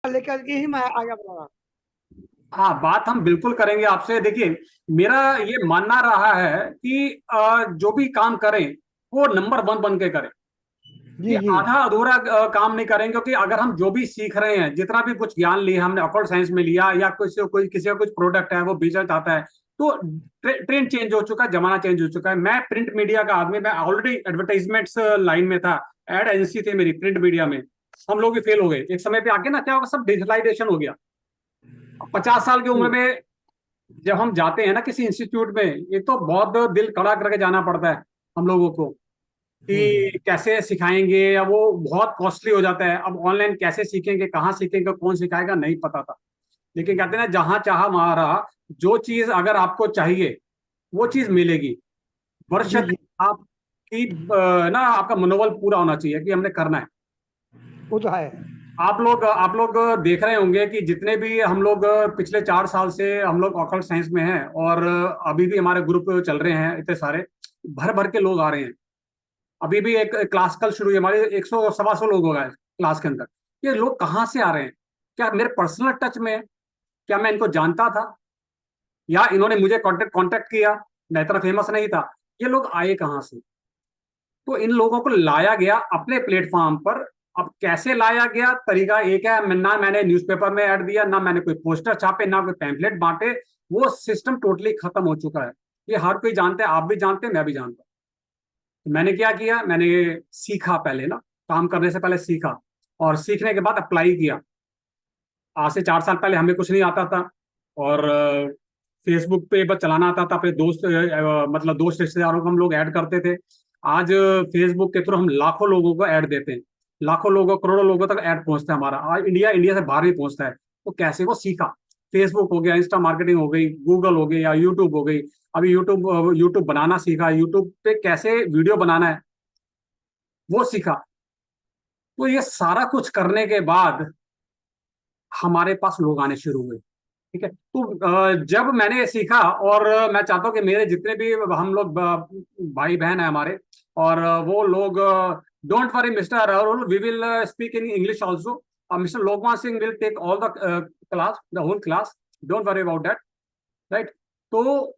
लेकर के ही मैं आगे बढ़ रहा हूँ। हाँ, बात हम बिल्कुल करेंगे आपसे। देखिए, मेरा ये मानना रहा है कि जो भी काम करें वो नंबर वन बन के करें। जी ये जी। आधा अधूरा काम नहीं करेंगे, क्योंकि अगर हम जो भी सीख रहे हैं, जितना भी कुछ ज्ञान लिया हमने ऑकल्ट साइंस में लिया, या कोई किसी का कुछ प्रोडक्ट है वो बेचना चाहता है, तो ट्रेंड चेंज हो चुका है, जमाना चेंज हो चुका है। मैं प्रिंट मीडिया का आदमी, मैं ऑलरेडी एडवर्टाइजमेंट्स लाइन में था। एड एजेंसी थी मेरी प्रिंट मीडिया में। हम लोग भी फेल हो गए एक समय पे आके ना, क्या होगा, सब डिजिटलाइजेशन हो गया। 50 साल की उम्र जी में जब हम जाते हैं ना किसी इंस्टीट्यूट में, एक तो बहुत दिल कड़ा करके जाना पड़ता है हम लोगों को, कि कैसे सिखाएंगे, या वो बहुत कॉस्टली हो जाता है। अब ऑनलाइन कैसे सीखेंगे, कहाँ सीखेंगे, कौन सिखाएगा, नहीं पता था। लेकिन कहते हैं ना, जहां चाहा वहां रहा। जो चीज अगर आपको चाहिए वो चीज मिलेगी। जी। बशर्ते जी आपकी ना आपका मनोबल पूरा होना चाहिए कि हमने करना है। वो तो है। आप लोग देख रहे होंगे कि जितने भी हम लोग पिछले 4 साल से हम लोग ऑकल्ट साइंस में हैं, और अभी भी हमारे ग्रुप चल रहे हैं, इतने सारे भर भर के लोग आ रहे हैं। अभी भी एक क्लास कल शुरू हुई हमारे, 100 सवा सौ लोग हो गए क्लास के अंदर। ये लोग कहाँ से आ रहे हैं? क्या मेरे पर्सनल टच में है? क्या मैं इनको जानता था, या इन्होंने मुझे कांटेक्ट कांटेक्ट किया? मैं इतना फेमस नहीं था। ये लोग आए कहाँ से? तो इन लोगों को लाया गया अपने प्लेटफॉर्म पर। अब कैसे लाया गया, तरीका एक है। ना मैंने न्यूज़पेपर में ऐड दिया, ना मैंने कोई पोस्टर छापे, ना कोई पैम्फलेट बांटे। वो सिस्टम टोटली खत्म हो चुका है। ये हर कोई जानते हैं, आप भी जानते हैं, मैं भी जानता हूँ। मैंने क्या किया, मैंने सीखा पहले ना, काम करने से पहले सीखा, और सीखने के बाद अप्लाई किया। आज से 4 साल पहले हमें कुछ नहीं आता था, और फेसबुक पे बस चलाना आता था। अपने दोस्त मतलब दोस्त रिश्तेदारों को हम लोग ऐड करते थे। आज फेसबुक के थ्रू हम लाखों लोगों को ऐड देते हैं। लाखों लोगों, करोड़ों लोगों तक ऐड पहुंचता है हमारा। आज इंडिया इंडिया से बाहर भी पहुंचता है। तो कैसे वो सीखा? फेसबुक हो गया, इंस्टा मार्केटिंग हो गई, गूगल हो गई, या यूट्यूब हो गई। अभी यूट्यूब यूट्यूब बनाना सीखा, यूट्यूब पे कैसे वीडियो बनाना है वो सीखा। तो ये सारा कुछ करने के बाद हमारे पास लोग आने शुरू हुए। ठीक है, तो जब मैंने ये सीखा, और मैं चाहता हूँ कि मेरे जितने भी हम लोग भाई बहन हैं हमारे, और वो लोग, don't worry Mister Rahul, we will speak in English also. Mister Lokman Singh will take all the class, the whole class. Don't worry about that, right. तो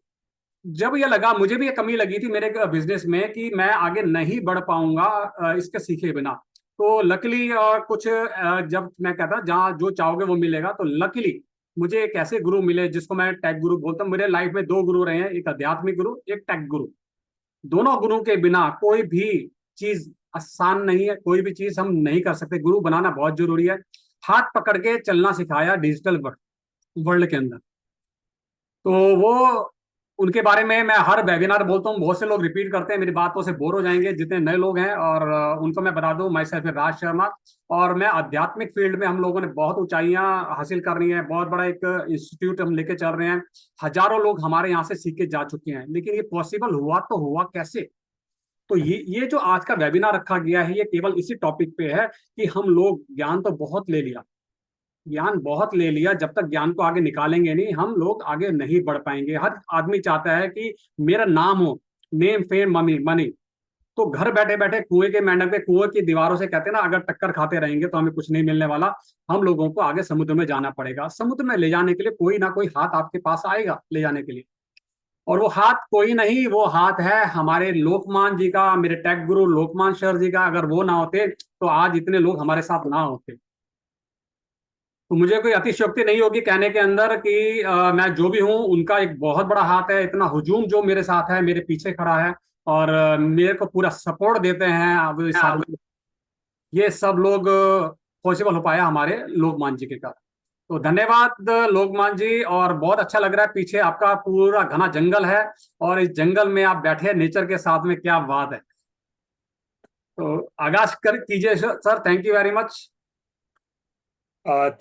जब ये लगा, मुझे भी ये कमी लगी थी मेरे बिजनेस में, कि मैं आगे नहीं बढ़ पाऊंगा इसके सीखे बिना। तो लकीली कुछ जब मैं कहता जहाँ जो चाहोगे वो मिलेगा, तो लकीली मुझे एक ऐसे गुरु मिले जिसको मैं टेक गुरु बोलता हूँ। मेरे लाइफ में दो गुरु रहे हैं, एक आध्यात्मिक गुरु, एक टेक गुरु। दोनों गुरु के बिना कोई भी चीज आसान नहीं है, कोई भी चीज हम नहीं कर सकते। गुरु बनाना बहुत जरूरी है। हाथ पकड़ के चलना सिखाया डिजिटल वर्ल्ड के अंदर। तो वो, उनके बारे में मैं हर वेबिनार बोलता हूँ। बहुत से लोग रिपीट करते हैं, मेरी बातों से बोर हो जाएंगे जितने नए लोग हैं। और उनको मैं बता दूं, माई सेल्फ राज शर्मा। और मैं आध्यात्मिक फील्ड में, हम लोगों ने बहुत ऊंचाइयां हासिल करनी है। बहुत बड़ा एक इंस्टीट्यूट हम लेके चल रहे हैं। हजारों लोग हमारे यहाँ से सीख के जा चुके हैं। लेकिन ये पॉसिबल हुआ तो हुआ कैसे? तो ये जो आज का वेबिनार रखा गया है, ये केवल इसी टॉपिक पे है कि हम लोग ज्ञान तो बहुत ले लिया, ज्ञान बहुत ले लिया। जब तक ज्ञान को आगे निकालेंगे नहीं, हम लोग आगे नहीं बढ़ पाएंगे। हर आदमी चाहता है कि मेरा नाम हो, नेम फेम मनी मनी। तो घर बैठे बैठे कुएं के मेंढक पे, कुएं की दीवारों से कहते हैं ना, अगर टक्कर खाते रहेंगे तो हमें कुछ नहीं मिलने वाला। हम लोगों को आगे समुद्र में जाना पड़ेगा। समुद्र में ले जाने के लिए कोई ना कोई हाथ आपके पास आएगा ले जाने के लिए। और वो हाथ कोई नहीं, वो हाथ है हमारे लोकमान जी का, मेरे टेक गुरु लोकमान सर जी का। अगर वो ना होते तो आज इतने लोग हमारे साथ ना होते। तो मुझे कोई अतिशयोक्ति नहीं होगी कहने के अंदर कि मैं जो भी हूं, उनका एक बहुत बड़ा हाथ है। इतना हुजूम जो मेरे साथ है, मेरे पीछे खड़ा है, और मेरे को पूरा सपोर्ट देते हैं। अब ये सारे, ये सब लोग पॉसिबल हो पाया हमारे लोकमान जी के कारण। तो धन्यवाद लोकमान जी। और बहुत अच्छा लग रहा है, पीछे आपका पूरा घना जंगल है, और इस जंगल में आप बैठे हैं नेचर के साथ में, क्या बात है। तो आगाज कर कीजिए sir. Thank you very much.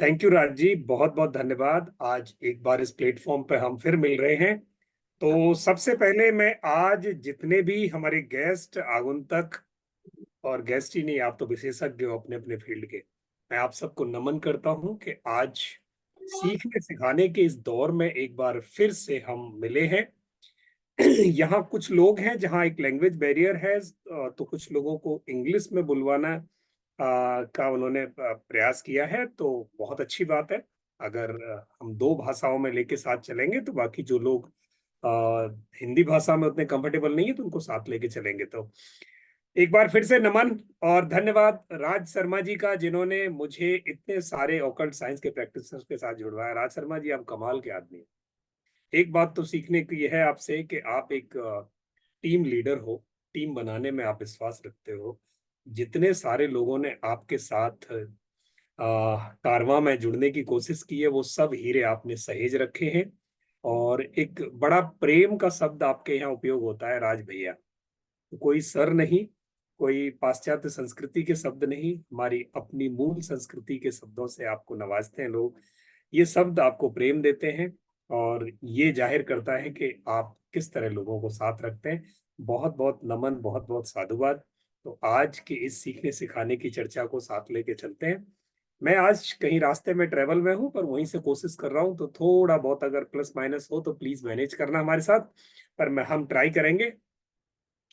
Thank you Raj ji, बहुत बहुत धन्यवाद। आज एक बार इस प्लेटफॉर्म पे हम फिर मिल रहे हैं। तो सबसे पहले मैं आज जितने भी हमारे गेस्ट आगुंतक, और गेस्ट ही नहीं, आप तो विशेषज्ञ हो अपने अपने फील्ड के, मैं आप सबको नमन करता हूं कि आज सीखने सिखाने के इस दौर में एक बार फिर से हम मिले हैं। यहाँ कुछ लोग हैं जहाँ एक लैंग्वेज बैरियर है, तो कुछ लोगों को इंग्लिश में बुलवाना का उन्होंने प्रयास किया है, तो बहुत अच्छी बात है। अगर हम 2 भाषाओं में लेके साथ चलेंगे तो बाकी जो लोग हिंदी भाषा में उतने कंफर्टेबल नहीं है तो उनको साथ लेके चलेंगे। तो एक बार फिर से नमन और धन्यवाद राज शर्मा जी का, जिन्होंने मुझे इतने सारे ऑकल्ट साइंस के प्रैक्टिशनर्स के साथ जुड़वाया। राज शर्मा जी, आप कमाल के आदमी हैं। एक बात तो सीखने की है आपसे कि आप एक टीम लीडर हो, टीम बनाने में आप विश्वास रखते हो। जितने सारे लोगों ने आपके साथ कारवां में जुड़ने की कोशिश की है, वो सब हीरे आपने सहेज रखे हैं। और एक बड़ा प्रेम का शब्द आपके यहाँ उपयोग होता है, राज भैया। तो कोई सर नहीं, कोई पाश्चात्य संस्कृति के शब्द नहीं, हमारी अपनी मूल संस्कृति के शब्दों से आपको नवाजते हैं लोग। ये शब्द आपको प्रेम देते हैं और ये जाहिर करता है कि आप किस तरह लोगों को साथ रखते हैं। बहुत बहुत नमन, बहुत बहुत साधुवाद। तो आज के इस सीखने सिखाने की चर्चा को साथ लेके चलते हैं। मैं आज कहीं रास्ते में ट्रेवल में हूं, पर वहीं से कोशिश कर रहा हूं, तो थोड़ा बहुत अगर प्लस माइनस हो तो प्लीज मैनेज करना हमारे साथ। पर हम ट्राई करेंगे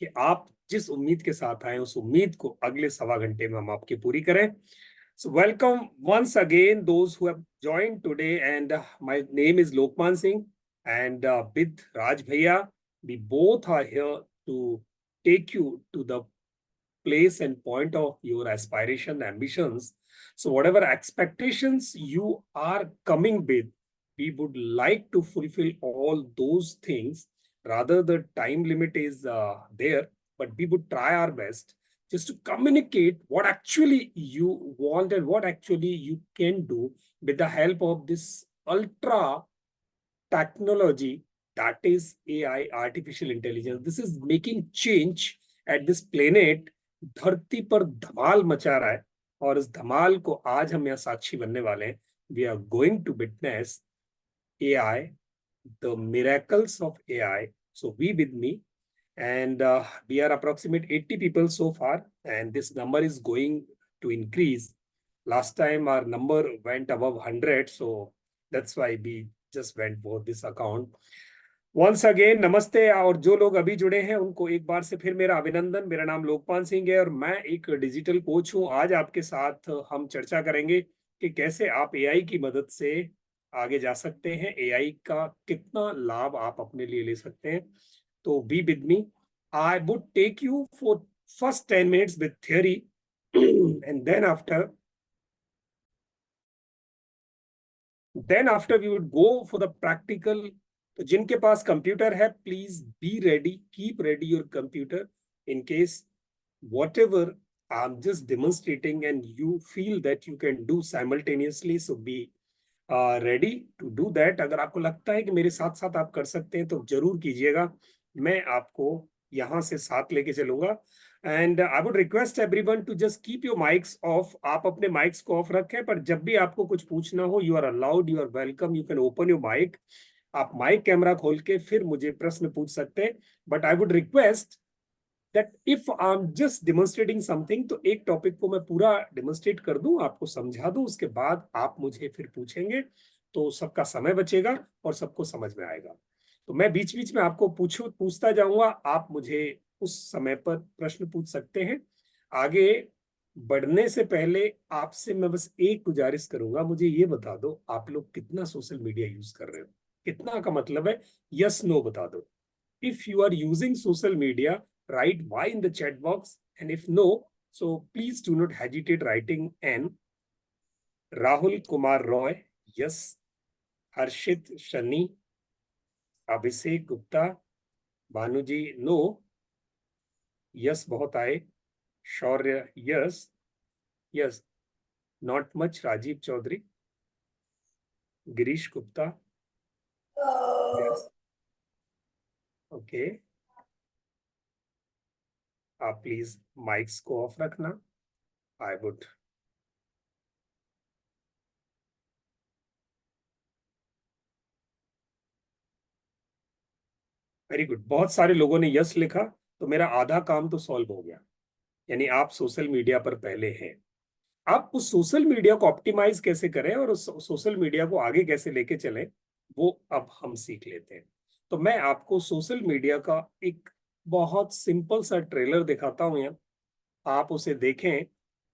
कि आप जिस उम्मीद के साथ आए उस उम्मीद को अगले 1.25 घंटे में हम आपकी पूरी करें। So welcome once again those who have joined today, and my name is Lokman Singh, and with Raj Bhaiya, we both are here to take you to the place and point of your aspiration, ambitions. So whatever expectations you are coming with, we would like to fulfill all those things. Rather, the time limit is there, but we would try our best just to communicate what actually you want and what actually you can do with the help of this ultra technology, that is AI, artificial intelligence. This is making change at this planet. धरती पर धमाल मचा रहा है और इस धमाल को आज हम यहाँ साक्षी बनने वाले हैं। We are going to witness AI, the miracles of AI. So be with me, and we are approximate 80 people so far, and this number is going to increase. Last time our number went above 100, so that's why we just went for this account. Once again, नमस्ते। और जो लोग अभी जुड़े हैं उनको एक बार से फिर मेरा अभिनंदन। मेरा नाम लोकपाल सिंह है और मैं एक डिजिटल कोच हूं। आज आपके साथ हम चर्चा करेंगे कि कैसे आप AI की मदद से आगे जा सकते हैं, AI का कितना लाभ आप अपने लिए ले सकते हैं। तो be with me. I would take you for first 10 minutes with theory and then after we would go for the practical. तो जिनके पास कंप्यूटर है, please be ready, keep ready your computer in case whatever I'm just demonstrating and you feel that you can do simultaneously, so be ready to do that. अगर आपको लगता है कि मेरे साथ साथ आप कर सकते हैं तो जरूर कीजिएगा। मैं आपको यहाँ से साथ लेके चलूंगा। And I would request everyone to just keep your mics off. आप अपने माइक्स को ऑफ रखें, पर जब भी आपको कुछ पूछना हो, you are allowed, you are welcome, you can open your mic. आप माइक कैमरा खोल के फिर मुझे प्रश्न पूछ सकते हैं। But I would request that if I'm just demonstrating something, तो एक टॉपिक को मैं पूरा डेमोन्स्ट्रेट कर दूं, आपको समझा दूं, उसके बाद आप मुझे फिर पूछेंगे, तो सबका समय बचेगा और सबको समझ में आएगा। तो मैं बीच बीच में आपको पूछता जाऊंगा, आप मुझे उस समय पर प्रश्न पूछ सकते हैं। आगे बढ़ने से पहले आपसे मैं बस एक गुजारिश करूंगा, मुझे ये बता दो आप लोग कितना सोशल मीडिया यूज कर रहे हो। कितना का मतलब है यस नो बता दो। If you are using social media, write Y in the chat box, and if no, so please do not hesitate writing N. Rahul Kumar Roy, yes. Harshit Shani, Abhishek Gupta, Bhanuji, no. Yes, बहुत आए। शौर्य, yes. Yes, not much. Rajiv Chaudhary, Girish Gupta, yes. Okay. आप please mics को of रखना। I would very good. बहुत सारे लोगों ने yes लिखा, तो मेरा आधा काम तो सॉल्व हो गया। यानी आप सोशल मीडिया पर पहले हैं। आप उस सोशल मीडिया को ऑप्टिमाइज कैसे करें और उस सोशल मीडिया को आगे कैसे लेके चलें, वो अब हम सीख लेते हैं। तो मैं आपको सोशल मीडिया का एक बहुत सिंपल सा ट्रेलर दिखाता हूं यहाँ, आप उसे देखें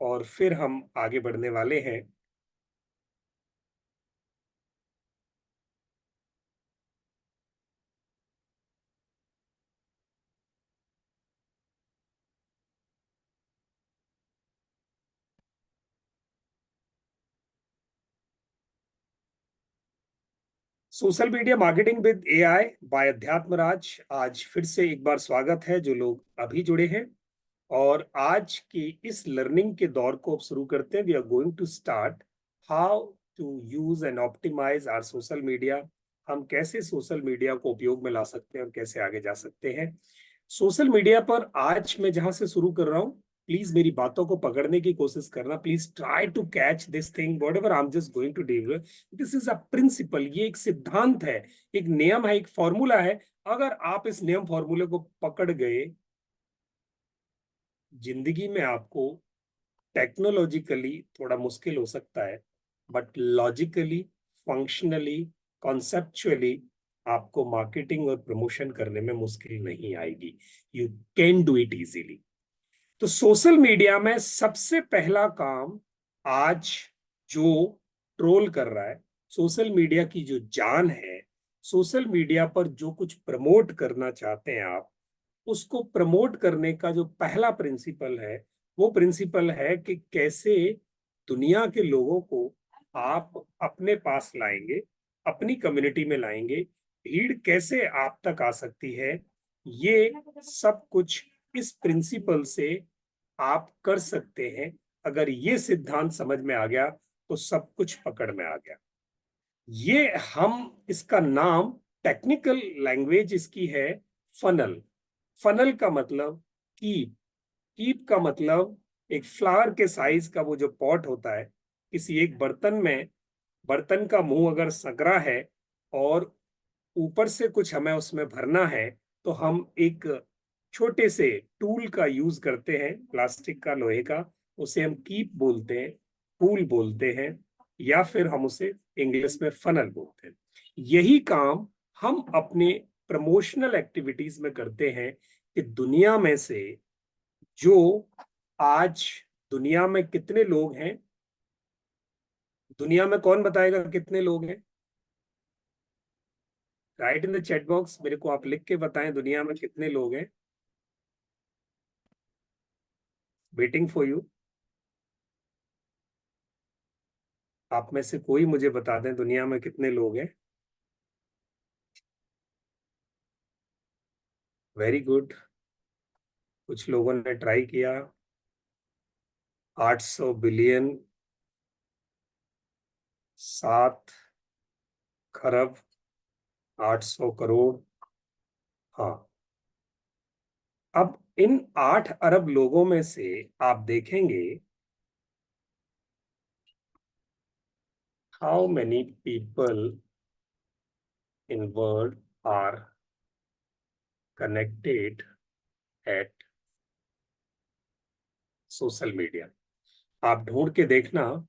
और फिर हम आगे बढ़ने वाले हैं। Social media marketing with AI by Adhyatmaraj. आज फिर से एक बार स्वागत है जो लोग अभी जुड़े हैं। और आज की इस लर्निंग के दौर को अब शुरू करते हैं। We are going to start how to use and optimize our social media. हम कैसे सोशल मीडिया को उपयोग में ला सकते हैं और कैसे आगे जा सकते हैं सोशल मीडिया पर। आज मैं जहां से शुरू कर रहा हूं, प्लीज मेरी बातों को पकड़ने की कोशिश करना। Please try to catch this thing whatever I am just going to deliver. This is a principle, ये एक सिद्धांत है, एक नियम है, एक फॉर्मूला है। अगर आप इस नियम फॉर्मूले को पकड़ गए, जिंदगी में आपको टेक्नोलॉजिकली थोड़ा मुश्किल हो सकता है, बट लॉजिकली, फंक्शनली, कॉन्सेप्चुअली आपको मार्केटिंग और प्रमोशन करने में मुश्किल नहीं आएगी। You can do it easily. तो सोशल मीडिया में सबसे पहला काम आज जो ट्रोल कर रहा है, सोशल मीडिया की जो जान है, सोशल मीडिया पर जो कुछ प्रमोट करना चाहते हैं आप, उसको प्रमोट करने का जो पहला प्रिंसिपल है, वो प्रिंसिपल है कि कैसे दुनिया के लोगों को आप अपने पास लाएंगे, अपनी कम्युनिटी में लाएंगे, भीड़ कैसे आप तक आ सकती है। ये सब कुछ इस प्रिंसिपल से आप कर सकते हैं। अगर ये सिद्धांत समझ में आ गया तो सब कुछ पकड़ में आ गया। ये हम इसका नाम, टेक्निकल लैंग्वेज इसकी है फनल। फनल का मतलब कीप, कीप का मतलब एक फ्लावर के साइज का वो जो पॉट होता है, किसी एक बर्तन में, बर्तन का मुंह अगर सकरा है और ऊपर से कुछ हमें उसमें भरना है, तो हम एक छोटे से टूल का यूज करते हैं, प्लास्टिक का, लोहे का। उसे हम कीप बोलते हैं, टूल बोलते हैं, या फिर हम उसे इंग्लिश में फनल बोलते हैं। यही काम हम अपने प्रमोशनल एक्टिविटीज में करते हैं कि दुनिया में से जो आज दुनिया में कितने लोग हैं, दुनिया में कौन बताएगा कितने लोग हैं? Right in the chat box, मेरे को आप लिख के बताएं दुनिया में कितने लोग हैं। Waiting for you. आप में से कोई मुझे बता दें दुनिया में कितने लोग हैं। वेरी गुड, कुछ लोगों ने ट्राई किया। 800 बिलियन, 7 खरब, 800 करोड़। हाँ, अब इन 8 अरब लोगों में से आप देखेंगे how many people in world are connected at social media. आप ढूंढ के देखना,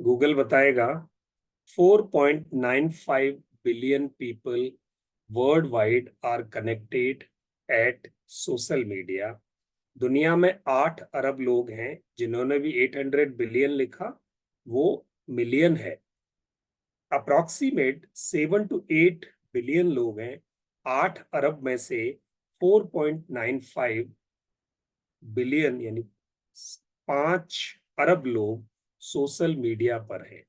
गूगल बताएगा 4.95 billion people world wide are connected at social media. दुनिया में 8 अरब लोग हैं। जिन्होंने भी 800 बिलियन लिखा वो मिलियन है। अप्रॉक्सीमेट 7 to 8 बिलियन लोग हैं। 8 अरब में से 4.95 बिलियन यानी 5 अरब लोग सोशल मीडिया पर हैं।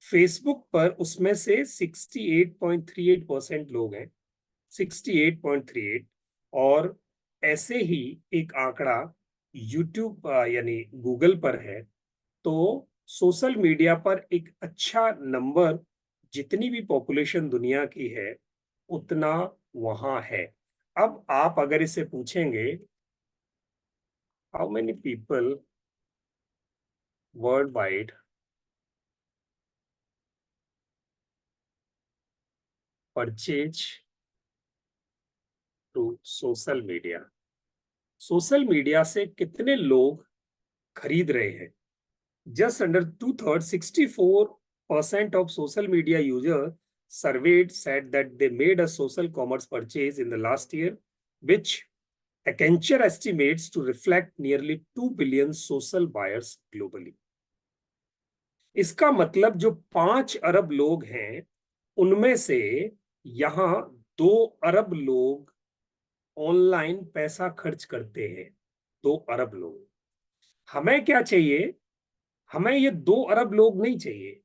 फेसबुक पर उसमें से 68.38% लोग हैं, 68.38। और ऐसे ही एक आंकड़ा यूट्यूब यानी गूगल पर है। तो सोशल मीडिया पर एक अच्छा नंबर, जितनी भी पॉपुलेशन दुनिया की है उतना वहां है। अब आप अगर इसे पूछेंगे how many people world wide purchase to social media, social media से कितने लोग खरीद रहे हैं? Just under 2/3, 64% of social media users surveyed said that they made a social commerce purchase in the last year, which Accenture estimates to reflect nearly 2 billion social buyers globally. इसका मतलब जो 5 अरब लोग हैं उनमें से यहां 2 अरब लोग ऑनलाइन पैसा खर्च करते हैं। 2 अरब लोग। हमें क्या चाहिए? हमें ये 2 अरब लोग नहीं चाहिए।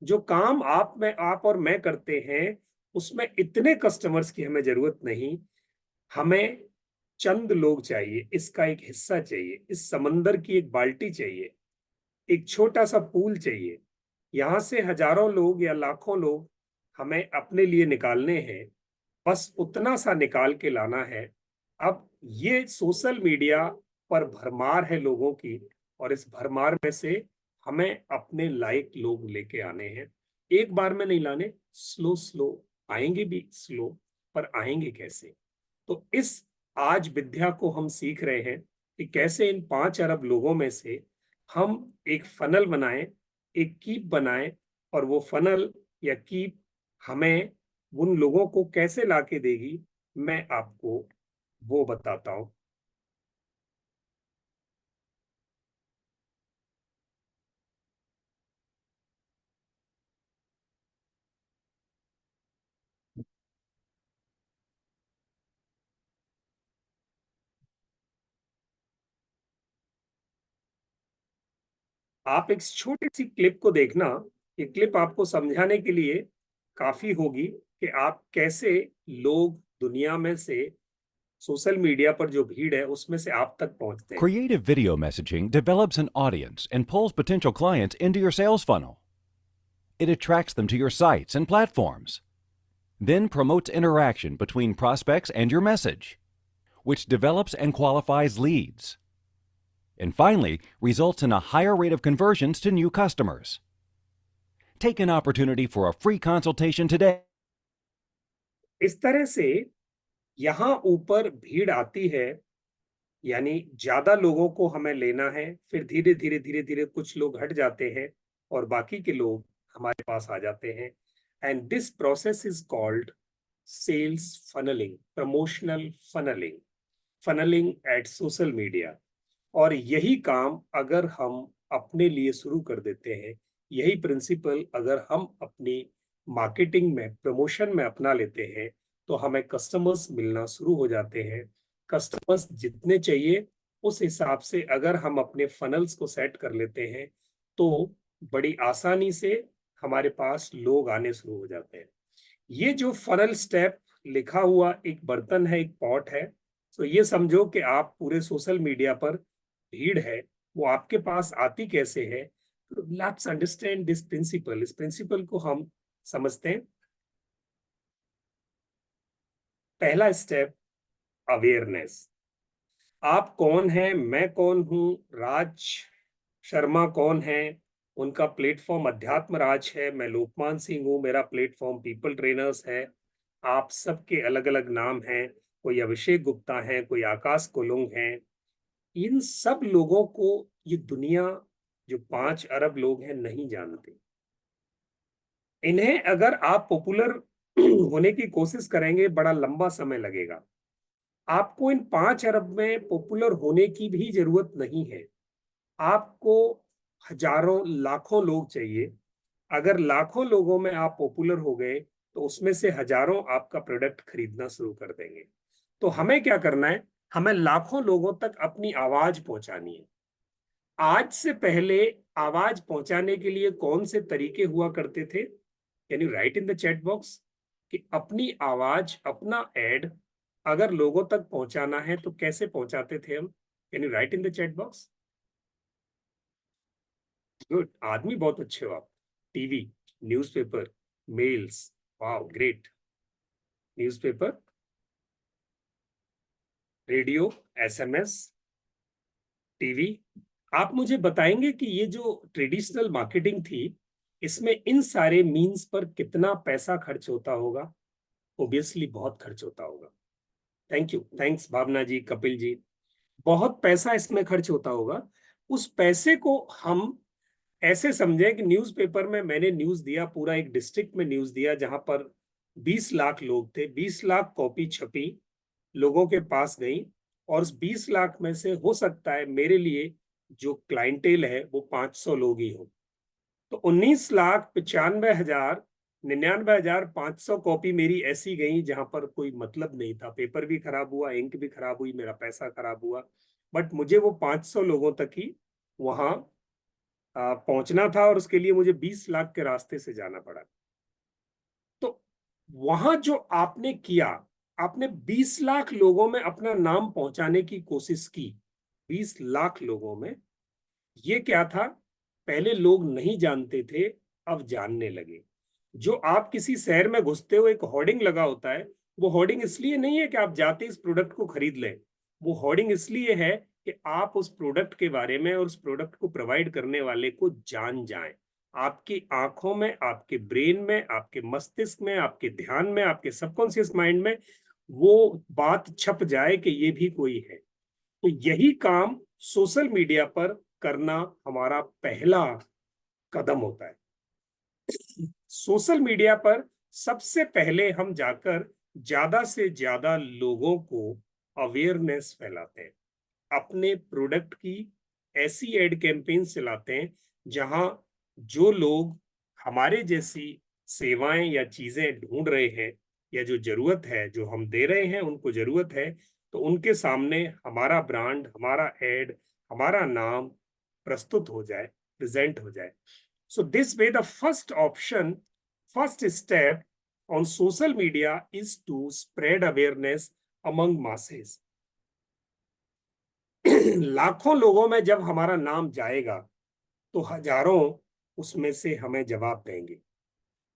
जो काम आप और मैं करते हैं उसमें इतने कस्टमर्स की हमें जरूरत नहीं। हमें चंद लोग चाहिए, इसका एक हिस्सा चाहिए, इस समंदर की एक बाल्टी चाहिए, एक छोटा सा पूल चाहिए। यहां से हजारों लोग या लाखों लोग हमें अपने लिए निकालने हैं, बस उतना सा निकाल के लाना है। अब ये सोशल मीडिया पर भरमार है लोगों की, और इस भरमार में से हमें अपने लायक लोग लेके आने हैं। एक बार में नहीं लाने, स्लो स्लो आएंगे, भी स्लो, पर आएंगे कैसे? तो इस आज विद्या को हम सीख रहे हैं कि कैसे इन 5 अरब लोगों में से हम एक फनल बनाएं, एक कीप बनाएं, और वो फनल या कीप हमें उन लोगों को कैसे लाके देगी, मैं आपको वो बताता हूं। आप एक छोटी सी क्लिप को देखना। ये क्लिप आपको समझाने के लिए काफी होगी कि आप कैसे लोग दुनिया में से सोशल मीडिया पर जो भीड़ है उसमें से आप तक पहुंचते हैं। Creative video messaging develops an audience and pulls potential clients into your sales funnel. It attracts them to your sites and platforms, then promotes interaction between prospects and your message, which develops and qualifies leads, and finally results in a higher rate of conversions to new customers. Take an opportunity for a free consultation today. इस तरह से यहां ऊपर भीड़ आती है, यानी ज्यादा लोगों को हमें लेना है, फिर धीरे धीरे धीरे धीरे कुछ लोग हट जाते हैं और बाकी के लोग हमारे पास आ जाते हैं। And this process is called sales funneling, promotional funneling, funneling at social media. और यही काम अगर हम अपने लिए शुरू कर देते हैं, यही प्रिंसिपल अगर हम अपनी मार्केटिंग में, प्रमोशन में अपना लेते हैं, तो हमें कस्टमर्स मिलना शुरू हो जाते हैं। कस्टमर्स जितने चाहिए उस हिसाब से अगर हम अपने फनल्स को सेट कर लेते हैं तो बड़ी आसानी से हमारे पास लोग आने शुरू हो जाते हैं। ये जो फनल स्टेप लिखा हुआ एक बर्तन है, एक पॉट है, तो ये समझो कि आप पूरे सोशल मीडिया पर भीड़ है, वो आपके पास आती कैसे है। Let's understand this principle. इस प्रिंसिपल को हम समझते हैं। पहला स्टेप, अवेयरनेस। आप कौन हैं, मैं कौन हूं, राज शर्मा कौन है, उनका प्लेटफॉर्म अध्यात्म राज है, मैं लोकमान सिंह हूं, मेरा प्लेटफॉर्म पीपल ट्रेनर्स है। आप सबके अलग अलग नाम हैं, कोई अभिषेक गुप्ता है, कोई आकाश कुलुंग है। इन सब लोगों को ये दुनिया, जो 5 अरब लोग हैं, नहीं जानते। इन्हें अगर आप पॉपुलर होने की कोशिश करेंगे, बड़ा लंबा समय लगेगा। आपको इन 5 अरब में पॉपुलर होने की भी जरूरत नहीं है। आपको हजारों लाखों लोग चाहिए। अगर लाखों लोगों में आप पॉपुलर हो गए तो उसमें से हजारों आपका प्रोडक्ट खरीदना शुरू कर देंगे। तो हमें क्या करना है? हमें लाखों लोगों तक अपनी आवाज पहुंचानी है। आज से पहले आवाज पहुंचाने के लिए कौन से तरीके हुआ करते थे? Can you write in the chat box कि अपनी आवाज, अपना एड अगर लोगों तक पहुंचाना है तो कैसे पहुंचाते थे हम? Can you write in the chat box? Good, आदमी बहुत अच्छे हो आप। TV, newspaper, mails, wow great. Newspaper, radio, SMS, TV. आप मुझे बताएंगे कि ये जो ट्रेडिशनल मार्केटिंग थी, इसमें इन सारे मीन्स पर कितना पैसा खर्च होता होगा? ऑब्वियसली बहुत खर्च होता होगा। थैंक यू, थैंक्स भावना जी, कपिल जी। बहुत पैसा इसमें खर्च होता होगा। उस पैसे को हम ऐसे समझें कि न्यूज़पेपर में मैंने न्यूज़ दिया, पूरा एक डिस्ट्रिक्ट में न्यूज़ दिया जहां पर 20 लाख लोग थे, 20 लाख कॉपी छपी, लोगों के पास गई और उस 20 लाख में से हो सकता है मेरे लिए जो क्लाइंटेल है वो 500 लोग ही हो। तो 19,95,99,500 कॉपी मेरी ऐसी गई जहां पर कोई मतलब नहीं था। पेपर भी खराब हुआ, इंक भी खराब हुई, मेरा पैसा खराब हुआ, बट मुझे वो 500 लोगों तक ही वहां पहुंचना था और उसके लिए मुझे 20 लाख के रास्ते से जाना पड़ा। तो वहां जो आपने किया, आपने 20 लाख लोगों में अपना नाम पहुंचाने की कोशिश की। 20 लाख लोगों में ये क्या था, पहले लोग नहीं जानते थे, अब जानने लगे। जो आप किसी शहर में घुसते हो एक होर्डिंग लगा होता है, वो होर्डिंग इसलिए नहीं है कि आप जाते इस प्रोडक्ट को खरीद लें, वो होर्डिंग इसलिए है कि आप उस प्रोडक्ट के बारे में और उस प्रोडक्ट को प्रोवाइड करने वाले को जान जाएं। आपकी आंखों में, आपके ब्रेन में, आपके मस्तिष्क में, आपके ध्यान में, आपके सबकॉन्शियस माइंड में वो बात छप जाए कि ये भी कोई है। तो यही काम सोशल मीडिया पर करना हमारा पहला कदम होता है। सोशल मीडिया पर सबसे पहले हम जाकर ज्यादा से ज्यादा लोगों को अवेयरनेस फैलाते हैं, अपने प्रोडक्ट की ऐसी एड कैंपेन चलाते हैं जहां जो लोग हमारे जैसी सेवाएं या चीजें ढूंढ रहे हैं या जो जरूरत है, जो हम दे रहे हैं उनको जरूरत है, तो उनके सामने हमारा ब्रांड, हमारा एड, हमारा नाम प्रस्तुत हो जाए, प्रेजेंट हो जाए। So this way, the first step on social media is to spread awareness among masses. लाखों लोगों में जब हमारा नाम जाएगा तो हजारों उसमें से हमें जवाब देंगे।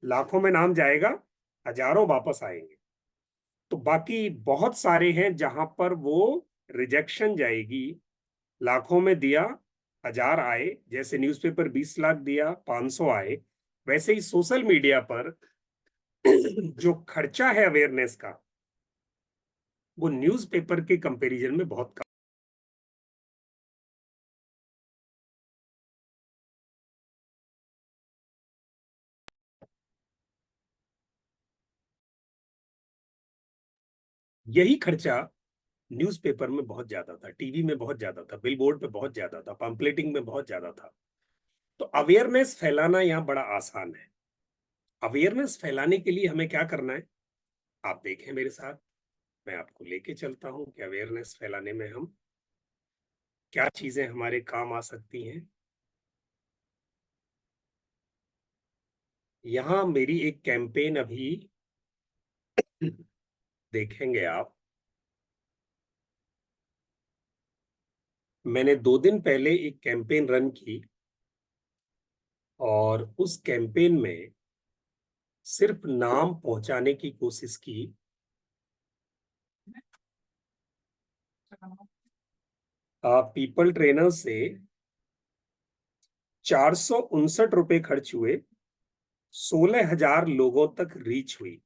लाखों में नाम जाएगा, हजारों वापस आएंगे। तो बाकी बहुत सारे हैं जहां पर वो रिजेक्शन जाएगी। लाखों में दिया, 1000 आए, जैसे न्यूज़पेपर 20 लाख दिया, 500 आए, वैसे ही सोशल मीडिया पर जो खर्चा है अवेयरनेस का, वो न्यूज़पेपर के कंपैरिजन में बहुत कम। यही खर्चा न्यूज़पेपर में बहुत ज्यादा था, टीवी में बहुत ज्यादा था, बिलबोर्ड पे बहुत ज्यादा था, पंपलेटिंग में बहुत ज्यादा था। तो अवेयरनेस फैलाना यहाँ बड़ा आसान है। अवेयरनेस फैलाने के लिए हमें क्या करना है, आप देखें मेरे साथ, मैं आपको लेके चलता हूं कि अवेयरनेस फैलाने में हम क्या चीजें हमारे काम आ सकती हैं। यहां मेरी एक कैंपेन अभी देखेंगे आप। मैंने 2 दिन पहले एक कैंपेन रन की और उस कैंपेन में सिर्फ नाम पहुंचाने की कोशिश की। पीपल ट्रेनर से 459 रुपए खर्च हुए, 16,000 लोगों तक रीच हुई।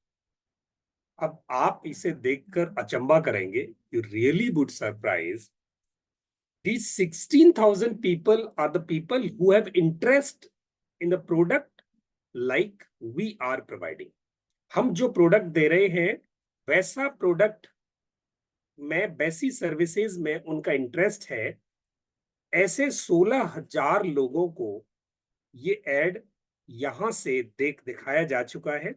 अब आप इसे देखकर अचंभा करेंगे, you really would surprise. These 16,000 people are the people who have interest in the product like we are providing. हम जो प्रोडक्ट दे रहे हैं वैसा प्रोडक्ट में, वैसी सर्विसेज में उनका इंटरेस्ट है। ऐसे 16,000 लोगों को ये एड यहां से दिखाया जा चुका है।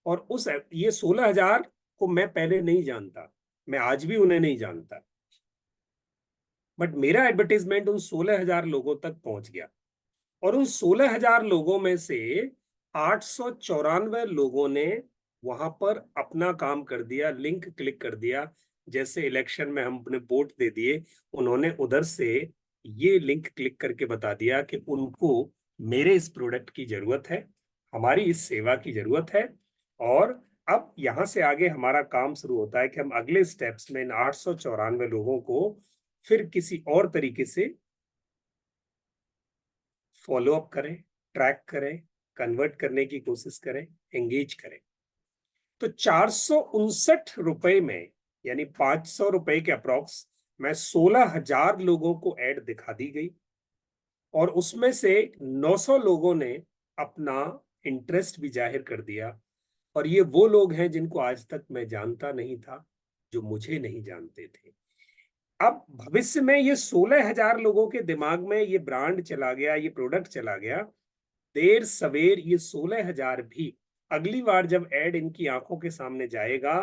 और ये 16,000 को मैं पहले नहीं जानता, मैं आज भी उन्हें नहीं जानता, बट मेरा एडवर्टाइजमेंट उन 16,000 लोगों तक पहुंच गया। और उन 16,000 लोगों में से 894 लोगों ने वहां पर अपना काम कर दिया, लिंक क्लिक कर दिया। जैसे इलेक्शन में हम अपने वोट दे दिए, उन्होंने उधर से ये लिंक क्लिक करके बता दिया कि उनको मेरे इस प्रोडक्ट की जरूरत है, हमारी इस सेवा की जरूरत है। और अब यहां से आगे हमारा काम शुरू होता है कि हम अगले स्टेप्स में इन 894 लोगों को फिर किसी और तरीके से फॉलो अप करें, ट्रैक करें, कन्वर्ट करने की कोशिश करें, एंगेज करें। तो 459 रुपए में, यानी 500 रुपए के अप्रॉक्स में 16,000 लोगों को ऐड दिखा दी गई। और उसमें से 900 लोगों ने अपना इंटरेस्ट भी जाहिर कर दिया। और ये वो लोग हैं जिनको आज तक मैं जानता नहीं था, जो मुझे नहीं जानते थे। अब भविष्य में ये 16,000 लोगों के दिमाग में ये ब्रांड चला गया, ये प्रोडक्ट चला गया, देर सवेर ये 16,000 भी अगली बार जब एड इनकी आंखों के सामने जाएगा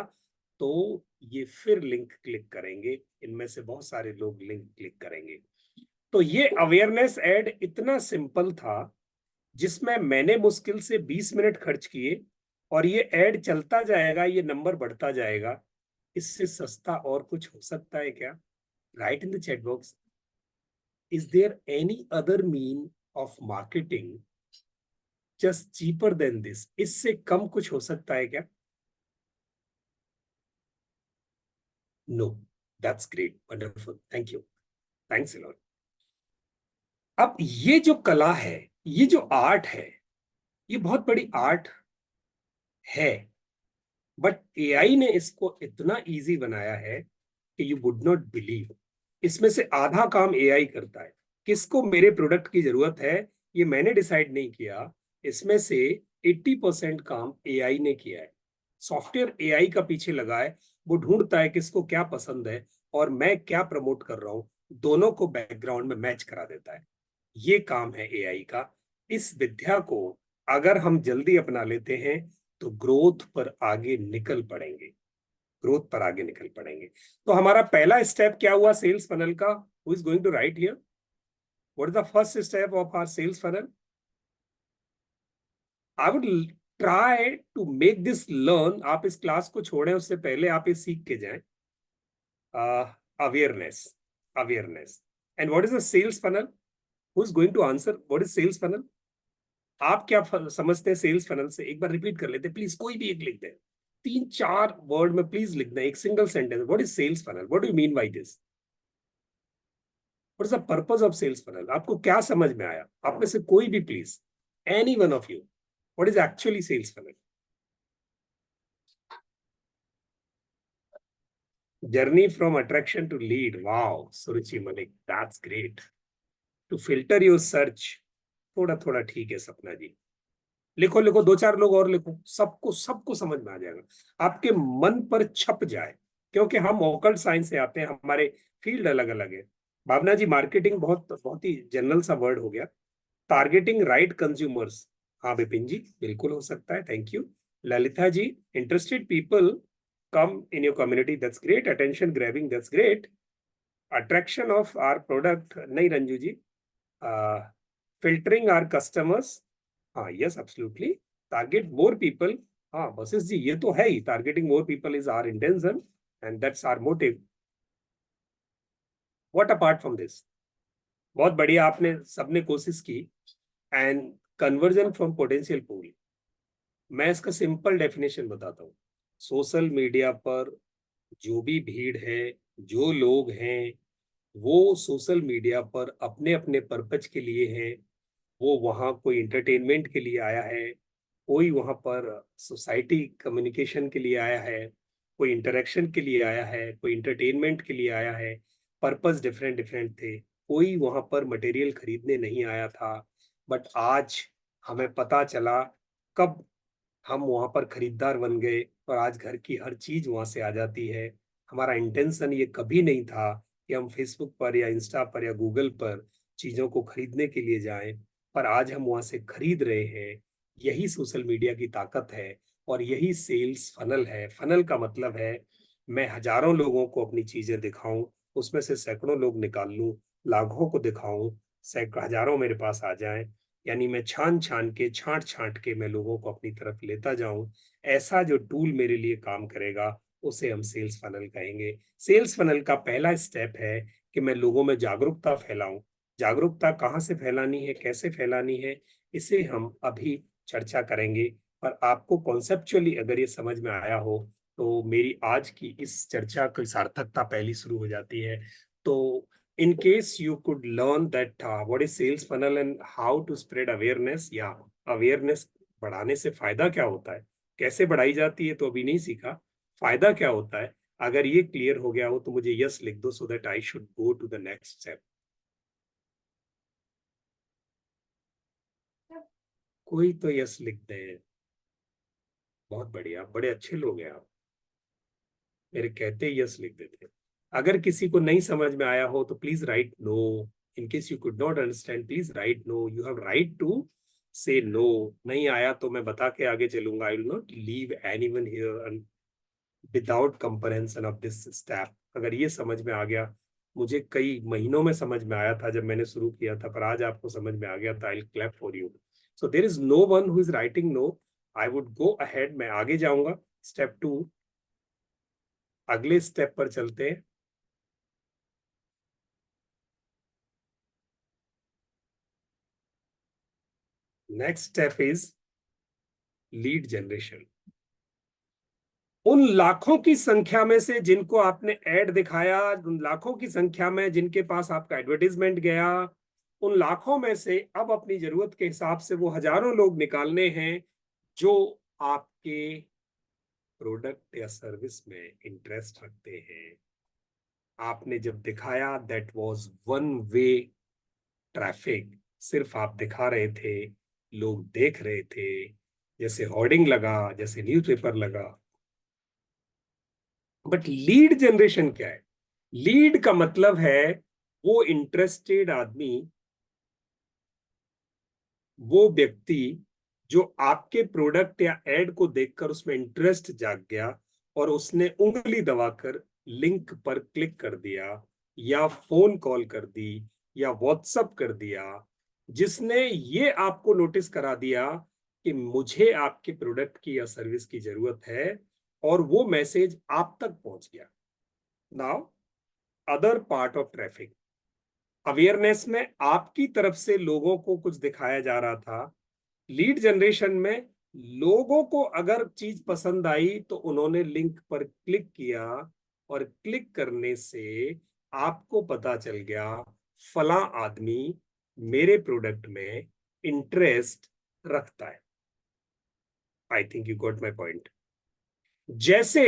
तो ये फिर लिंक क्लिक करेंगे। इनमें से बहुत सारे लोग लिंक क्लिक करेंगे। तो ये अवेयरनेस एड इतना सिंपल था जिसमें मैंने मुश्किल से 20 मिनट खर्च किए और ये एड चलता जाएगा, ये नंबर बढ़ता जाएगा। इससे सस्ता और कुछ हो सकता है क्या? Write in the chat box, is there any other mean of marketing just cheaper than this? इससे कम कुछ हो सकता है क्या? No, that's great, wonderful, thank you, thanks a lot. अब ये जो कला है, ये जो आर्ट है, ये बहुत बड़ी आर्ट है, बट एआई ने इसको इतना इजी बनाया है कि यू वुड नॉट बिलीव। इसमें से आधा काम एआई करता है। किसको मेरे प्रोडक्ट की जरूरत है ये मैंने डिसाइड नहीं किया, इसमें से 80% काम एआई ने किया है। सॉफ्टवेयर एआई का पीछे लगा है, वो ढूंढता है किसको क्या पसंद है और मैं क्या प्रमोट कर रहा हूं, दोनों को बैकग्राउंड में मैच करा देता है। ये काम है एआई का। इस विद्या को अगर हम जल्दी अपना लेते हैं तो ग्रोथ पर आगे निकल पड़ेंगे, ग्रोथ पर आगे निकल पड़ेंगे। तो हमारा पहला स्टेप क्या हुआ सेल्स फनल का? Who is going to write here? What is the first step of our sales funnel? I would try to make this learn. आप इस क्लास को छोड़ें उससे पहले आप ये सीख के जाएं। Awareness, awareness. And what is the sales funnel? Who is going to answer what is sales funnel? आप क्या समझते हैं सेल्स फनल से? एक बार रिपीट कर लेते, प्लीज कोई भी एक लिख दे, 3-4 वर्ड में प्लीज लिखना है, एक single sentence. What is sales funnel? What do you mean by this? What is the purpose of sales funnel? आपको क्या समझ में आया? आप में से कोई भी please, any one of you, what is actually sales funnel? Journey from attraction to lead. Wow Suruchi Malik, that's great. To filter your search. थोड़ा थोड़ा ठीक है सपना जी, लिखो लिखो, 2-4 लोग और लिखो, सबको सबको समझ में आ जाएगा, आपके मन पर छप जाए। क्योंकि हम ऑकल्ट साइंस से आते हैं, हमारे फील्ड अलग अलग है। भावना जी, मार्केटिंग बहुत बहुत ही जनरल सा वर्ड हो गया। टारगेटिंग राइट कंज्यूमर्स, हाँ विपिन जी बिल्कुल हो सकता है, thank you. Lalita ji, interested people come in your community, that's great. Attention grabbing, that's great. Attraction of our product, नहीं Ranju ji. Filtering our customers, हाँ yes absolutely. Target more people, हाँ बसिस जी ये तो है ही, targeting more people is our intention and that's our motive. What apart from this? बहुत बढ़िया, आपने सबने कोशिश की। And conversion from potential pool, मैं इसका सिंपल डेफिनेशन बताता हूँ। सोशल मीडिया पर जो भी भीड़ है, जो लोग हैं, वो सोशल मीडिया पर अपने अपने पर्पज के लिए हैं। वो वहाँ कोई इंटरटेनमेंट के लिए आया है, कोई वहाँ पर सोसाइटी कम्युनिकेशन के लिए आया है, कोई इंटरेक्शन के लिए आया है, कोई इंटरटेनमेंट के लिए आया है। पर्पस डिफरेंट डिफरेंट थे। कोई वहाँ पर मटेरियल खरीदने नहीं आया था। बट आज हमें पता चला कब हम वहाँ पर खरीदार बन गए और आज घर की हर चीज वहाँ से आ जाती है। हमारा इंटेंशन ये कभी नहीं था कि हम फेसबुक पर या इंस्टा पर या गूगल पर चीजों को खरीदने के लिए जाएं, पर आज हम वहाँ से खरीद रहे हैं। यही सोशल मीडिया की ताकत है और यही सेल्स फनल है। फनल का मतलब है मैं हजारों लोगों को अपनी चीजें दिखाऊं, उसमें से सैकड़ों लोग निकाल लूं, लाखों को दिखाऊं, हजारों मेरे पास आ जाएं। यानी मैं छान छान के, छांट छांट के मैं लोगों को अपनी तरफ लेता जाऊं। ऐसा जो टूल मेरे लिए काम करेगा उसे हम सेल्स फनल कहेंगे। सेल्स फनल का पहला स्टेप है कि मैं लोगों में जागरूकता फैलाऊं। जागरूकता कहाँ से फैलानी है, कैसे फैलानी है, इसे हम अभी चर्चा करेंगे। पर आपको कॉन्सेप्चुअली अगर ये समझ में आया हो तो मेरी आज की इस चर्चा की सार्थकता पहली शुरू हो जाती है। तो in case you could learn that what is sales funnel and how to spread awareness, या awareness बढ़ाने से फायदा क्या होता है, कैसे बढ़ाई जाती है तो अभी नहीं सीखा, फायदा क्या होता है, अगर ये क्लियर हो गया हो तो मुझे यस लिख दो so that I should go to the next step। कोई तो यस लिख दे, बहुत बढ़िया, बड़े अच्छे लोग हैं आप, मेरे कहते ही यस लिख देते। अगर किसी को नहीं समझ में आया हो तो please write no. In case you could not understand, please write no. You have right to say no. नहीं आया तो मैं बता के आगे चलूंगा. I will not leave anyone here without comprehension of this step. अगर ये समझ में आ गया, मुझे कई महीनों में समझ में आया था जब मैंने शुरू किया था, पर आज आपको समझ में आ गया था. I will clap for you. So there is no one who is writing no. I would go ahead. मैं आगे जाऊंगा. स्टेप 2, अगले स्टेप पर चलते हैं. Next step is lead generation. उन लाखों की संख्या में से जिनको आपने ऐड दिखाया, उन लाखों की संख्या में जिनके पास आपका एडवर्टीजमेंट गया, उन लाखों में से अब अपनी जरूरत के हिसाब से वो हजारों लोग निकालने हैं जो आपके प्रोडक्ट या सर्विस में इंटरेस्ट रखते हैं. आपने जब दिखाया, that was one way traffic. सिर्फ आप दिखा रहे थे, लोग देख रहे थे, जैसे होर्डिंग लगा, जैसे न्यूज़पेपर लगा. बट लीड जनरेशन क्या है? लीड का मतलब है वो इंटरेस्टेड आदमी, वो व्यक्ति जो आपके प्रोडक्ट या एड को देखकर उसमें इंटरेस्ट जाग गया और उसने उंगली दबाकर लिंक पर क्लिक कर दिया, या फोन कॉल कर दी, या व्हाट्सएप कर दिया, जिसने ये आपको नोटिस करा दिया कि मुझे आपके प्रोडक्ट की या सर्विस की जरूरत है, और वो मैसेज आप तक पहुंच गया. Now other part of traffic, awareness में आपकी तरफ से लोगों को कुछ दिखाया जा रहा था. लीड जनरेशन में लोगों को अगर चीज पसंद आई तो उन्होंने लिंक पर क्लिक किया, और क्लिक करने से आपको पता चल गया फला आदमी मेरे प्रोडक्ट में इंटरेस्ट रखता है. I think you got my point. जैसे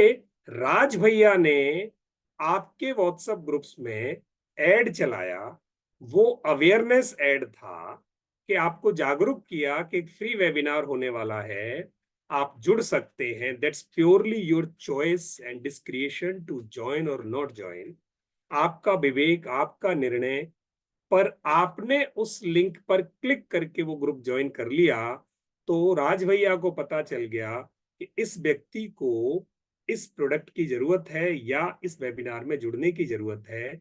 राज भैया ने आपके व्हाट्सएप ग्रुप्स में एड चलाया, वो अवेयरनेस एड था कि आपको जागरूक किया कि एक फ्री वेबिनार होने वाला है, आप जुड़ सकते हैं. That's purely your choice and discretion to join और नॉट ज्वाइन. आपका विवेक, आपका निर्णय. पर आपने उस लिंक पर क्लिक करके वो ग्रुप ज्वाइन कर लिया, तो राज भैया को पता चल गया कि इस व्यक्ति को इस प्रोडक्ट की जरूरत है या इस वेबिनार में जुड़ने की जरूरत है.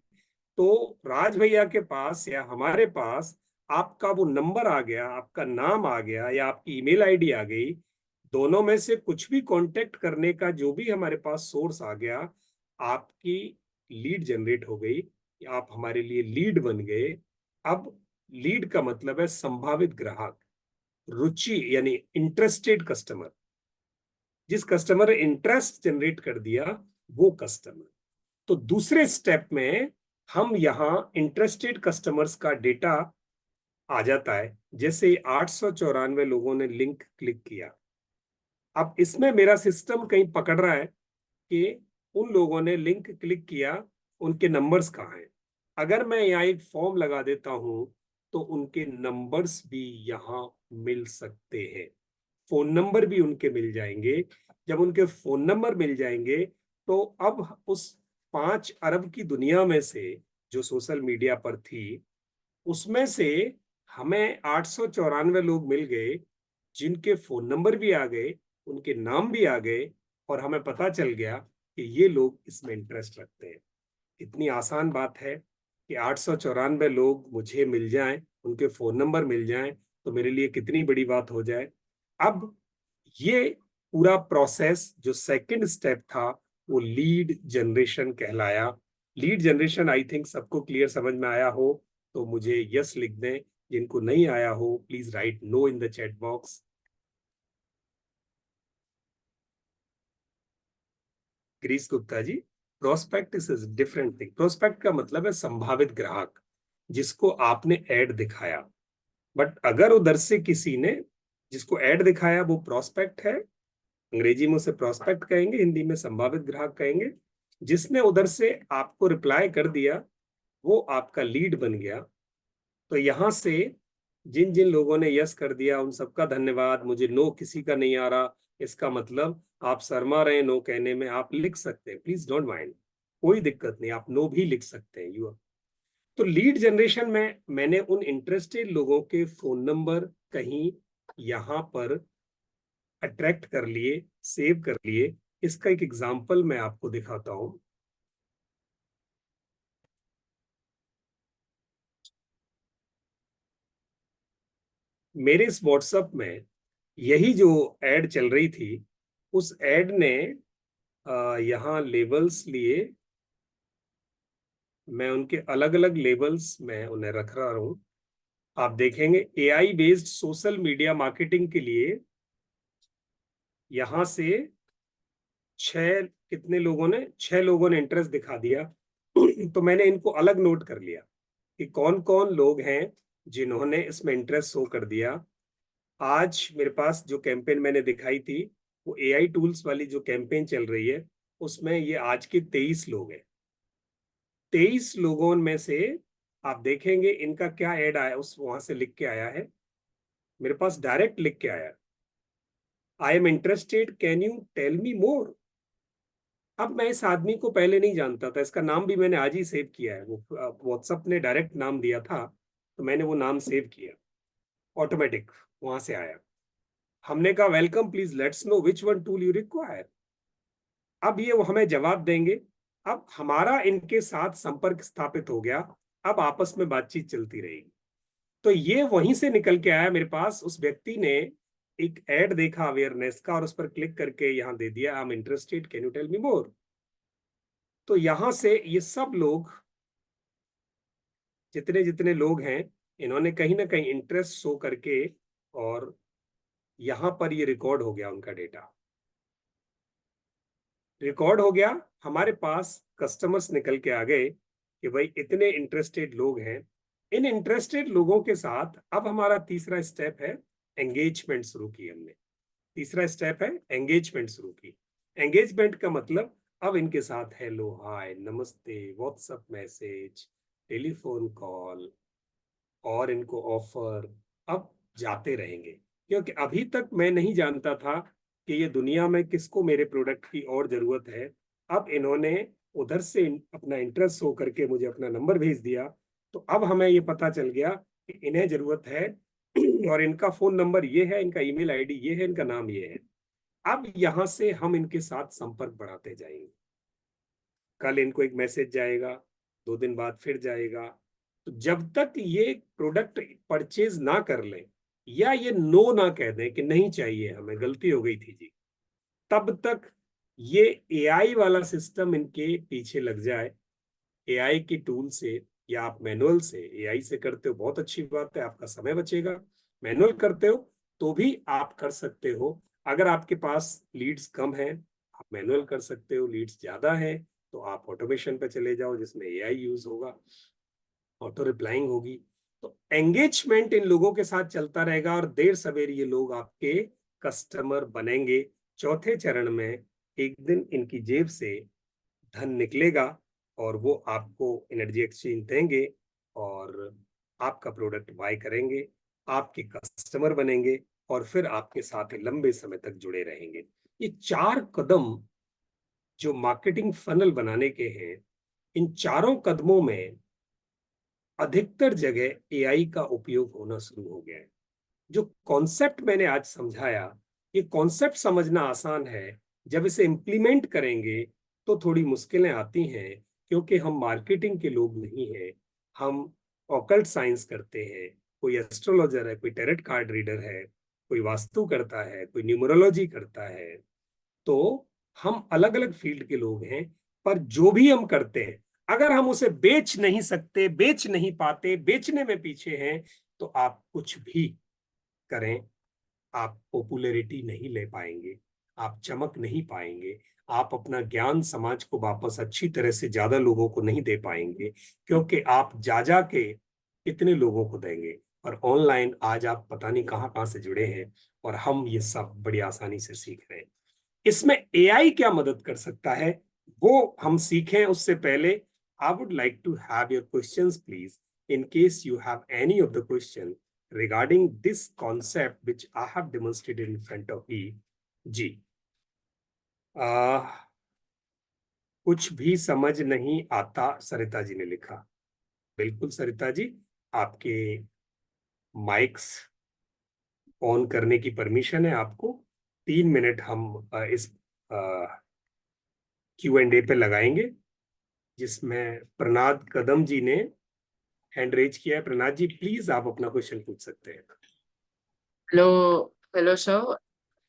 तो राज भैया के पास या हमारे पास आपका वो नंबर आ गया, आपका नाम आ गया, या आपकी ईमेल आईडी आ गई. दोनों में से कुछ भी कांटेक्ट करने का जो भी हमारे पास सोर्स आ गया, आपकी लीड जनरेट हो गई. आप हमारे लिए लीड बन गए. अब लीड का मतलब है संभावित ग्राहक, रुचि यानी इंटरेस्टेड कस्टमर. जिस कस्टमर ने इंटरेस्ट जनरेट कर दिया वो कस्टमर. तो दूसरे स्टेप में हम यहाँ इंटरेस्टेड कस्टमर्स का डेटा आ जाता है. जैसे 894 लोगों ने लिंक क्लिक किया. अब इसमें मेरा सिस्टम कहीं पकड़ रहा है कि उन लोगों ने लिंक क्लिक किया, उनके नंबर्स कहाँ हैं. अगर मैं यहाँ एक फॉर्म लगा देता हूं तो उनके नंबर्स भी यहाँ मिल सकते हैं, फोन नंबर भी उनके मिल जाएंगे. जब उनके फोन नंबर मिल जाएंगे तो अब उस 5 अरब की दुनिया में से जो सोशल मीडिया पर थी, उसमें से हमें 894 लोग मिल गए जिनके फोन नंबर भी आ गए, उनके नाम भी आ गए, और हमें पता चल गया कि ये लोग इसमें इंटरेस्ट रखते हैं. इतनी आसान बात है कि 894 लोग मुझे मिल जाएं, उनके फोन नंबर मिल जाएं, तो मेरे लिए कितनी बड़ी बात हो जाए. अब ये पूरा प्रोसेस जो सेकंड स्टेप था वो लीड जनरेशन कहलाया. लीड जनरेशन आई थिंक सबको क्लियर समझ में आया हो तो मुझे यस लिख दें. जिनको नहीं आया हो please write no in the chat box. ग्रीस Gupta ji, prospect is different thing. Prospect का मतलब है संभावित ग्राहक, जिसको आपने ऐड दिखाया. बट अगर उधर से किसी ने जिसको ऐड दिखाया वो प्रोस्पेक्ट है, अंग्रेजी में उसे प्रोस्पेक्ट कहेंगे, हिंदी में संभावित ग्राहक कहेंगे. जिसने उधर से आपको रिप्लाई कर दिया वो आपका लीड बन गया. तो यहां से जिन जिन लोगों ने यस कर दिया उन सबका धन्यवाद. मुझे नो किसी का नहीं आ रहा, इसका मतलब आप शर्मा रहे नो कहने में. आप लिख सकते हैं, प्लीज डोंट माइंड. कोई दिक्कत नहीं, आप नो भी लिख सकते हैं। यू तो लीड जनरेशन में मैंने उन इंटरेस्टेड लोगों के फोन नंबर कहीं यहां पर अट्रैक्ट कर लिए, सेव कर लिए। इसका एक एग्जांपल मैं आपको दिखाता हूं। मेरे इस व्हाट्सएप में यही जो एड चल रही थी, उस एड ने यहाँ लेबल्स लिए, मैं उनके अलग अलग लेबल्स में उन्हें रख रहा हूं। आप देखेंगे AI based social media marketing के लिए यहां से छह लोगों ने इंटरेस्ट दिखा दिया। तो मैंने इनको अलग नोट कर लिया कि कौन कौन लोग हैं जिन्होंने इसमें इंटरेस्ट शो कर दिया। आज मेरे पास जो कैंपेन मैंने दिखाई थी, वो एआई टूल्स वाली जो कैंपेन चल रही है, उसमें ये आज के 23 लोग हैं। 23 लोगों में से आप देखेंगे इनका क्या ऐड आया, उस वहां से लिख के आया है, मेरे पास डायरेक्ट लिख के आया, I am interested, can you tell me more. अब मैं इस आदमी को पहले नहीं जानता था, इसका नाम भी मैंने आज ही सेव किया है। वो व्हाट्सएप ने डायरेक्ट नाम दिया था, तो मैंने वो नाम सेव किया, ऑटोमेटिक वहां से आया। हमने कहा welcome, please let's know which one tool you require. अब ये वो हमें जवाब देंगे। अब हमारा इनके साथ संपर्क स्थापित हो गया, अब आपस में बातचीत चलती रहेगी। तो ये वहीं से निकल के आया मेरे पास। उस व्यक्ति ने एक ऐड देखा अवेयरनेस का और उस पर क्लिक करके यहाँ दे दिया, I am interested, can you tell me more. तो यहां से ये सब लोग, जितने जितने लोग हैं, इन्होंने कहीं ना कहीं इंटरेस्ट शो करके, और यहां पर ये रिकॉर्ड हो गया, उनका डेटा रिकॉर्ड हो गया। हमारे पास कस्टमर्स निकल के आ गए कि भाई इतने इंटरेस्टेड लोग हैं। इन इंटरेस्टेड लोगों के साथ अब हमारा तीसरा स्टेप है एंगेजमेंट शुरू की हमने। तीसरा स्टेप है एंगेजमेंट शुरू की। एंगेजमेंट का मतलब अब इनके साथ हेलो, हाय, नमस्ते, व्हाट्सएप मैसेज, टेलीफोन कॉल और इनको ऑफर अब जाते रहेंगे। क्योंकि अभी तक मैं नहीं जानता था कि ये दुनिया में किसको मेरे प्रोडक्ट की और जरूरत है। अब इन्होंने उधर से अपना इंटरेस्ट शो करके मुझे अपना नंबर भेज दिया, तो अब हमें ये पता चल गया कि इन्हें जरूरत है और इनका फोन नंबर ये है, इनका ईमेल आईडी ये है, इनका नाम ये है। अब यहां से हम इनके साथ संपर्क बढ़ाते जाएंगे। कल इनको एक मैसेज जाएगा, 2 दिन बाद फिर जाएगा। तो जब तक ये प्रोडक्ट परचेज ना कर लें या ये नो ना कह दें कि नहीं चाहिए, हमें गलती हो गई थी जी, तब तक ये एआई वाला सिस्टम इनके पीछे लग जाए। एआई की टूल से या आप मैनुअल से, एआई से करते हो बहुत अच्छी बात है, आपका समय बचेगा। मैनुअल करते हो तो भी आप कर सकते हो। अगर आपके पास लीड्स कम है, आप मैनुअल कर सकते हो। लीड्स ज्यादा है तो आप ऑटोमेशन पे चले जाओ, जिसमें एआई यूज होगा, ऑटो रिप्लाइंग होगी। तो एंगेजमेंट इन लोगों के साथ चलता रहेगा और देर सवेर ये लोग आपके कस्टमर बनेंगे। चौथे चरण में एक दिन इनकी जेब से धन निकलेगा और वो आपको एनर्जी एक्सचेंज देंगे और आपका प्रोडक्ट बाय करेंगे, आपके कस्टमर बनेंगे और फिर आपके साथ लंबे समय तक जुड़े रहेंगे। ये 4 कदम जो मार्केटिंग फनल बनाने के हैं, इन चारों कदमों में अधिकतर जगह एआई का उपयोग होना शुरू हो गया है। जो कॉन्सेप्ट मैंने आज समझाया, ये कॉन्सेप्ट समझना आसान है, जब इसे इम्प्लीमेंट करेंगे तो थोड़ी मुश्किलें आती हैं, क्योंकि हम मार्केटिंग के लोग नहीं हैं। हम ऑकल्ट साइंस करते हैं, कोई एस्ट्रोलॉजर है, कोई टैरेट कार्ड रीडर है, कोई वास्तु करता है, कोई न्यूमरोलॉजी करता है। तो हम अलग अलग फील्ड के लोग हैं, पर जो भी हम करते हैं, अगर हम उसे बेच नहीं सकते, बेच नहीं पाते, बेचने में पीछे हैं, तो आप कुछ भी करें, आप पॉपुलैरिटी नहीं ले पाएंगे, आप चमक नहीं पाएंगे, आप अपना ज्ञान समाज को वापस अच्छी तरह से ज्यादा लोगों को नहीं दे पाएंगे, क्योंकि आप जा के कितने लोगों को देंगे। और ऑनलाइन आज आप पता नहीं कहां कहां से जुड़े हैं और हम ये सब बड़ी आसानी से सीख रहे हैं। इसमें एआई क्या मदद कर सकता है वो हम सीखें, उससे पहले I would like to have your questions please, in case you have any of the question regarding this concept which I have demonstrated in front of you. जी कुछ भी समझ नहीं आता, सरिता जी ने लिखा। बिल्कुल सरिता जी, आपके माइक्स ऑन करने की परमिशन है आपको। 3 मिनट हम इस Q&A पे लगाएंगे, जिसमें प्रनाद कदम जी ने हैंड रेज किया है। प्रनाद जी, प्लीज आप अपना क्वेश्चन पूछ सकते हैं। हेलो। Hello sir.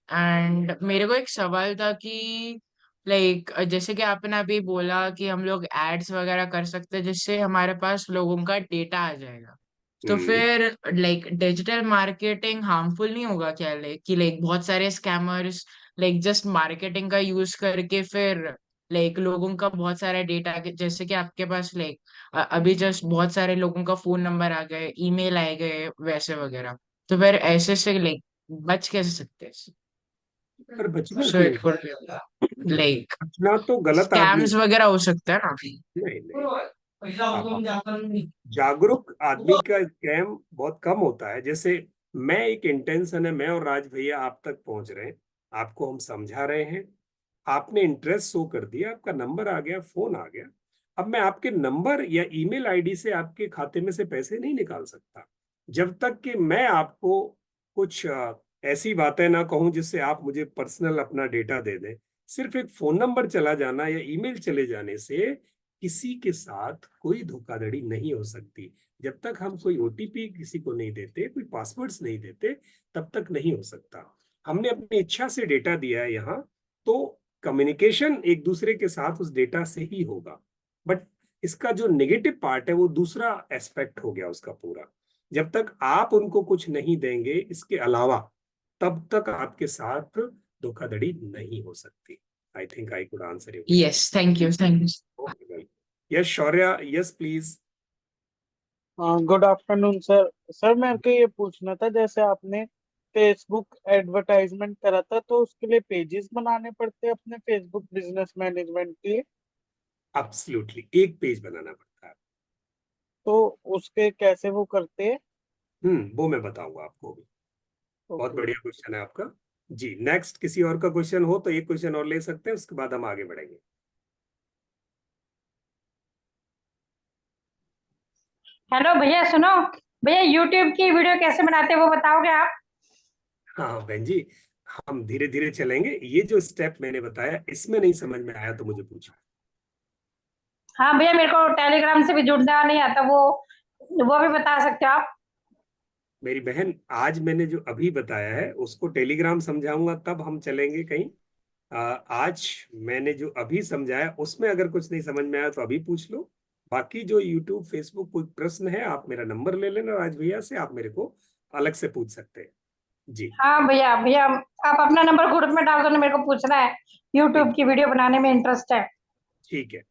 एंड मेरे को एक सवाल था कि लाइक जैसे कि आपने अभी बोला कि हम लोग एड्स वगैरह कर सकते हैं जिससे हमारे पास लोगों का डेटा आ जाएगा। तो फिर लाइक डिजिटल मार्केटिंग हार्मफुल नहीं होगा क्या? लाइक कि लाइक बहुत सारे स्कैमर्स लाइक जस्ट मार्केटिंग का यूज करके फिर लाइक लोगों का बहुत सारा डेटा, जैसे कि आपके पास लाइक अभी जस्ट बहुत सारे लोगों का फोन नंबर आ गए, ईमेल आए गए वैसे वगैरह। तो फिर ऐसे से लाइक बच कैसे सकते हैं? पर बचना सो क्यों? इट कुड लाइक बचना तो गलत आदमी। स्कैम्स वगैरह हो सकता है ना? नहीं नहीं, जागरूक आदमी का स्कैम बहुत कम होता है। जैसे मैं, एक इंटेंशन है, मैं और राज भैया आप तक पहुंच रहे हैं, आपको हम समझा रहे हैं, आपने इंटरेस्ट शो कर दिया, आपका नंबर आ गया, फोन आ गया। अब मैं आपके नंबर या ईमेल आईडी से आपके खाते में से पैसे नहीं निकाल सकता जब तक कि मैं आपको कुछ ऐसी बातें ना कहूं जिससे आप मुझे पर्सनल अपना डेटा दे दें। सिर्फ एक फोन नंबर चला जाना या ईमेल चले जाने से किसी के साथ कोई धोखाधड़ी नहीं हो सकती। जब तक हम कोई ओटीपी किसी को नहीं देते, कोई पासवर्ड्स नहीं देते, तब तक नहीं हो सकता। हमने अपनी इच्छा से डेटा दिया है यहाँ, तो कम्युनिकेशन एक दूसरे के साथ उस डेटा से ही होगा। बट इसका जो नेगेटिव पार्ट है वो दूसरा एस्पेक्ट हो गया उसका पूरा। जब तक आप उनको कुछ नहीं देंगे इसके अलावा, तब तक आपके साथ धोखाधड़ी नहीं हो सकती। I think I could answer your question. Yes, thank you, thank you. Okay, yes Shaurya, yes please. Good afternoon sir. Sir मेरे को ये पूछना था, जैसे आपने फेसबुक एडवर्टाइजमेंट करा था, तो उसके लिए पेजेस बनाने पड़ते हैं अपने फेसबुक बिजनेस मैनेजमेंट के लिए? एब्सोल्युटली, एक पेज बनाना पड़ता है। तो उसके कैसे वो करते हैं? वो मैं बताऊंगा आपको भी। बहुत ओके। बढ़िया क्वेश्चन है आपका। जी, नेक्स्ट किसी और का क्वेश्चन हो तो एक क्वेश्चन और ले सकते हैं, उसके बाद हम आगे बढ़ेंगे। हेलो भैया, सुनो भैया, यूट्यूब की वीडियो कैसे बनाते हैं वो बताओगे आप? हाँ हाँ बहन जी, हम धीरे धीरे चलेंगे। ये जो स्टेप मैंने बताया इसमें नहीं समझ में आया तो मुझे पूछो। हाँ भैया, मेरे को टेलीग्राम से भी जुड़ना नहीं आता, वो भी बता सकते हो आप? मेरी बहन, आज मैंने जो अभी बताया है उसको टेलीग्राम समझाऊंगा तब हम चलेंगे कहीं। आज मैंने जो अभी समझाया उसमें अगर कुछ नहीं समझ में आया तो अभी पूछ लो। बाकी जो यूट्यूब फेसबुक कोई प्रश्न है, आप मेरा नंबर ले लेना राज भैया से, आप मेरे को अलग से पूछ सकते हैं। जी हाँ भैया, भैया आप अपना नंबर ग्रुप में डाल दो ना, मेरे को पूछना है, यूट्यूब ठीक, की वीडियो बनाने में इंटरेस्ट है। ठीक है।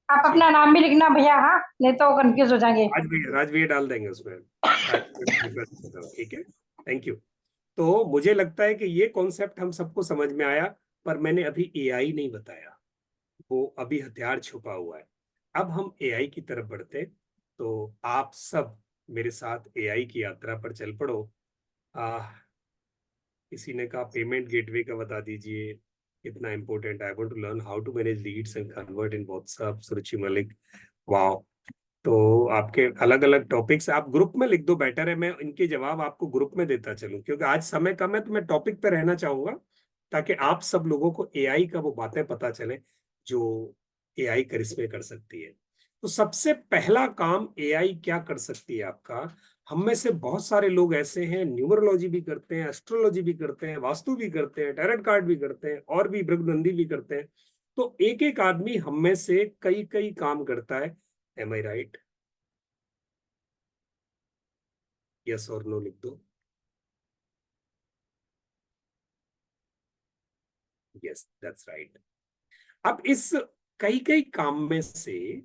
आप ठीक, अपना नाम भी लिखना भैया, हाँ, नहीं तो कंफ्यूज हो जाएंगे। राज भैया डाल देंगे उसमें। ठीक है, थैंक यू। तो मुझे लगता है कि ये कॉन्सेप्ट हम सबको समझ में आया, पर मैंने अभी एआई नहीं बताया, वो अभी हथियार छुपा हुआ है। अब हम एआई की तरफ बढ़ते हैं, तो आप सब मेरे साथ एआई की यात्रा पर चल पड़ो। किसी ने कहा पेमेंट गेटवे का बता दीजिए, कितना इंपॉर्टेंट है। I want to learn how to manage leads and convert in WhatsApp, Suruchi Malik. Wow. तो आपके अलग अलग टॉपिक्स आप ग्रुप में लिख दो, बेटर है। मैं इनके जवाब आपको ग्रुप में देता चलूं, क्योंकि आज समय कम है, तो मैं टॉपिक पे रहना चाहूंगा ताकि आप सब लोगों को एआई का वो बातें पता चले जो एआई करिश्मे कर सकती है। तो सबसे पहला काम एआई क्या कर सकती है आपका, हम में से बहुत सारे लोग ऐसे हैं न्यूमरोलॉजी भी करते हैं, एस्ट्रोलॉजी भी करते हैं, वास्तु भी करते हैं, टैरोट कार्ड भी करते हैं, और भी ब्रह्मनंदी भी करते हैं। तो एक एक आदमी हम में से कई कई काम करता है। एम आई राइट? यस और नो लिख दो। Yes, that's right. अब इस कई कई काम में से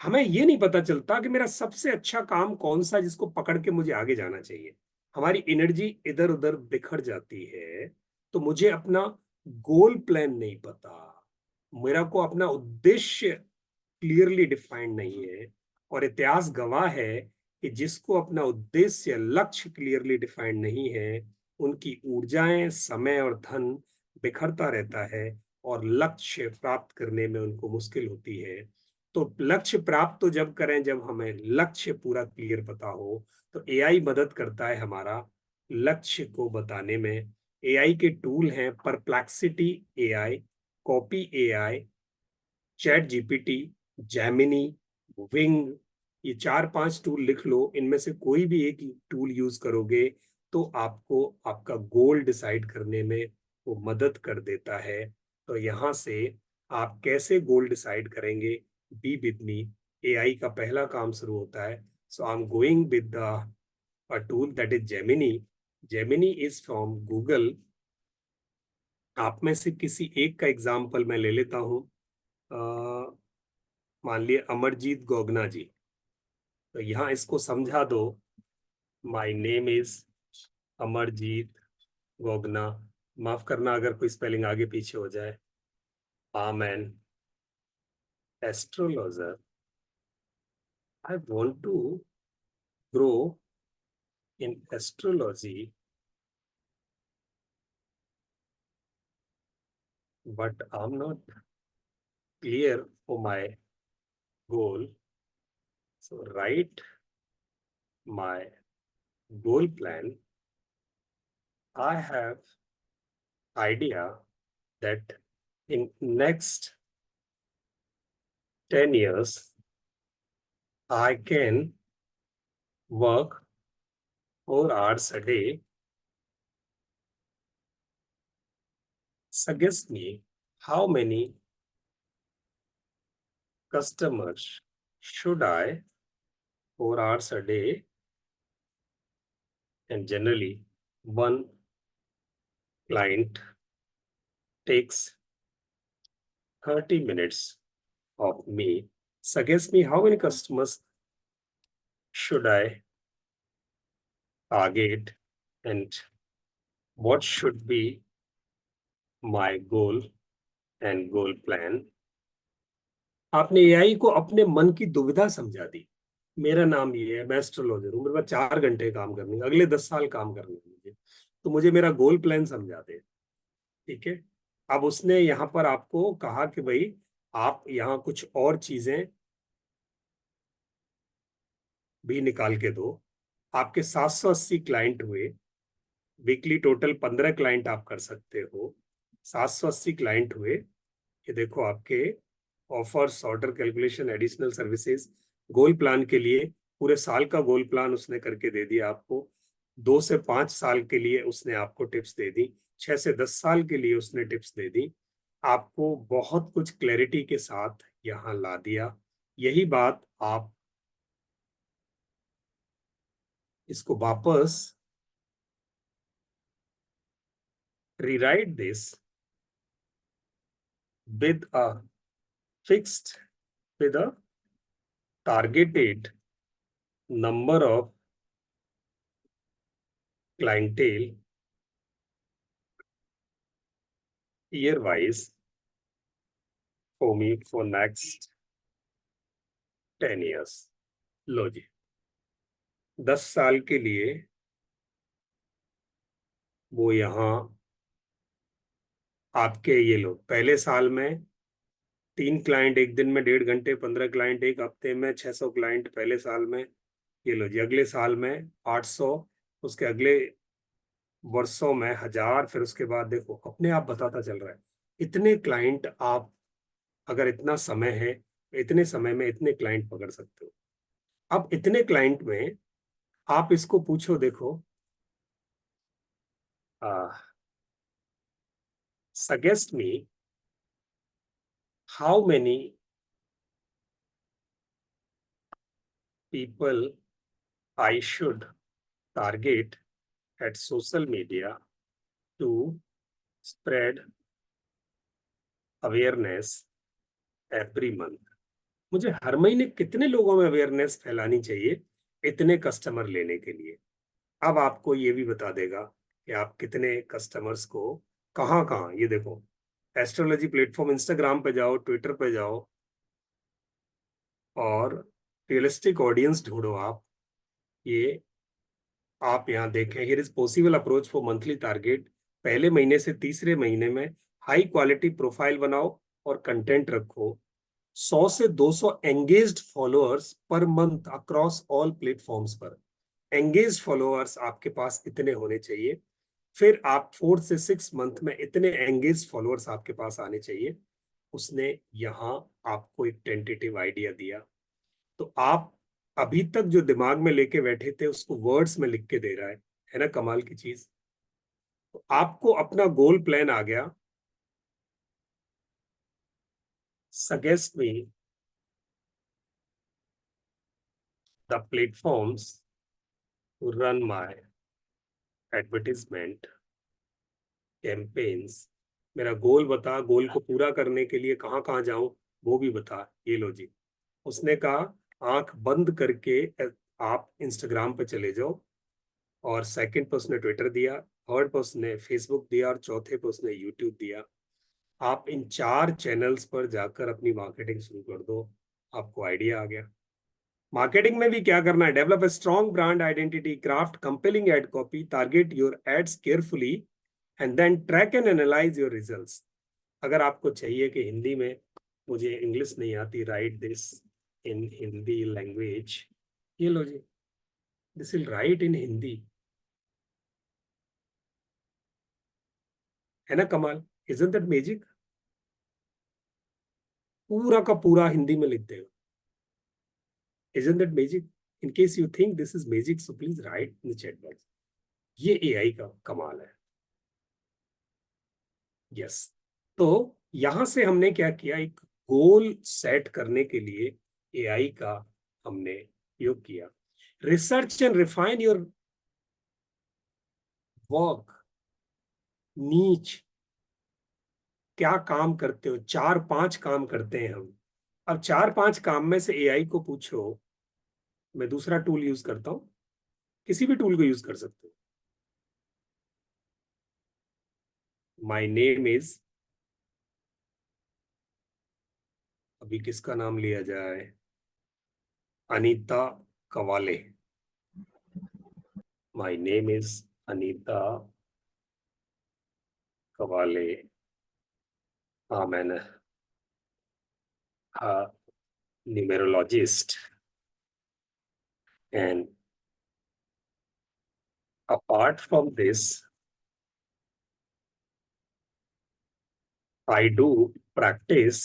हमें ये नहीं पता चलता कि मेरा सबसे अच्छा काम कौन सा, जिसको पकड़ के मुझे आगे जाना चाहिए। हमारी एनर्जी इधर उधर बिखर जाती है, तो मुझे अपना गोल प्लान नहीं पता, मेरा को अपना उद्देश्य क्लियरली डिफाइंड नहीं है। और इतिहास गवाह है कि जिसको अपना उद्देश्य, लक्ष्य क्लियरली डिफाइंड नहीं है, उनकी ऊर्जाएं, समय और धन बिखरता रहता है, और लक्ष्य प्राप्त करने में उनको मुश्किल होती है। तो लक्ष्य प्राप्त तो जब करें जब हमें लक्ष्य पूरा क्लियर पता हो। तो एआई मदद करता है हमारा लक्ष्य को बताने में। एआई के टूल हैं perplexity AI, copy AI, chat GPT, Gemini, wing. ये 4-5 टूल लिख लो, इनमें से कोई भी एक टूल यूज करोगे तो आपको आपका गोल डिसाइड करने में वो मदद कर देता है। तो यहाँ से आप कैसे गोल डिसाइड करेंगे, बी विद मी। एआई का पहला काम शुरू होता है। So I am going with a tool that is Gemini. Gemini is from Google. आप में से किसी एक का एग्जाम्पल मैं ले लेता हूँ। मान लिए अमरजीत गोगना जी। तो यहाँ इसको समझा दो, my name is Amarjeet Gogna. माफ करना अगर कोई स्पेलिंग आगे पीछे हो जाए। I am an astrologer. I want to grow in astrology, but I'm not clear for my goal. So write my goal plan. I have idea that in next 10 years I can work 4 hours a day. Suggest me how many customers should I 4 hours a day, and generally one client takes 30 minutes of me. Suggest me how many customers should I target and what should be my goal and goal plan. आपने AI को अपने मन की दुविधा समझा दी। मेरा नाम ये है, मैं एस्ट्रोलॉजर हूँ, मेरे पास 4 घंटे काम करने, अगले 10 साल काम करने मुझे, तो मुझे मेरा गोल प्लान समझा दे। ठीक है। अब उसने यहाँ पर आपको कहा कि भाई आप यहाँ कुछ और चीजें भी निकाल के दो। आपके 780 क्लाइंट हुए, वीकली टोटल 15 क्लाइंट आप कर सकते हो। 780 क्लाइंट हुए। ये देखो आपके offers, order calculation, additional services. Goal plan के लिए पूरे साल का गोल प्लान उसने करके दे दिया आपको। 2 से 5 साल के लिए उसने आपको टिप्स दे दी। 6 से 10 साल के लिए उसने टिप्स दे दी। आपको बहुत कुछ क्लैरिटी के साथ यहाँ ला दिया। यही बात आप इसको वापस rewrite this with a fixed, with a targeted number of clientele year wise for me for next 10 years. लो जी, 10 साल के लिए वो यहाँ आपके ये लो, पहले साल में 3 क्लाइंट एक दिन में 1.5 घंटे, 15 क्लाइंट एक हफ्ते में, 600 क्लाइंट पहले साल में। ये लो जी, अगले साल में 800, उसके अगले वर्षों में 1000, फिर उसके बाद देखो अपने आप बताता चल रहा है। इतने क्लाइंट आप, अगर इतना समय है, इतने समय में इतने क्लाइंट पकड़ सकते हो। अब इतने क्लाइंट में आप इसको पूछो, देखो suggest me how many people I should target at social media to spread awareness every month. मुझे हर महीने कितने लोगों में अवेयरनेस फैलानी चाहिए इतने कस्टमर लेने के लिए। अब आपको ये भी बता देगा कि आप कितने कस्टमर्स को कहाँ कहाँ। ये देखो, एस्ट्रोलॉजी प्लेटफॉर्म, इंस्टाग्राम पे जाओ, ट्विटर पे जाओ और रियलिस्टिक ऑडियंस ढूंढो आप। ये आप यहाँ देखें, here is possible approach for monthly target. पहले महीने से तीसरे महीने में हाई क्वालिटी प्रोफाइल बनाओ और कंटेंट रखो। 100 से 200 engaged followers per month across all platforms पर। एंगेज्ड फॉलोअर्स आपके पास इतने होने चाहिए। फिर आप 4 से 6 मंथ में इतने एंगेज फॉलोअर्स आपके पास आने चाहिए। उसने यहाँ आपको एक टेंटेटिव आइडिया दिया। तो आप अभी तक जो दिमाग में लेके बैठे थे उसको वर्ड्स में लिख के दे रहा है ना, कमाल की चीज। तो आपको अपना गोल प्लान आ गया। Suggest me the platforms to run my advertisement campaigns. मेरा गोल बता, गोल को पूरा करने के लिए कहाँ कहाँ जाऊं वो भी बता। ये लो जी। उसने कहा आंख बंद करके आप इंस्टाग्राम पे चले जाओ, और सेकंड पे उसने ट्विटर दिया, थर्ड पे उसने फेसबुक दिया, और चौथे पे उसने यूट्यूब दिया। आप इन 4 चैनल्स पर जाकर अपनी मार्केटिंग शुरू कर दो। आपको आइडिया आ गया। मार्केटिंग में भी क्या करना है? Develop a strong brand identity, craft compelling ad copy, target your ads carefully and then track and analyse your results. अगर आपको चाहिए कि हिंदी में, मुझे इंग्लिश नहीं आती, right this in Hindi language, ये लो जी, दिस विल राइट इन हिंदी। है ना कमाल? Isn't that magic? पूरा का पूरा हिंदी में लिख देगा। Isn't that magic? In case you think this is magic, so please right in the chat box. ये एआई का कमाल है। यस। तो यहां से हमने क्या किया, एक गोल सेट करने के लिए एआई का हमने उपयोग किया। Research and refine your work नीच। क्या काम करते हो? 4-5 काम करते हैं हम। अब 4-5 काम में से एआई को पूछो। मैं दूसरा टूल यूज करता हूं, किसी भी टूल को यूज कर सकते हो। माई नेम इज, अभी किसका नाम लिया जाए? Anita Kawale. My name is Anita Kawale. हाँ, मैंने numerologist, and apart from this, I do practice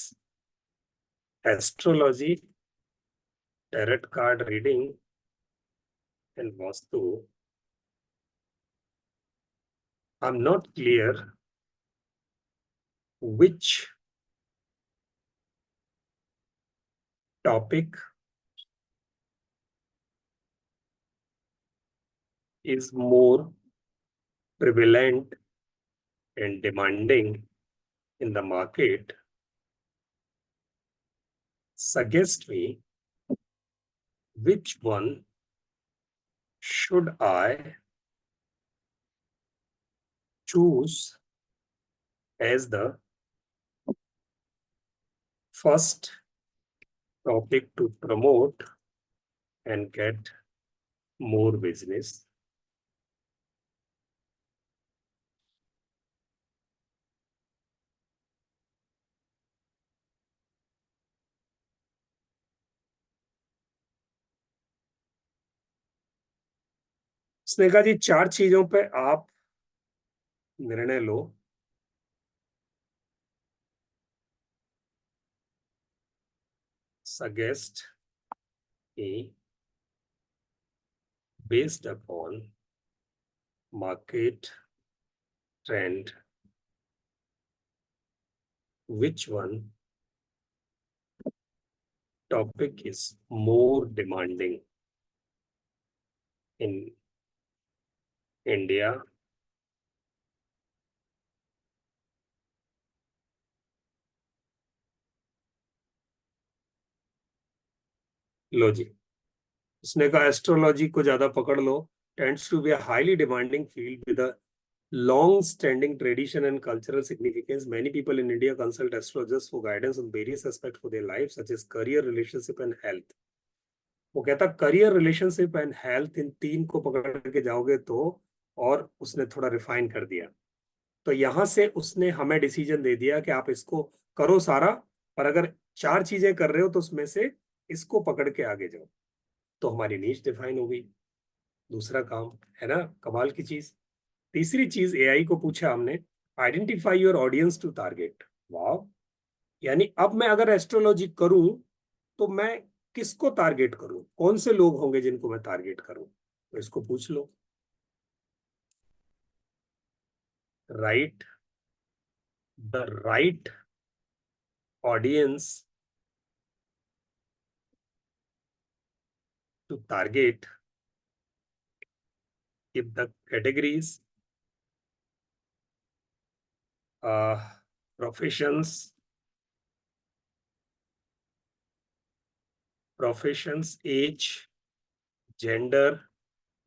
astrology, tarot card reading, and Vastu. I'm not clear which topic is more prevalent and demanding in the market. Suggest me which one should I choose as the first topic to promote and get more business. उसने कहा जी 4 चीजों पे आप निर्णय लो। Suggest a based upon market trend, which one topic is more demanding in India? लो जी, उसने कहा astrology को ज्यादा पकड़ लो। Tends to be a highly demanding field with a long standing tradition and cultural significance. Many people in India consult astrologers for guidance on various aspects for their life, such as career, relationship and health. वो कहता career, relationship and health, इन 3 को पकड़ के जाओगे तो, और उसने थोड़ा रिफाइन कर दिया। तो यहां से उसने हमें डिसीजन दे दिया कि आप इसको करो सारा, पर अगर 4 चीजें कर रहे हो तो उसमें से इसको पकड़ के आगे जाओ। तो हमारी नीश डिफाइन हो गई। दूसरा काम है ना, कमाल की चीज। तीसरी चीज एआई को पूछा हमने, identify your audience to target. वाह, यानी अब मैं अगर एस्ट्रोलॉजी करूं तो मैं किसको टारगेट करूं, कौन से लोग होंगे जिनको मैं टारगेट करूं, तो इसको पूछ लो। Write the right audience to target, if the categories, professions, age, gender,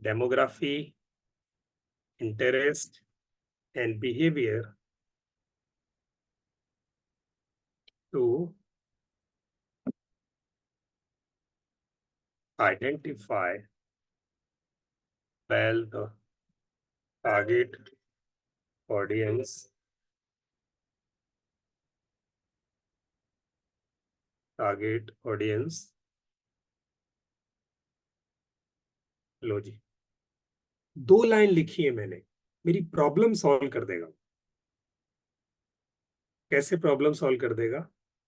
demography, interest, and behavior to identify well the target audience, लो जी, 2 लाइन लिखी है मैंने, मेरी प्रॉब्लम सॉल्व कर देगा। कैसे प्रॉब्लम सॉल्व कर देगा?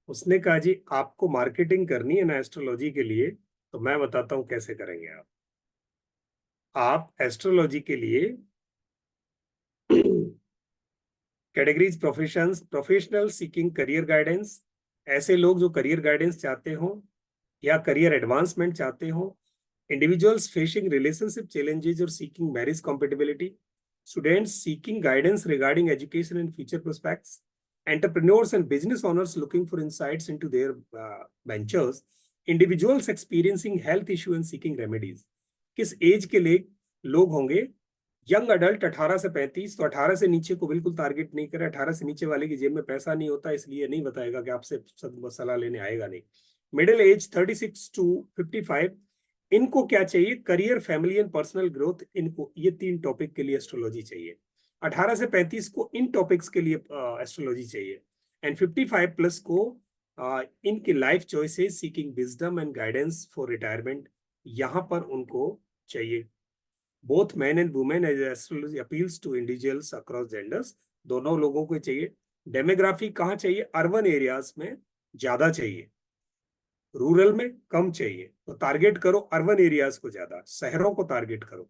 उसने कहा जी आपको मार्केटिंग करनी है ना एस्ट्रोलॉजी के लिए, तो मैं बताता हूं कैसे करेंगे आप एस्ट्रोलॉजी के लिए categories, professions, professional seeking career guidance, ऐसे लोग जो करियर गाइडेंस चाहते हो या करियर एडवांसमेंट चाहते हो, इंडिविजुअल्स फेसिंग रिलेशनशिप चैलेंजेस और seeking marriage compatibility, students seeking guidance regarding education and future prospects, entrepreneurs and business owners looking for insights into their ventures, individuals experiencing health issue and seeking remedies। किस as के लिए लोग होंगे? Young adult 18 से 35, तो 18 से नीचे को बिल्कुल टारगेट नहीं करें। 18 से नीचे वाले की जेब में पैसा नहीं होता, इसलिए नहीं बताएगा कि आपसे सलाह लेने आएगा नहीं। मिडिल एज 36 टू 55, इनको क्या चाहिए? Career, family and personal growth. इनको ये 3 टॉपिक के लिए एस्ट्रोलॉजी चाहिए। 18 से 35 को इन टॉपिक्स के लिए एस्ट्रोलॉजी चाहिए, एंड 55 प्लस को इनकी life choices, seeking wisdom and guidance for retirement, यहां पर उनको चाहिए। Both man and women as astrology appeals to individuals across genders, दोनों लोगों को चाहिए। डेमोग्राफी कहाँ चाहिए? अर्बन एरियाज में ज्यादा चाहिए, रूरल में कम चाहिए। तो टारगेट करो अर्बन एरियाज को ज्यादा, शहरों को टारगेट करो।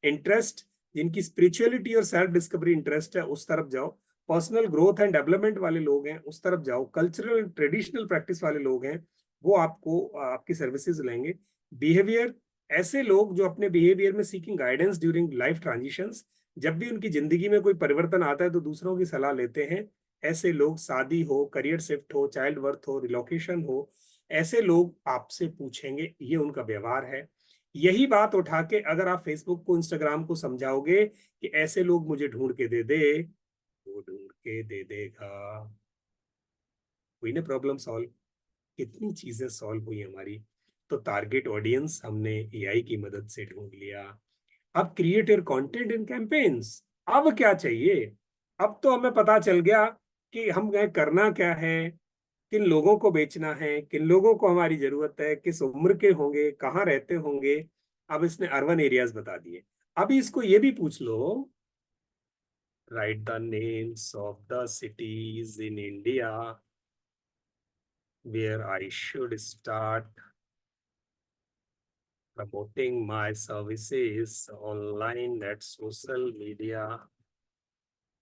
इंटरेस्ट, जिनकी स्पिरिचुअलिटी और सेल्फ डिस्कवरी इंटरेस्ट है उस तरफ जाओ। पर्सनल ग्रोथ एंड डेवलपमेंट वाले लोग हैं उस तरफ जाओ। कल्चरल ट्रेडिशनल प्रैक्टिस वाले लोग हैं वो आपको आपकी सर्विसेज लेंगे। बिहेवियर, ऐसे लोग जो अपने बिहेवियर में seeking guidance during life transitions, जब भी उनकी जिंदगी में कोई परिवर्तन आता है तो दूसरों की सलाह लेते हैं। ऐसे लोग, शादी हो, करियर शिफ्ट हो, चाइल्ड बर्थ हो, रिलोकेशन हो, ऐसे लोग आपसे पूछेंगे, ये उनका व्यवहार है। यही बात उठा के अगर आप फेसबुक को, इंस्टाग्राम को समझाओगे कि ऐसे लोग मुझे ढूंढ के दे दे, वो ढूंढ के दे देगा। हुई ना प्रॉब्लम सॉल्व? कितनी चीजें सॉल्व हुई हमारी। तो टारगेट ऑडियंस हमने एआई की मदद से ढूंढ लिया। अब create your content in campaigns. अब क्या चाहिए? अब तो हमें पता चल गया कि हम करना क्या है, किन लोगों को बेचना है, किन लोगों को हमारी जरूरत है, किस उम्र के होंगे, कहाँ रहते होंगे। अब इसने अर्बन एरियाज बता दिए। अभी इसको ये भी पूछ लो, write the names of the cities in India where I should start promoting my services online at social media.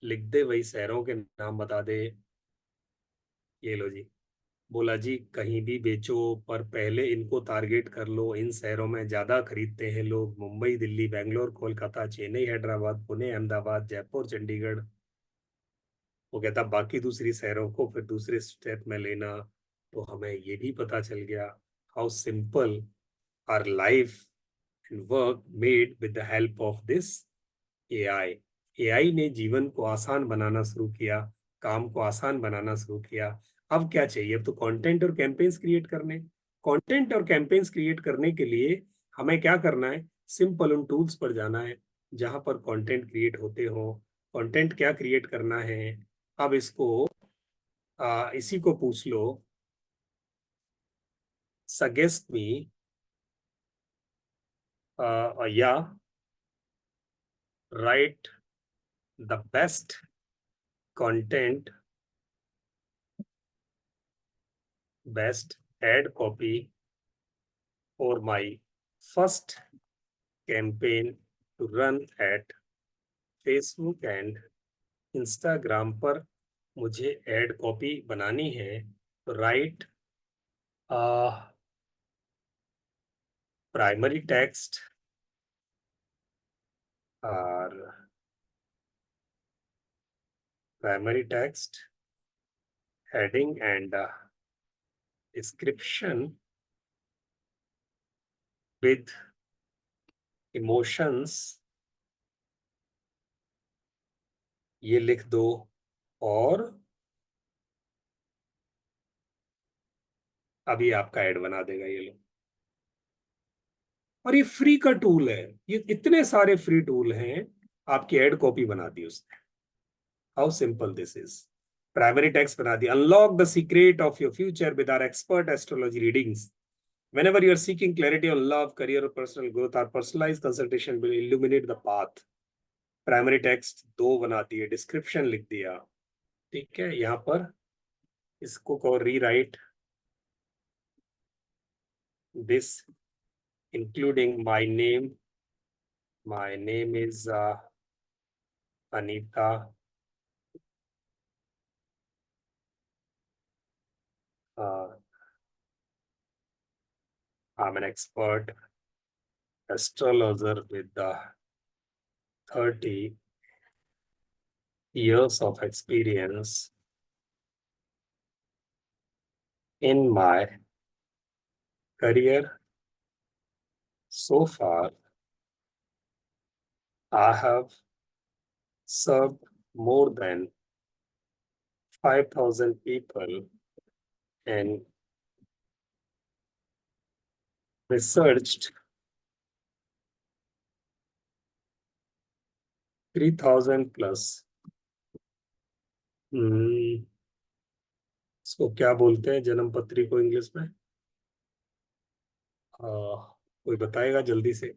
लिख दे वही शहरों के नाम बता दे। ये लो जी, बोला जी कहीं भी बेचो पर पहले इनको टारगेट कर लो, इन शहरों में ज्यादा खरीदते हैं लोग। मुंबई, दिल्ली, बेंगलोर, कोलकाता, चेन्नई, हैदराबाद, पुणे, अहमदाबाद, जयपुर, चंडीगढ़। वो कहता बाकी दूसरी शहरों को फिर दूसरे स्टेप में लेना। तो हमें ये भी पता चल गया how simple our life and work made with the help of this AI. AI ने जीवन को आसान बनाना शुरू किया, काम को आसान बनाना शुरू किया। अब क्या चाहिए? अब तो कंटेंट और कैंपेन्स क्रिएट करने। कंटेंट और कैंपेन्स क्रिएट करने के लिए हमें क्या करना है? सिंपल उन टूल्स पर जाना है जहां पर कंटेंट क्रिएट होते हो कंटेंट क्या क्रिएट करना है। अब इसको इसी को पूछ लो, सजेस्ट मी या right the best content, best ad copy for my first campaign to run at Facebook and Instagram पर मुझे एड कॉपी बनानी है। तो राइट प्राइमरी टेक्स्ट और primary text heading and description with emotions, ये लिख दो। और अभी आपका ऐड बना देगा ये लोग। और ये फ्री का टूल है, ये इतने सारे फ्री टूल हैं, आपकी ऐड कॉपी बना दी उसने। How simple this is. Primary text बना दी, unlock the secret of your future with our expert astrology readings. Whenever you are seeking clarity on love, career, or personal growth, our personalized consultation will illuminate the path. Primary text 2 बना दिए, description लिख दिया, ठीक है। यहाँ पर इसको को rewrite this including my name, my name is Anita, I'm an expert astrologer with 30 years of experience in my career. So far, I have served more than 5,000 people and researched 3,000 plus. इसको क्या बोलते हैं जन्म पत्री को English में? कोई बताएगा जल्दी से?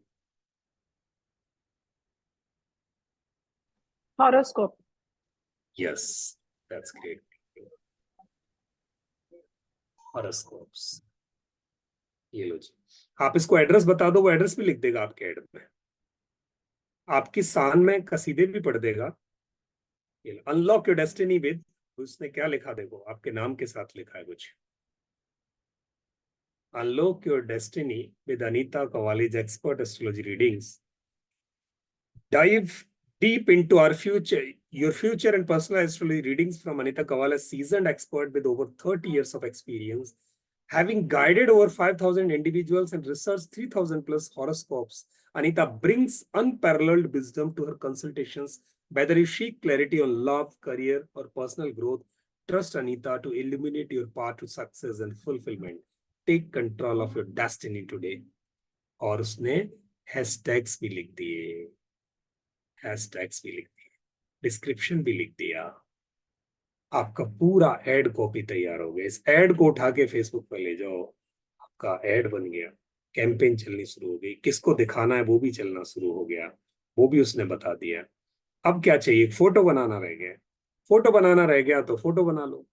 Horoscope. Yes, that's great. Horoscopes. ये लो जी, आप इसको एड्रेस बता दो, वो एड्रेस भी लिख देगा आपके एड में, आपकी शान में कसीदे भी पढ़ देगा। अनलॉक योर डेस्टिनी विद, उसने क्या लिखा देखो, आपके नाम के साथ लिखा है कुछ। Unlock your destiny with Anita qawwalis expert astrology readings. Dive deep into our future, your future and personal astrology readings from Anita Kawal, a seasoned expert with over 30 years of experience, having guided over 5,000 individuals and researched 3,000 plus horoscopes. Anita brings unparalleled wisdom to her consultations. Whether you seek clarity on love, career, or personal growth, trust Anita to illuminate your path to success and fulfillment. Take control of your destiny today. और उसने hashtags भी लिख दिए, hashtags भी लिख दिए, description भी लिख दिया। आपका पूरा एड कॉपी तैयार हो गया। इस एड को उठा के फेसबुक पर ले जाओ, आपका एड बन गया, कैंपेन चलनी शुरू हो गई, किसको दिखाना है वो भी चलना शुरू हो गया, वो भी उसने बता दिया। अब क्या चाहिए? फोटो बनाना रह गया। फोटो बनाना रह गया तो फोटो बना लो।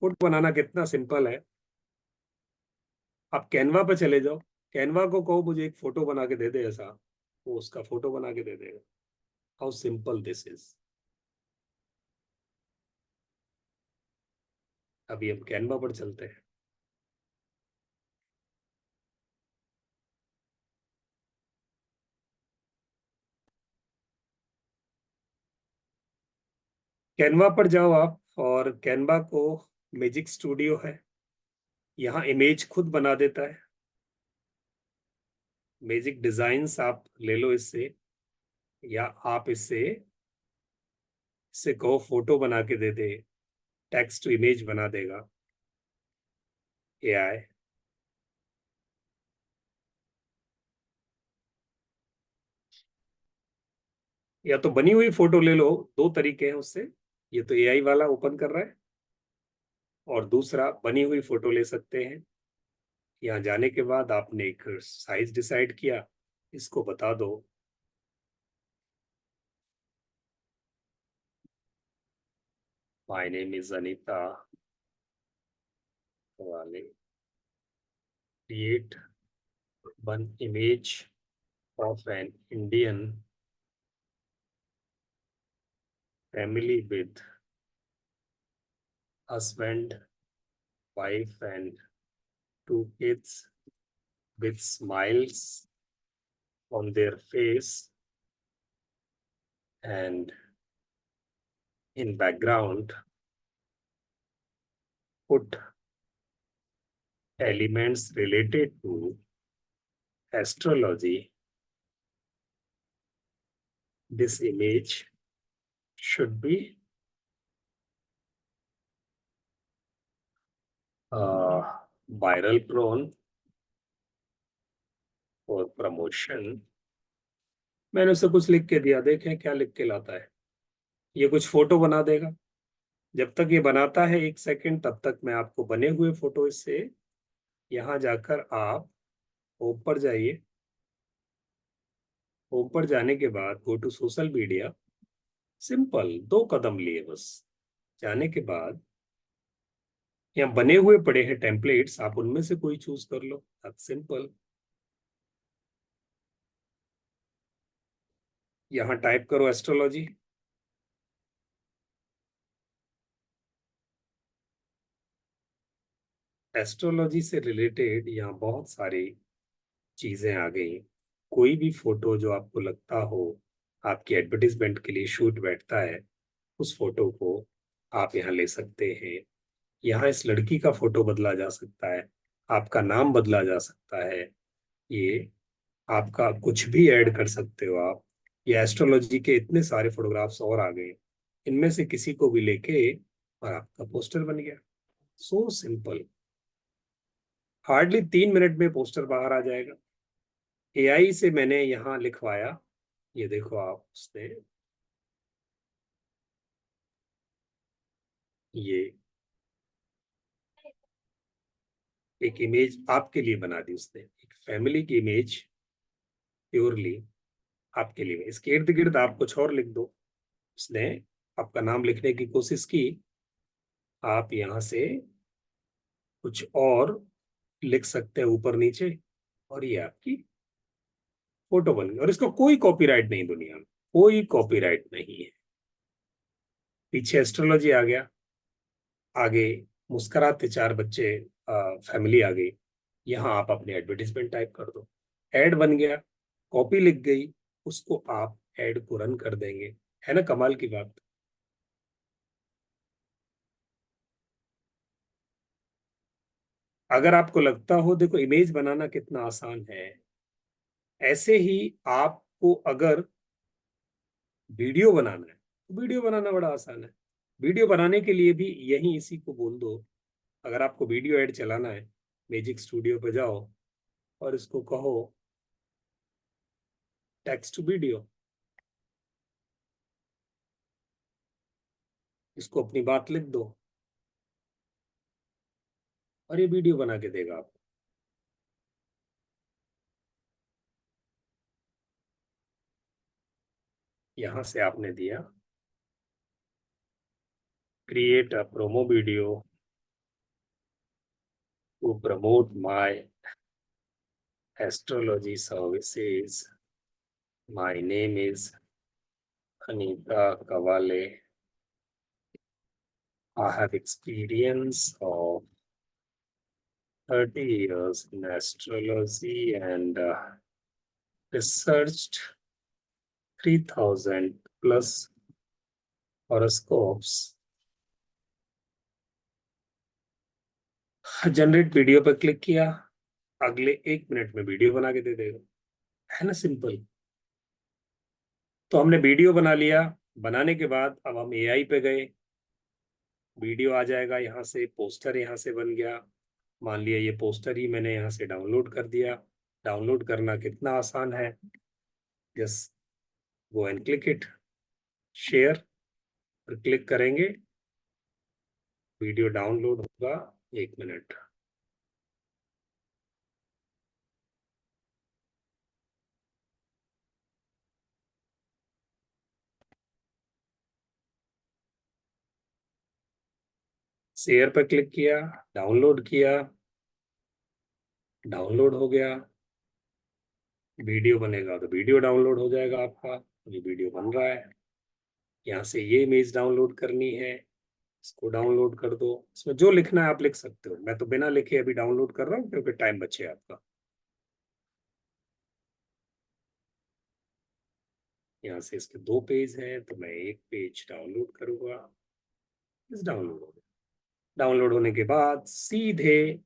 फोटो बनाना कितना सिंपल है। आप कैनवा पे चले जाओ, कैनवा को कहो मुझे एक फोटो बना के दे दे ऐसा, वो उसका फोटो बना के दे देगा। How simple this is. अभी हम कैनवा पर चलते हैं। कैनवा पर जाओ आप, और कैनवा को मैजिक स्टूडियो है, यहाँ इमेज खुद बना देता है। मैजिक डिजाइन्स आप ले लो इससे, या आप इससे कहो फोटो बना के दे दे, टेक्स्ट टू इमेज बना देगा एआई। या तो बनी हुई फोटो ले लो, 2 तरीके हैं उससे, ये तो एआई वाला ओपन कर रहा है, और दूसरा बनी हुई फोटो ले सकते हैं। यहाँ जाने के बाद आपने एक साइज डिसाइड किया, इसको बता दो माय नेम इज अनीता वाले, create one image of an Indian family with husband, wife and 2 kids with smiles on their face, and in background put elements related to astrology. This image should be viral prone for promotion. मैंने उसे कुछ लिख के दिया, देखें क्या लिख के लाता है। ये कुछ फोटो बना देगा। जब तक ये बनाता है 1 सेकंड, तब तक मैं आपको बने हुए फोटो इससे, यहाँ जाकर आप होम पर जाइए। होम पर जाने के बाद go to social media, simple 2 कदम लिए बस। जाने के बाद यहाँ बने हुए पड़े हैं टेम्पलेट्स, आप उनमें से कोई चूज कर लो, सिंपल। यहाँ टाइप करो एस्ट्रोलॉजी, एस्ट्रोलॉजी से रिलेटेड यहाँ बहुत सारी चीजें आ गई। कोई भी फोटो जो आपको लगता हो आपकी एडवर्टीजमेंट के लिए शूट बैठता है, उस फोटो को आप यहाँ ले सकते हैं। यहाँ इस लड़की का फोटो बदला जा सकता है, आपका नाम बदला जा सकता है, ये आपका कुछ भी ऐड कर सकते हो आप। ये एस्ट्रोलॉजी के इतने सारे फोटोग्राफ्स और आ गए, इनमें से किसी को भी लेके और आपका पोस्टर बन गया। सो सिंपल, हार्डली 3 मिनट में पोस्टर बाहर आ जाएगा। एआई से मैंने यहाँ लिखवाया, ये देखो आप, उसने ये एक इमेज आपके लिए बना दी, उसने एक फैमिली की इमेज प्योरली आपके लिए। इसके इर्द गिर्द आप कुछ और लिख दो। उसने आपका नाम लिखने की कोशिश की, आप यहाँ से कुछ और लिख सकते हैं ऊपर नीचे, और ये आपकी फोटो बन गई। और इसको कोई कॉपीराइट नहीं, दुनिया में कोई कॉपीराइट नहीं है। पीछे एस्ट्रोलॉजी आ गया, आगे मुस्कुराते 4 बच्चे फैमिली आ गई। यहाँ आप अपनी एडवर्टीजमेंट टाइप कर दो, एड बन गया, कॉपी लिख गई, उसको आप एड को रन कर देंगे। है ना कमाल की बात। अगर आपको लगता हो देखो इमेज बनाना कितना आसान है, ऐसे ही आपको अगर वीडियो बनाना है तो वीडियो बनाना बड़ा आसान है। वीडियो बनाने के लिए भी यही इसी को बोल दो। अगर आपको वीडियो ऐड चलाना है, मैजिक स्टूडियो पे जाओ और इसको कहो टेक्स्ट टू वीडियो, इसको अपनी बात लिख दो और ये वीडियो बना के देगा आपको। यहां से आपने दिया create a promo video to promote my astrology services, my name is Anita Kawale, I have experience of 30 years in astrology and researched 3000 plus horoscopes. Generate video पर क्लिक किया, अगले 1 मिनट में वीडियो बना के दे देगा। है ना सिंपल। तो हमने वीडियो बना लिया, बनाने के बाद अब हम एआई पे गए, वीडियो आ जाएगा यहाँ से, पोस्टर यहाँ से बन गया। मान लिया ये पोस्टर ही मैंने यहाँ से डाउनलोड कर दिया। डाउनलोड करना कितना आसान है, just go and click it. Share पर क्लिक करेंगे, वीडियो डाउनलोड होगा, 1 मिनट। शेयर पर क्लिक किया, डाउनलोड किया, डाउनलोड हो गया। वीडियो बनेगा तो वीडियो डाउनलोड हो जाएगा आपका। ये वीडियो बन रहा है। यहाँ से ये इमेज डाउनलोड करनी है, इसको डाउनलोड कर दो। इसमें जो लिखना है आप लिख सकते हो, मैं तो बिना लिखे अभी डाउनलोड कर रहा हूँ क्योंकि टाइम बचे आपका। यहाँ से इसके 2 पेज हैं तो मैं एक पेज डाउनलोड करूंगा। इस डाउनलोड हो गया। डाउनलोड होने के बाद सीधे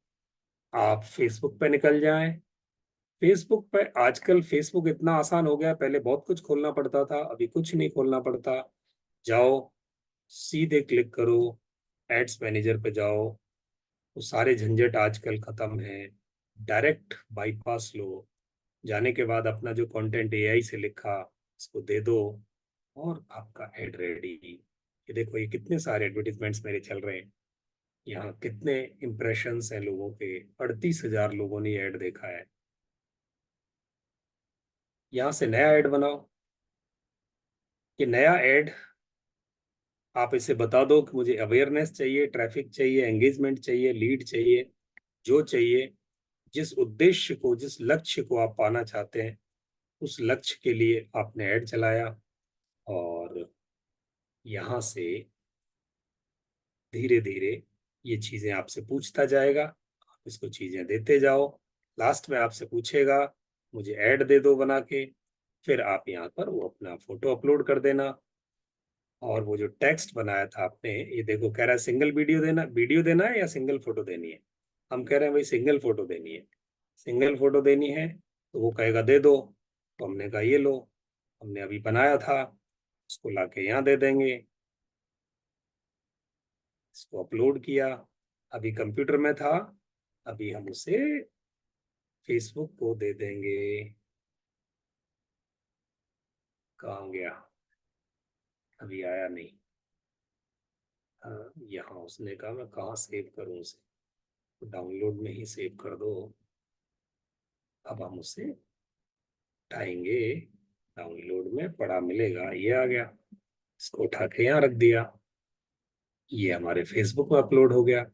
आप फेसबुक पे निकल जाएं। फेसबुक पे आजकल फेसबुक इतना आसान हो गया, पहले बहुत कुछ खोलना पड़ता था, अभी कुछ नहीं खोलना पड़ता। जाओ, सीधे क्लिक करो, एड्स मैनेजर पे जाओ। वो सारे झंझट आजकल खत्म है, डायरेक्ट बाईपास लो। जाने के बाद अपना जो कंटेंट एआई से लिखा उसको दे दो और आपका एड रेडी। ये देखो, ये कितने सारे एडवर्टीजमेंट्स मेरे चल रहे हैं। यहाँ कितने इम्प्रेशंस हैं लोगों के, 38,000 लोगों ने ऐड देखा है। यहाँ से नया ऐड बनाओ। ये नया ऐड आप इसे बता दो कि मुझे अवेयरनेस चाहिए, ट्रैफिक चाहिए, एंगेजमेंट चाहिए, लीड चाहिए, जो चाहिए, जिस उद्देश्य को, जिस लक्ष्य को आप पाना चाहते हैं, उस लक्ष्य के लिए आपने ऐड चलाया। और यहाँ से धीरे धीरे ये चीजें आपसे पूछता जाएगा, आप इसको चीजें देते जाओ। लास्ट में आपसे पूछेगा मुझे ऐड दे दो बना के। फिर आप यहाँ पर वो अपना फोटो अपलोड कर देना। और वो जो टेक्स्ट बनाया था आपने, ये देखो कह रहा है सिंगल वीडियो देना है या सिंगल फोटो देनी है। हम कह रहे हैं भाई सिंगल फोटो देनी है। सिंगल फोटो देनी है तो वो कहेगा दे दो। तो हमने कहा ये लो, हमने अभी बनाया था, उसको लाके यहाँ दे देंगे। इसको अपलोड किया, अभी कंप्यूटर में था, अभी हम उसे फेसबुक को दे देंगे। कहाँ गया, अभी आया नहीं। यहाँ उसने कहा मैं कहाँ सेव करूँ उसे, तो डाउनलोड में ही सेव कर दो। अब हम उसे उठाएंगे, डाउनलोड में पड़ा मिलेगा, ये आ गया। इसको उठा के यहाँ रख दिया, ये हमारे फेसबुक में अपलोड हो गया।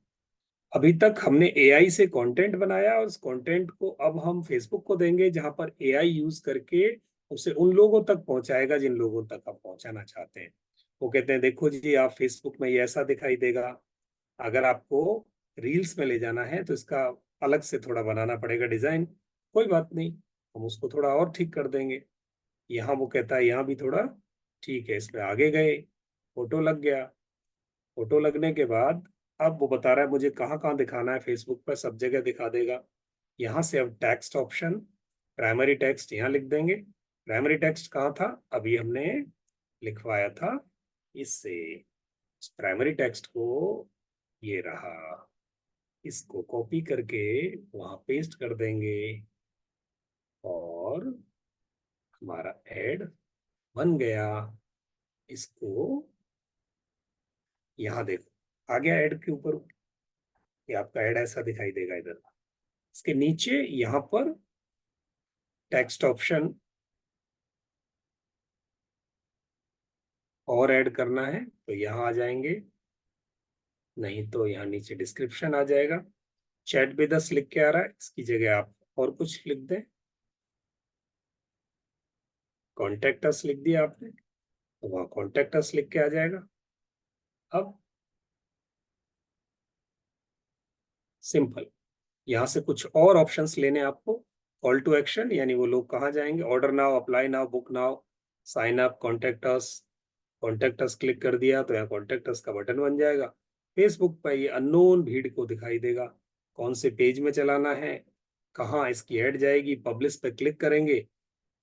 अभी तक हमने एआई से कंटेंट बनाया और उस कंटेंट को अब हम फेसबुक को देंगे, जहां पर एआई यूज करके उसे उन लोगों तक पहुंचाएगा जिन लोगों तक आप पहुंचाना चाहते हैं। वो कहते हैं देखो जी, आप फेसबुक में ये ऐसा दिखाई देगा, अगर आपको रील्स में ले जाना है तो इसका अलग से थोड़ा बनाना पड़ेगा डिजाइन। कोई बात नहीं, हम उसको थोड़ा और ठीक कर देंगे। यहाँ वो कहता है यहाँ भी थोड़ा ठीक है, इसमें आगे गए, फोटो लग गया। फोटो लगने के बाद अब वो बता रहा है मुझे कहाँ कहाँ दिखाना है, फेसबुक पर सब जगह दिखा देगा। यहाँ से अब टेक्स्ट ऑप्शन, प्राइमरी टेक्स्ट यहाँ लिख देंगे। प्राइमरी टेक्स्ट कहाँ था, अभी हमने लिखवाया था इससे। प्राइमरी टेक्स्ट को, ये रहा, इसको कॉपी करके वहां पेस्ट कर देंगे और हमारा ऐड बन गया। इसको यहाँ देखो, आ गया ऐड के ऊपर, ये आपका ऐड ऐसा दिखाई देगा। इधर इसके नीचे यहाँ पर टेक्स्ट ऑप्शन और ऐड करना है तो यहाँ आ जाएंगे, नहीं तो यहाँ नीचे डिस्क्रिप्शन आ जाएगा। चैट विद अस लिख के आ रहा है, इसकी जगह आप और कुछ लिख दें। कॉन्टेक्ट अस लिख दिया आपने तो वहाँ कॉन्टेक्ट अस लिख के आ जाएगा। अब सिंपल, यहाँ से कुछ और ऑप्शंस लेने आपको। कॉल टू एक्शन, यानी वो लोग कहाँ जाएंगे, order now, apply now, book now, sign up, contact us. Contact us click कर दिया तो यहाँ कॉन्टेक्ट अस का बटन बन जाएगा। फेसबुक पर ये अननोन भीड़ को दिखाई देगा, कौन से पेज में चलाना है, कहाँ इसकी ऐड जाएगी। पब्लिश पे क्लिक करेंगे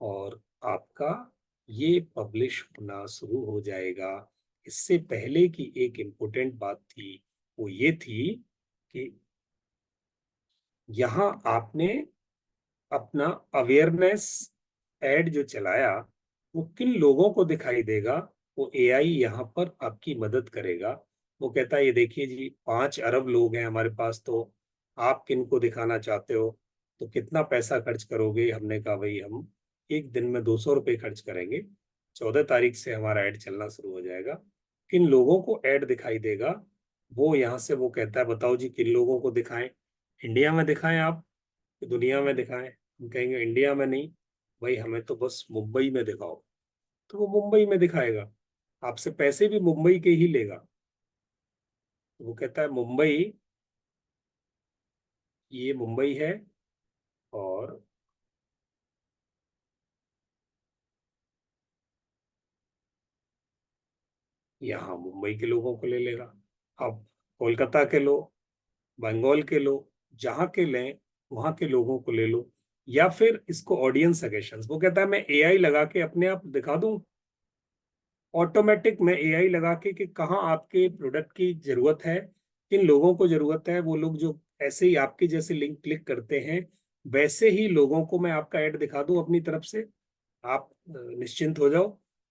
और आपका ये पब्लिश होना शुरू हो जाएगा। इससे पहले की एक इम्पोर्टेंट बात थी, वो ये थी कि यहाँ आपने अपना अवेयरनेस ऐड जो चलाया वो किन लोगों को दिखाई देगा, वो एआई यहाँ पर आपकी मदद करेगा। वो कहता है ये देखिए जी 5 अरब लोग हैं हमारे पास, तो आप किन को दिखाना चाहते हो, तो कितना पैसा खर्च करोगे। हमने कहा भाई हम एक दिन में 200 रुपये खर्च करेंगे, 14 तारीख से हमारा ऐड चलना शुरू हो जाएगा। किन लोगों को ऐड दिखाई देगा, वो यहाँ से वो कहता है बताओ जी किन लोगों को दिखाएं, इंडिया में दिखाएं आप, दुनिया में दिखाएं। हम कहेंगे इंडिया में नहीं भाई, हमें तो बस मुंबई में दिखाओ। तो वो मुंबई में दिखाएगा, आपसे पैसे भी मुंबई के ही लेगा। वो कहता है मुंबई, ये मुंबई है और यहाँ मुंबई के लोगों को ले लेगा। अब कोलकाता के लो, बंगाल के लो, जहां के लें वहां के लोगों को ले लो। या फिर इसको ऑडियंस सजेशंस, वो कहता है मैं एआई लगा के अपने आप दिखा दूं, ऑटोमेटिक मैं एआई लगा के कि कहाँ आपके प्रोडक्ट की जरूरत है, किन लोगों को जरूरत है। वो लोग जो ऐसे ही आपके जैसे लिंक क्लिक करते हैं, वैसे ही लोगों को मैं आपका ऐड दिखा दूं अपनी तरफ से, आप निश्चिंत हो जाओ।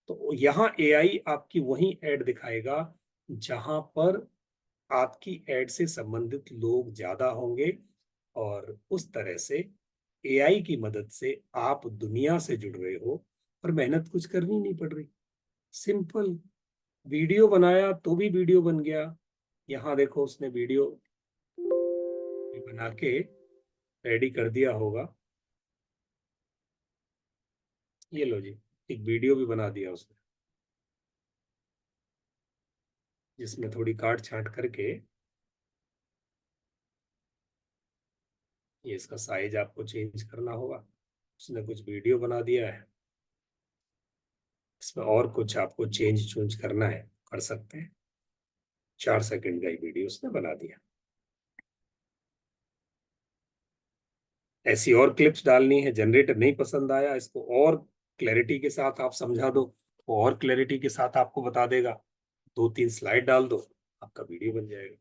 तो यहाँ एआई आपकी वही ऐड दिखाएगा जहां पर आपकी ऐड से संबंधित लोग ज्यादा होंगे, और उस तरह से एआई की मदद से आप दुनिया से जुड़ रहे हो और मेहनत कुछ करनी नहीं पड़ रही। सिंपल, वीडियो बनाया तो भी वीडियो बन गया। यहाँ देखो उसने वीडियो बना के रेडी कर दिया होगा, ये लो जी एक वीडियो भी बना दिया उसने, जिसमें थोड़ी काट छांट करके ये इसका साइज आपको चेंज करना होगा। उसने कुछ वीडियो बना दिया है, इसमें और कुछ आपको चेंज चूंज करना है कर सकते हैं। 4 सेकंड का ही वीडियो उसने बना दिया। ऐसी और क्लिप्स डालनी है, जनरेटर नहीं पसंद आया, इसको और क्लैरिटी के साथ आप समझा दो, वो और क्लैरिटी के साथ आपको बता देगा। 2-3 स्लाइड डाल दो, आपका वीडियो बन जाएगा।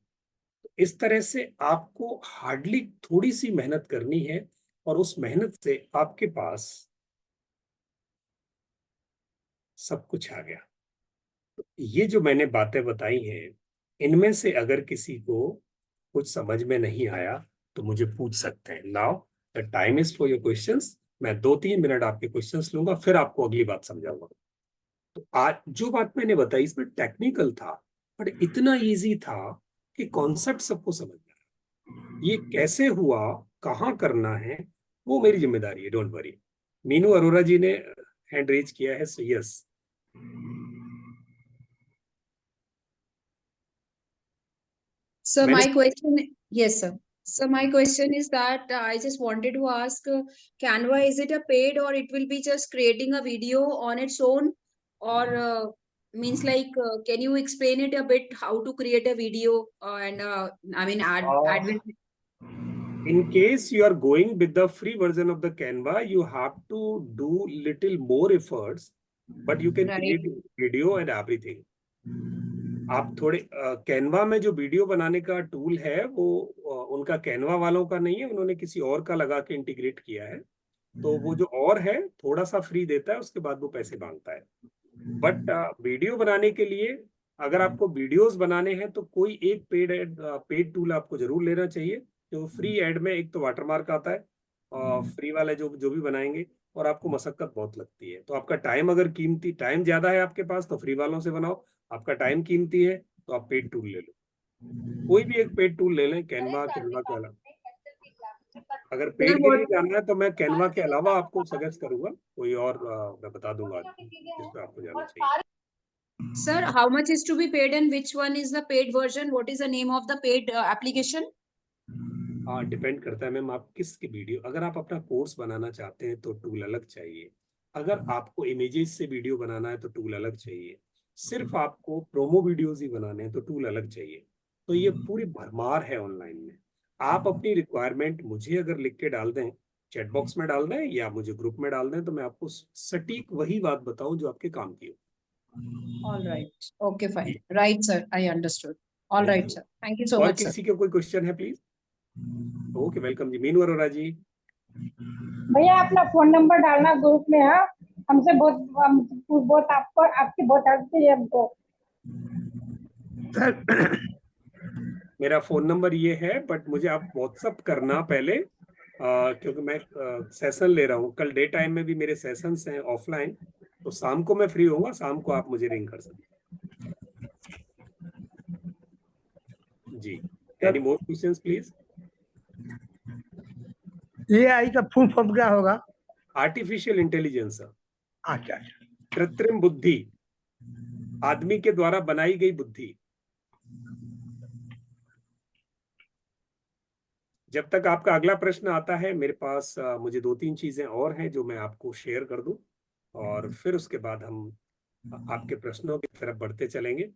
तो इस तरह से आपको हार्डली थोड़ी सी मेहनत करनी है, और उस मेहनत से आपके पास सब कुछ आ गया। तो ये जो मैंने बातें बताई हैं, इनमें से अगर किसी को कुछ समझ में नहीं आया तो मुझे पूछ सकते हैं। Now the time is for your questions. मैं 2-3 मिनट आपके क्वेश्चंस लूंगा, फिर आपको अगली बात समझाऊंगा। तो आज जो बात मैंने बताई इसमें टेक्निकल था, बट इतना इजी था कि कॉन्सेप्ट सबको समझ में आया। ये कैसे हुआ, कहाँ करना है, वो मेरी जिम्मेदारी है, डोंट वरी। मीनू अरोरा जी ने हैंड रेज किया है, so yes. So my question, yes, sir. So my question is that I just wanted to ask, Canva, is it a paid or it will be just creating a video on its own, or means like, can you explain it a bit how to create a video and I mean add In case you are going with the free version of the Canva, you have to do little more efforts, but you can Right. create video and everything. आप थोड़े Canva में जो video बनाने का tool है वो उनका Canva वालों का नहीं है, उन्होंने किसी और का लगा के इंटीग्रेट किया है। तो वो जो और है थोड़ा सा फ्री देता है, उसके बाद वो पैसे मांगता है। बट वीडियो बनाने के लिए अगर आपको वीडियोस बनाने हैं तो कोई एक पेड टूल आपको जरूर लेना चाहिए। जो फ्री एड में एक तो वाटरमार्क आता है, और फ्री वाले जो भी बनाएंगे, और आपको मशक्कत बहुत लगती है। तो आपका टाइम अगर कीमती, टाइम ज्यादा है आपके पास तो फ्री वालों से बनाओ, आपका टाइम कीमती है तो आप पेड टूल ले लो। कोई भी एक पेड टूल ले लें, कैनवा के अलावा। अगर पेड के लिए जाना है तो मैं कैनवा के अलावा आपको सजेस्ट करूंगा कोई और, मैं बता दूंगा जिस पे आपको जाना चाहिए। Sir, how much is to be paid and which one is the paid version? What is the name of the paid application? हाँ, डिपेंड करता है मैम आप किसकी वीडियो। अगर आप अपना कोर्स बनाना चाहते हैं तो टूल अलग चाहिए। अगर आपको इमेजेस से वीडियो बनाना है तो टूल अलग चाहिए। सिर्फ आपको प्रोमो वीडियोस ही बनाने हैं तो टूल अलग चाहिए। तो ये पूरी भरमार है ऑनलाइन में। आप अपनी रिक्वायरमेंट मुझे अगर लिख के डाल दें, चैट बॉक्स में डाल दें या मुझे ग्रुप में डाल दें, तो मैं आपको सटीक वही बात बताऊं जो आपके काम की हो। All right. Okay, fine. Right, sir. I understood. All right, sir. Thank you so और much, sir. किसी का कोई क्वेश्चन है प्लीज? ओके, वेलकम जी। मीनू अरोरा जी। भैया अपना फोन नंबर डालना ग्रुप में, हाँ हमसे बहुत आपको आपकी बहुत हेल्प चाहिए हमको। सर मेरा फोन नंबर ये है, बट मुझे आप व्हाट्सअप करना पहले, क्योंकि मैं सेशन ले रहा हूँ कल। डे टाइम में भी मेरे सेशंस हैं ऑफलाइन, तो शाम को मैं फ्री होऊंगा, शाम को आप मुझे रिंग कर सकते हैं जी। Any more questions please? AI का फुल फॉर्म क्या होगा? आर्टिफिशियल इंटेलिजेंस, अच्छा अच्छा। कृत्रिम बुद्धि, आदमी के द्वारा बनाई गई बुद्धि। जब तक आपका अगला प्रश्न आता है, मेरे पास मुझे 2-3 चीजें और हैं जो मैं आपको शेयर कर दूं, और फिर उसके बाद हम आपके प्रश्नों की तरफ बढ़ते चलेंगे।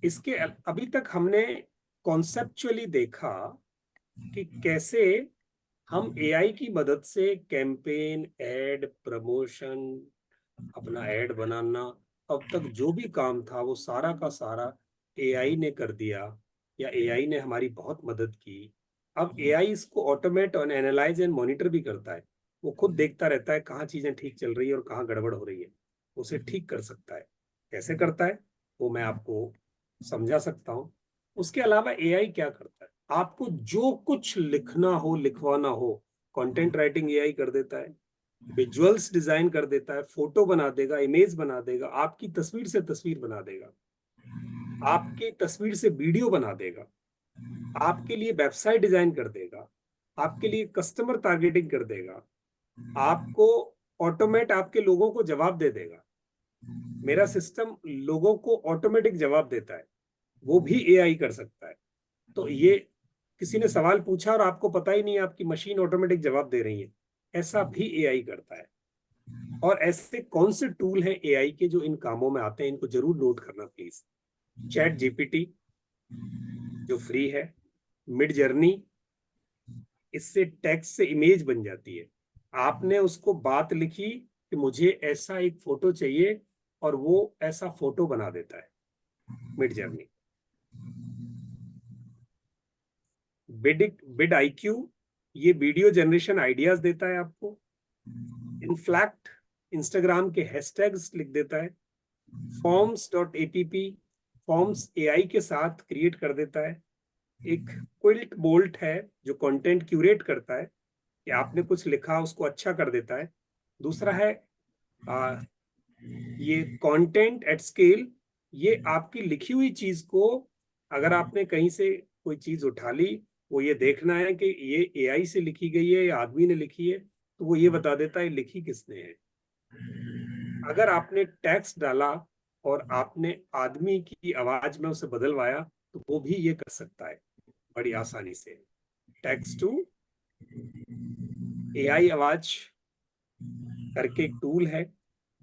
इसके अभी तक हमने कॉन्सेप्चुअली देखा कि कैसे हम एआई की मदद से कैंपेन, एड, प्रमोशन, अपना एड बनाना, अब तक जो भी काम था वो सारा का सारा एआई ने कर दिया, या एआई ने हमारी बहुत मदद की। अब एआई इसको ऑटोमेट और एनालाइज एंड मॉनिटर भी करता है। वो खुद देखता रहता है कहाँ चीजें ठीक चल रही है और कहाँ गड़बड़ हो रही है, उसे ठीक कर सकता है। कैसे करता है वो मैं आपको समझा सकता हूँ। उसके अलावा एआई क्या करता है, आपको जो कुछ लिखना हो, लिखवाना हो, कंटेंट राइटिंग एआई कर देता है, विजुअल्स डिजाइन कर देता है, फोटो बना देगा, इमेज बना देगा, आपकी तस्वीर से तस्वीर बना देगा, आपकी तस्वीर से वीडियो बना देगा, आपके लिए वेबसाइट डिजाइन कर देगा, आपके लिए कस्टमर टारगेटिंग कर देगा, आपको ऑटोमेट आपके लोगों को जवाब दे देगा। मेरा सिस्टम लोगों को ऑटोमेटिक जवाब देता है, वो भी एआई कर सकता है। तो ये किसी ने सवाल पूछा और आपको पता ही नहीं, आपकी मशीन ऑटोमेटिक जवाब दे रही है, ऐसा भी एआई करता है। और ऐसे कौन से टूल हैं एआई के जो इन कामों में आते हैं, इनको जरूर नोट करना प्लीज। चैट जीपीटी जो फ्री है, मिड जर्नी, इससे टेक्स्ट से इमेज बन जाती है। आपने उसको बात लिखी कि मुझे ऐसा एक फोटो चाहिए, और वो ऐसा फोटो बना देता है, मिड जर्नी। बिड आईक्यू, ये वीडियो जनरेशन आइडियाज देता है आपको। इनफ्लैक्ट, इंस्टाग्राम के हैशटैग्स लिख देता है। forms.app, फॉर्म्स एआई के साथ क्रिएट कर देता है। एक क्विल्ट बोल्ट है जो कंटेंट क्यूरेट करता है, कि आपने कुछ लिखा उसको अच्छा कर देता है। दूसरा है ये कंटेंट एट स्केल, ये आपकी लिखी हुई चीज को, अगर आपने कहीं से कोई चीज उठा ली, वो ये देखना है कि ये एआई से लिखी गई है या आदमी ने लिखी है, तो वो ये बता देता है लिखी किसने है। अगर आपने टेक्स्ट डाला और आपने आदमी की आवाज में उसे बदलवाया, तो वो भी ये कर सकता है बड़ी आसानी से। टेक्स्ट टू एआई आवाज करके एक टूल है,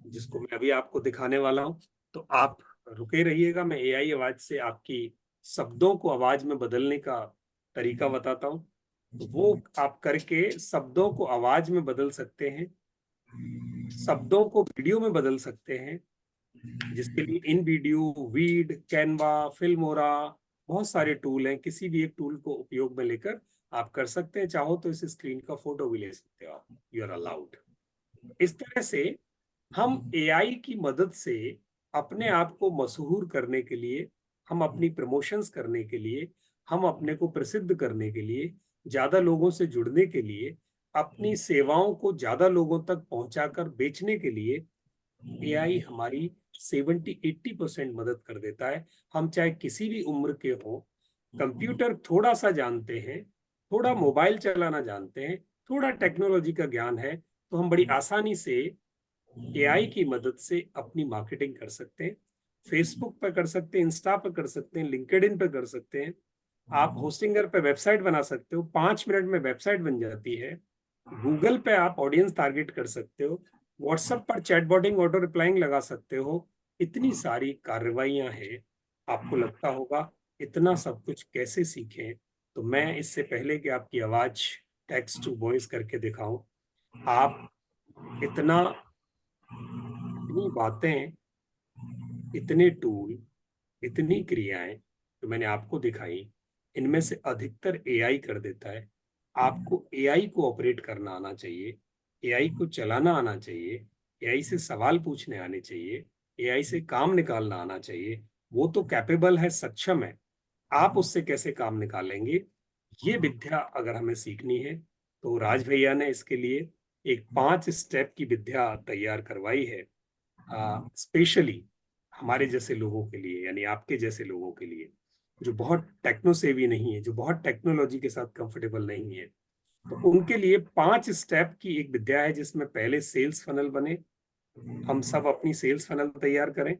जिसको मैं अभी आपको दिखाने वाला हूं। तो आप रुके रहिएगा, मैं एआई आवाज से आपकी शब्दों को आवाज में बदलने का तरीका बताता हूं। तो वो आप करके शब्दों को आवाज में बदल सकते हैं, शब्दों को वीडियो में बदल सकते हैं, जिसके लिए इन वीडियो, वीड, कैनवा, फिल्मोरा, बहुत सारे टूल हैं। किसी भी एक टूल को उपयोग में लेकर आप कर सकते हैं। चाहो तो इस स्क्रीन का फोटो भी ले सकते हो आप, यू आर अलाउड। इस तरह से हम एआई की मदद से अपने आप को मशहूर करने के लिए, हम अपनी प्रमोशंस करने के लिए, हम अपने को प्रसिद्ध करने के लिए, ज्यादा लोगों से जुड़ने के लिए, अपनी सेवाओं को ज्यादा लोगों तक पहुंचाकर बेचने के लिए एआई हमारी 70-80% मदद कर देता है। हम चाहे किसी भी उम्र के हो, कंप्यूटर थोड़ा सा जानते हैं, थोड़ा मोबाइल चलाना जानते हैं, थोड़ा टेक्नोलॉजी का ज्ञान है, तो हम बड़ी आसानी से एआई की मदद से अपनी मार्केटिंग कर सकते हैं। फेसबुक पर कर सकते हैं, इंस्टा पर कर सकते हैं, लिंक्डइन पर कर सकते हैं। आप होस्टिंगर पे वेबसाइट बना सकते हो, 5 मिनट में वेबसाइट बन जाती है। गूगल पे आप ऑडियंस टारगेट कर सकते हो, व्हाट्सएप पर चैटबॉटिंग, ऑटो रिप्लाइंग लगा सकते हो। इतनी सारी कार्रवाइयां हैं। आपको लगता होगा इतना सब कुछ कैसे सीखें, तो मैं इससे पहले कि आपकी आवाज टेक्स्ट टू वॉइस करके दिखाऊं, आप इतनी बातें, इतने टूल, इतनी क्रियाएं जो मैंने आपको दिखाई, इनमें से अधिकतर एआई कर देता है। आपको एआई को ऑपरेट करना आना चाहिए। एआई को चलाना आना चाहिए, एआई से सवाल पूछने आने चाहिए, एआई से काम निकालना आना चाहिए। वो तो कैपेबल है, सक्षम है। आप उससे कैसे काम निकालेंगे, ये विद्या अगर हमें सीखनी है तो राज भैया ने इसके लिए एक 5 स्टेप की विद्या तैयार करवाई है, स्पेशली हमारे जैसे लोगों के लिए, यानी आपके जैसे लोगों के लिए जो बहुत टेक्नो सेवी नहीं है, जो बहुत टेक्नोलॉजी के साथ कंफर्टेबल नहीं है। तो उनके लिए 5 स्टेप की एक विद्या है, जिसमें पहले सेल्स फनल बने, हम सब अपनी सेल्स फनल तैयार करें,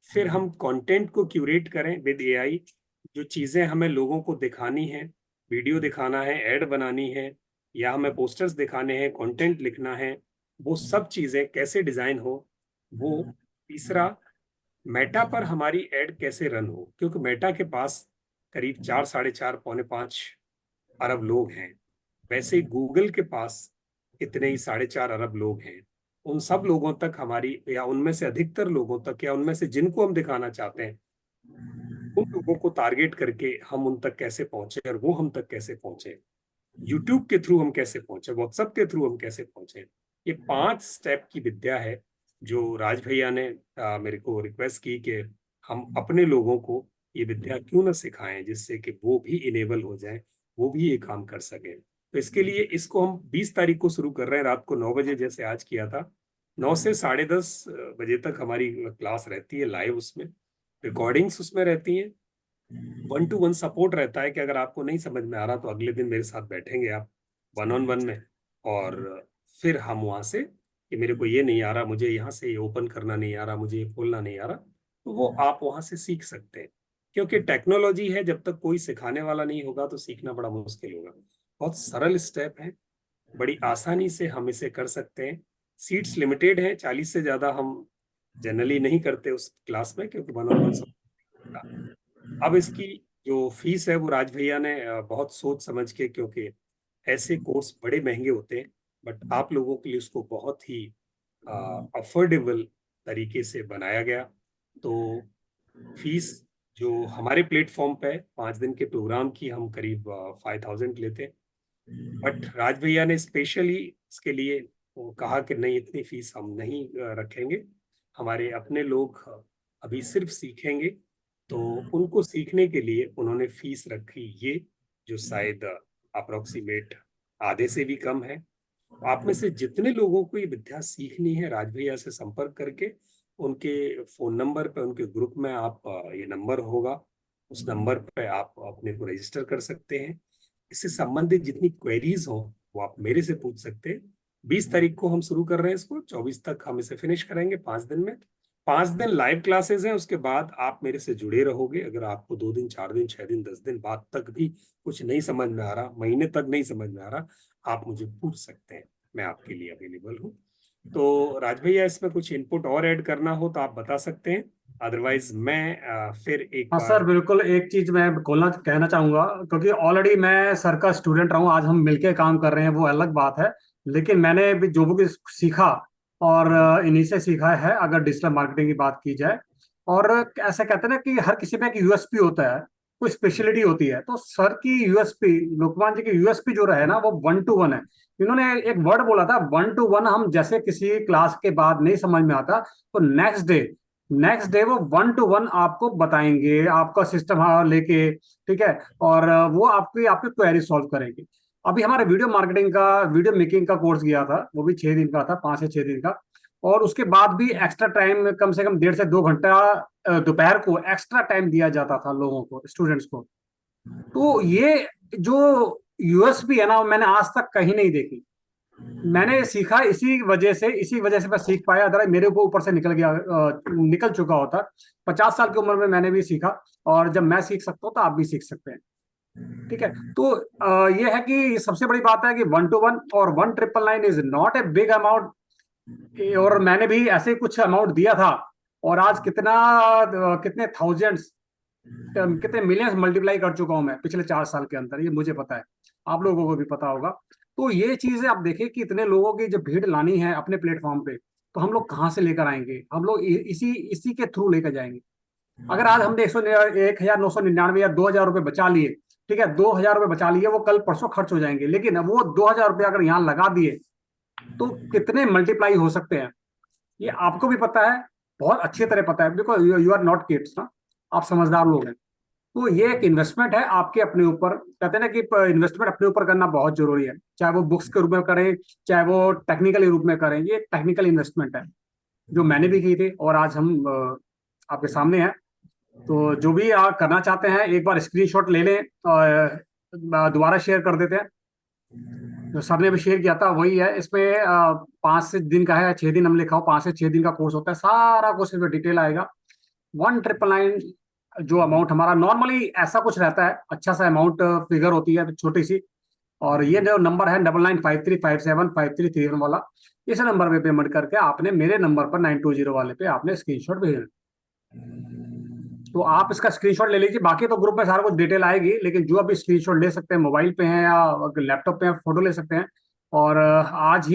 फिर हम कंटेंट को क्यूरेट करें विद एआई। जो चीजें हमें लोगों को दिखानी है, वीडियो दिखाना है, एड बनानी है, या हमें पोस्टर्स दिखाने हैं, कंटेंट लिखना है, वो सब चीजें कैसे डिजाइन हो। वो तीसरा, मेटा पर हमारी एड कैसे रन हो, क्योंकि मेटा के पास करीब 4, 4.5, पौने 5 अरब लोग हैं। वैसे गूगल के पास इतने ही 4.5 अरब लोग हैं। उन सब लोगों तक हमारी, या उनमें से अधिकतर लोगों तक, या उनमें से जिनको हम दिखाना चाहते हैं, उन लोगों को टारगेट करके हम उन तक कैसे पहुंचे और वो हम तक कैसे पहुंचे, यूट्यूब के थ्रू हम कैसे पहुंचे, व्हाट्सएप के थ्रू हम कैसे पहुंचे। ये 5 स्टेप की विद्या है जो राज भैया ने मेरे को रिक्वेस्ट की कि हम अपने लोगों को ये विद्या क्यों ना सिखाएं, जिससे कि वो भी इनेबल हो जाए, वो भी ये काम कर सके। तो इसके लिए इसको हम 20 तारीख को शुरू कर रहे हैं, रात को 9 बजे जैसे आज किया था। 9 से 10:30 बजे तक हमारी क्लास रहती है लाइव, उसमें रिकॉर्डिंग्स उसमें रहती हैं, 1-to-1 सपोर्ट रहता है कि अगर आपको नहीं समझ में आ रहा तो अगले दिन मेरे साथ बैठेंगे आप 1-on-1 में, और फिर हम वहां से कि मेरे को ये नहीं आ रहा, मुझे यहाँ से ये ओपन करना नहीं आ रहा, मुझे ये खोलना नहीं आ रहा, तो वो आप वहां से सीख सकते हैं। क्योंकि टेक्नोलॉजी है, जब तक कोई सिखाने वाला नहीं होगा तो सीखना बड़ा मुश्किल होगा। बहुत सरल स्टेप है, बड़ी आसानी से हम इसे कर सकते हैं। सीट्स लिमिटेड हैं, 40 से ज्यादा हम जनरली नहीं करते उस क्लास में, क्योंकि 1-on-1 अब इसकी जो फीस है वो राज भैया ने बहुत सोच समझ के, क्योंकि ऐसे कोर्स बड़े महंगे होते हैं, बट आप लोगों के लिए उसको बहुत ही अफोर्डेबल तरीके से बनाया गया। तो फीस जो हमारे प्लेटफॉर्म पे 5 दिन के प्रोग्राम की हम करीब 5,000 लेते हैं, बट राज भैया ने स्पेशली इसके लिए वो कहा कि नहीं, इतनी फीस हम नहीं रखेंगे, हमारे अपने लोग अभी सिर्फ सीखेंगे, तो उनको सीखने के लिए उन्होंने फीस रखी ये, जो शायद अप्रोक्सीमेट आधे से भी कम है। आप में से जितने लोगों को ये विद्या सीखनी है, राज भैया से संपर्क करके उनके फोन नंबर पे, उनके ग्रुप में आप, ये नंबर होगा, उस नंबर पे आप अपने को रजिस्टर कर सकते हैं। इससे संबंधित जितनी क्वेरीज हो वो आप मेरे से पूछ सकते हैं। 20 तारीख को हम शुरू कर रहे हैं इसको, 24 तक हम इसे फिनिश करेंगे 5 दिन में। 5 दिन लाइव क्लासेस हैं, उसके बाद आप मेरे से जुड़े रहोगे। अगर आपको 2 दिन, 4 दिन, 6 दिन, 10 दिन बाद तक भी कुछ नहीं समझ में आ रहा, महीने तक नहीं समझ में आ रहा, आप मुझे पूछ सकते हैं, मैं आपके लिए अवेलेबल हूँ। तो राज भैया, इसमें कुछ इनपुट और ऐड करना हो तो आप बता सकते हैं, अदरवाइज मैं फिर एक हाँ बार। सर, बिल्कुल। एक चीज मैं कहना चाहूंगा, क्योंकि ऑलरेडी मैं सर का स्टूडेंट रहा हूँ, आज हम मिलके काम कर रहे हैं वो अलग बात है, लेकिन मैंने भी जो भी सीखा और इन्हीं से सीखा है, अगर डिजिटल मार्केटिंग की बात की जाए। और ऐसा कहते हैं ना कि हर किसी में एक यूएसपी होता है, कोई स्पेशलिटी होती है, तो सर की यूएसपी, लोकमान जी की यूएसपी जो रहे ना, वो 1-to-1 है। इन्होंने एक वर्ड बोला था 1-to-1, हम जैसे किसी क्लास के बाद नहीं समझ में आता तो नेक्स्ट डे वो 1-to-1 आपको बताएंगे, आपका सिस्टम लेके, ठीक है, और वो आपकी क्वेरी सॉल्व करेंगे। अभी हमारे वीडियो मेकिंग का कोर्स गया था, वो भी 6 दिन का था, 5 से 6 दिन का, और उसके बाद भी एक्स्ट्रा टाइम, कम से कम 1.5 से 2 घंटा दोपहर को एक्स्ट्रा टाइम दिया जाता था लोगों को, स्टूडेंट्स को। तो ये जो यूएसपी है ना, मैंने आज तक कहीं नहीं देखी। मैंने सीखा इसी वजह से मैं सीख पाया, अदर मेरे को ऊपर से निकल चुका होता। 50 साल की उम्र में मैंने भी सीखा, और जब मैं सीख सकता हूँ तो आप भी सीख सकते हैं, ठीक है। तो ये है कि सबसे बड़ी बात है कि 1-to-1 और 1,999 is not a big amount. और मैंने भी ऐसे कुछ अमाउंट दिया था, और आज कितने थाउजेंड्स, कितने मिलियंस मल्टीप्लाई कर चुका हूं मैं पिछले 4 साल के अंदर, ये मुझे पता है, आप लोगों को भी पता होगा। तो ये चीजें आप देखें कि इतने लोगों की जब भीड़ लानी है अपने प्लेटफॉर्म पे, तो हम लोग कहाँ से लेकर आएंगे, हम लोग इसी के थ्रू लेकर जाएंगे। अगर आज हमने 1,999 या 2,000 रुपये बचा लिए, ठीक है, 2,000 रुपये बचा लिए, वो कल परसों खर्च हो जाएंगे, लेकिन वो 2,000 रुपये अगर यहाँ लगा दिए तो कितने मल्टीप्लाई हो सकते हैं ये आपको भी पता है, बहुत अच्छी तरह पता है, because you are not kids ना, आप समझदार लोग हैं। तो ये एक इन्वेस्टमेंट है आपके अपने ऊपर, कहते हैं ना कि इन्वेस्टमेंट अपने ऊपर करना बहुत जरूरी है, चाहे वो बुक्स के रूप में करें, चाहे वो टेक्निकल रूप में करें, ये टेक्निकल इन्वेस्टमेंट है जो मैंने भी की थी और आज हम आपके सामने हैं। तो जो भी आप करना चाहते हैं एक बार स्क्रीनशॉट ले लें और दोबारा शेयर कर देते हैं। जो सर ने भी शेयर किया था वही है, इसमें 5 दिन का है, 6 दिन हम लिखा हो, 5 से 6 दिन का कोर्स होता है, सारा कुछ इसमें डिटेल आएगा। 1999 जो अमाउंट हमारा नॉर्मली ऐसा कुछ रहता है, अच्छा सा अमाउंट फिगर होती है छोटी सी, और ये जो नंबर है 9953575331 वाला, इस नंबर पे पेमेंट करके आपने मेरे नंबर पर 920 वाले पे आपने स्क्रीनशॉट भेजना। तो आप इसका स्क्रीनशॉट ले लीजिए, बाकी तो ग्रुप में सारा कुछ डिटेल आएगी, लेकिन जो अभी स्क्रीनशॉट ले सकते हैं मोबाइल पे हैं या लैपटॉप पे हैं, फोटो ले सकते हैं, और आज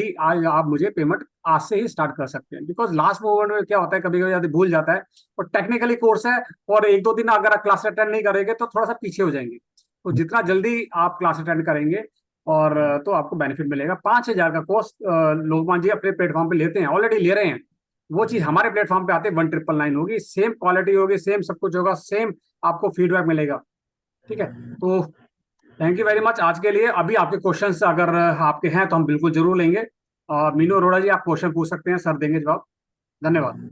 आप मुझे पेमेंट आज से ही स्टार्ट कर सकते हैं। बिकॉज लास्ट मोमेंट में क्या होता है, कभी कभी भूल जाता है, और टेक्निकली कोर्स है, और 1-2 दिन अगर आप क्लास अटेंड नहीं करेंगे तो थोड़ा सा पीछे हो जाएंगे। तो जितना जल्दी आप क्लास अटेंड करेंगे और तो आपको बेनिफिट मिलेगा। 5,000 का कोर्स लोकमान जी अपने प्लेटफॉर्म पे लेते हैं, ऑलरेडी ले रहे हैं, वो चीज हमारे प्लेटफॉर्म पे आते 1999 होगी, सेम क्वालिटी होगी, सेम सब कुछ होगा, सेम आपको फीडबैक मिलेगा। ठीक है, तो थैंक यू वेरी मच आज के लिए। अभी आपके क्वेश्चंस अगर आपके हैं तो हम बिल्कुल जरूर लेंगे। मीनू अरोड़ा जी आप क्वेश्चन पूछ सकते हैं, सर देंगे जवाब। धन्यवाद।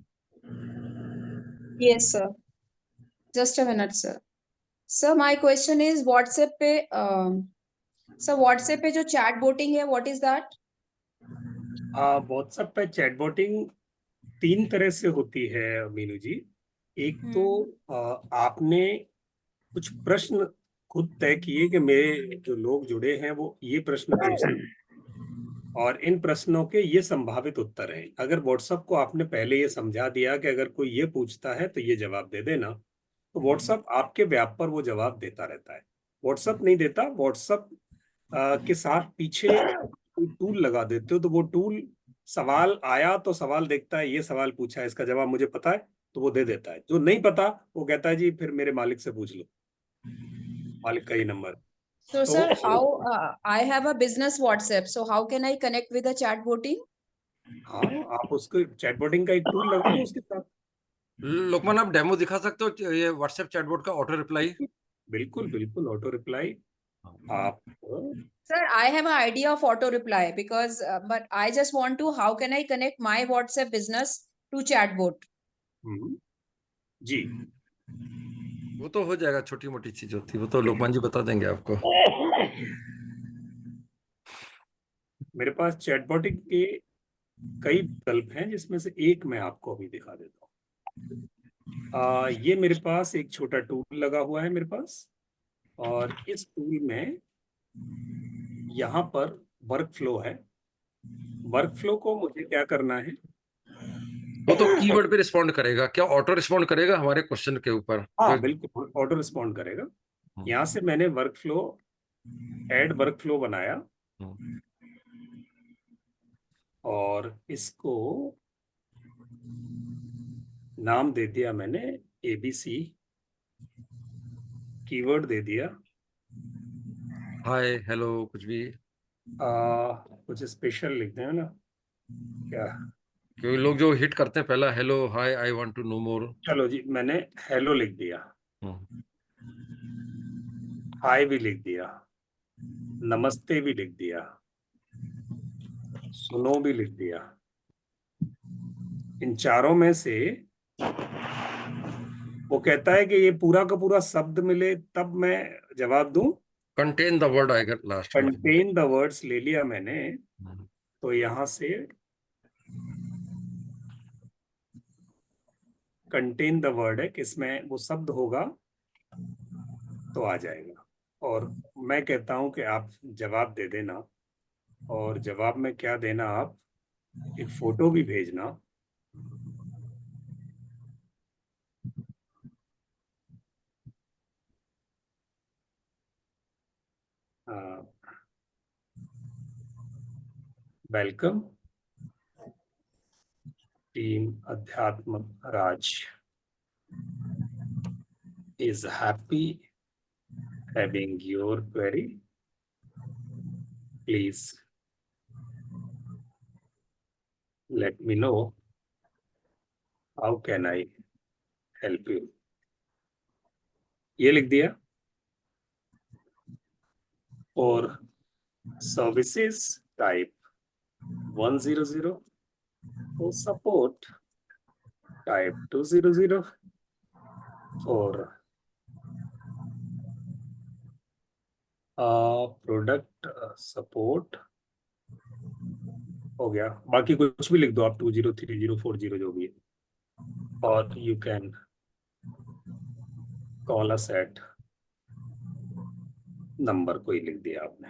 Yes, sir. Just a minute, sir. Sir, my question is WhatsApp पे sir WhatsApp पे जो chat boating है, what is that? व्हाट्सएप पे चैट बोटिंग 3 तरह से होती है मीनू जी। एक तो आपने कुछ प्रश्न खुद तय किए कि मेरे जो लोग जुड़े हैं वो ये प्रश्न पूछते हैं, और इन प्रश्नों के ये संभावित उत्तर हैं। अगर व्हाट्सएप को आपने पहले ये समझा दिया कि अगर कोई ये पूछता है तो ये जवाब दे देना, तो व्हाट्सएप आपके व्याप पर वो जवाब देता रहता है। व्हाट्सएप नहीं देता, व्हाट्सएप के साथ पीछे कोई टूल लगा देते हो, तो वो टूल सवाल आया तो सवाल देखता है, ये सवाल पूछा है, इसका जवाब मुझे पता है, तो वो दे देता है। जो नहीं पता वो कहता है जी फिर मेरे मालिक से पूछ लो, मालिक का ही नंबर। So, तो sir, how I have a business WhatsApp, so how can I connect with the chat boating? हाँ, आप उसको चैट बोटिंग का एक टूल लगा दो उसके साथ। लोकमान आप डेमो दिखा सकते हो ये व्हाट्सएप चैटबॉट का ऑटो रिप्लाई? बिल्कुल बिल्कुल, ऑटो रिप्लाई आप Sir, I have an idea of auto reply because, but I just want to, how can I connect my WhatsApp business to chatbot? जी वो तो हो जाएगा, छोटी मोटी चीज होती है, वो तो लोकमान जी बता देंगे आपको। मेरे पास चैटबॉटिंग के कई विकल्प हैं, जिसमें से एक मैं आपको अभी दिखा देता हूँ। ये मेरे पास एक छोटा टूल लगा हुआ है मेरे पास, और इस टूल में यहाँ पर वर्क फ्लो है। वर्क फ्लो को मुझे क्या करना है, वो तो कीवर्ड पे रिस्पॉन्ड करेगा क्या? ऑटो रिस्पॉन्ड करेगा हमारे क्वेश्चन के ऊपर? हाँ बिल्कुल ऑटो रिस्पॉन्ड करेगा। यहाँ से मैंने work flow, add work flow बनाया, और इसको नाम दे दिया मैंने ABC, कीवर्ड दे दिया हाय हेलो कुछ भी, कुछ स्पेशल लिखते हैं ना क्या, क्योंकि लोग जो हिट करते हैं पहला hello hi I want to know more. चलो जी मैंने हेलो लिख दिया, हाय भी लिख दिया, नमस्ते भी लिख दिया, सुनो भी लिख दिया। इन चारों में से वो कहता है कि ये पूरा का पूरा शब्द मिले तब मैं जवाब दूं। कंटेन द वर्ड आएगा लास्ट में। कंटेन द वर्ड्स ले लिया मैंने, तो यहां से कंटेन द वर्ड है, किसमें वो शब्द होगा तो आ जाएगा। और मैं कहता हूं कि आप जवाब दे देना, और जवाब में क्या देना, आप एक फोटो भी भेजना। वेलकम टीम अध्यात्म राज is happy having your query. Please Let me know how can I help you. ये लिख दिया। और services type 100, for support type 200, for product support हो गया। बाकी कुछ भी लिख दो आप, 20, 30, 40 जो भी है। और you can call us at number कोई लिख दिया आपने।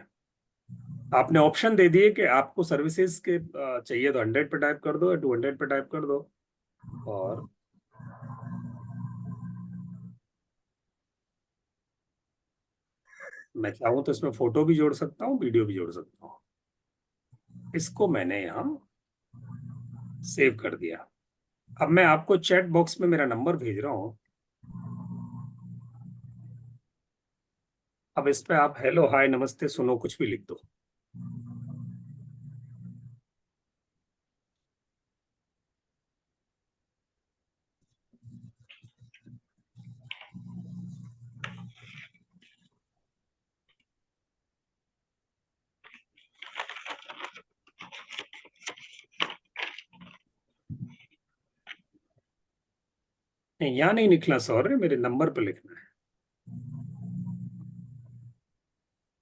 आपने ऑप्शन दे दिए कि आपको सर्विसेज के चाहिए तो 100 पे टाइप कर दो या 200 पे टाइप कर दो। और मैं चाहूँ तो इसमें फोटो भी जोड़ सकता हूँ, वीडियो भी जोड़ सकता हूँ। इसको मैंने यहाँ सेव कर दिया। अब मैं आपको चैट बॉक्स में मेरा नंबर भेज रहा हूँ। अब इस पे आप हेलो, हाय, नमस्ते, सुनो कुछ भी लिख दो। नहीं, यहाँ नहीं लिखना सर, मेरे नंबर पे लिखना है।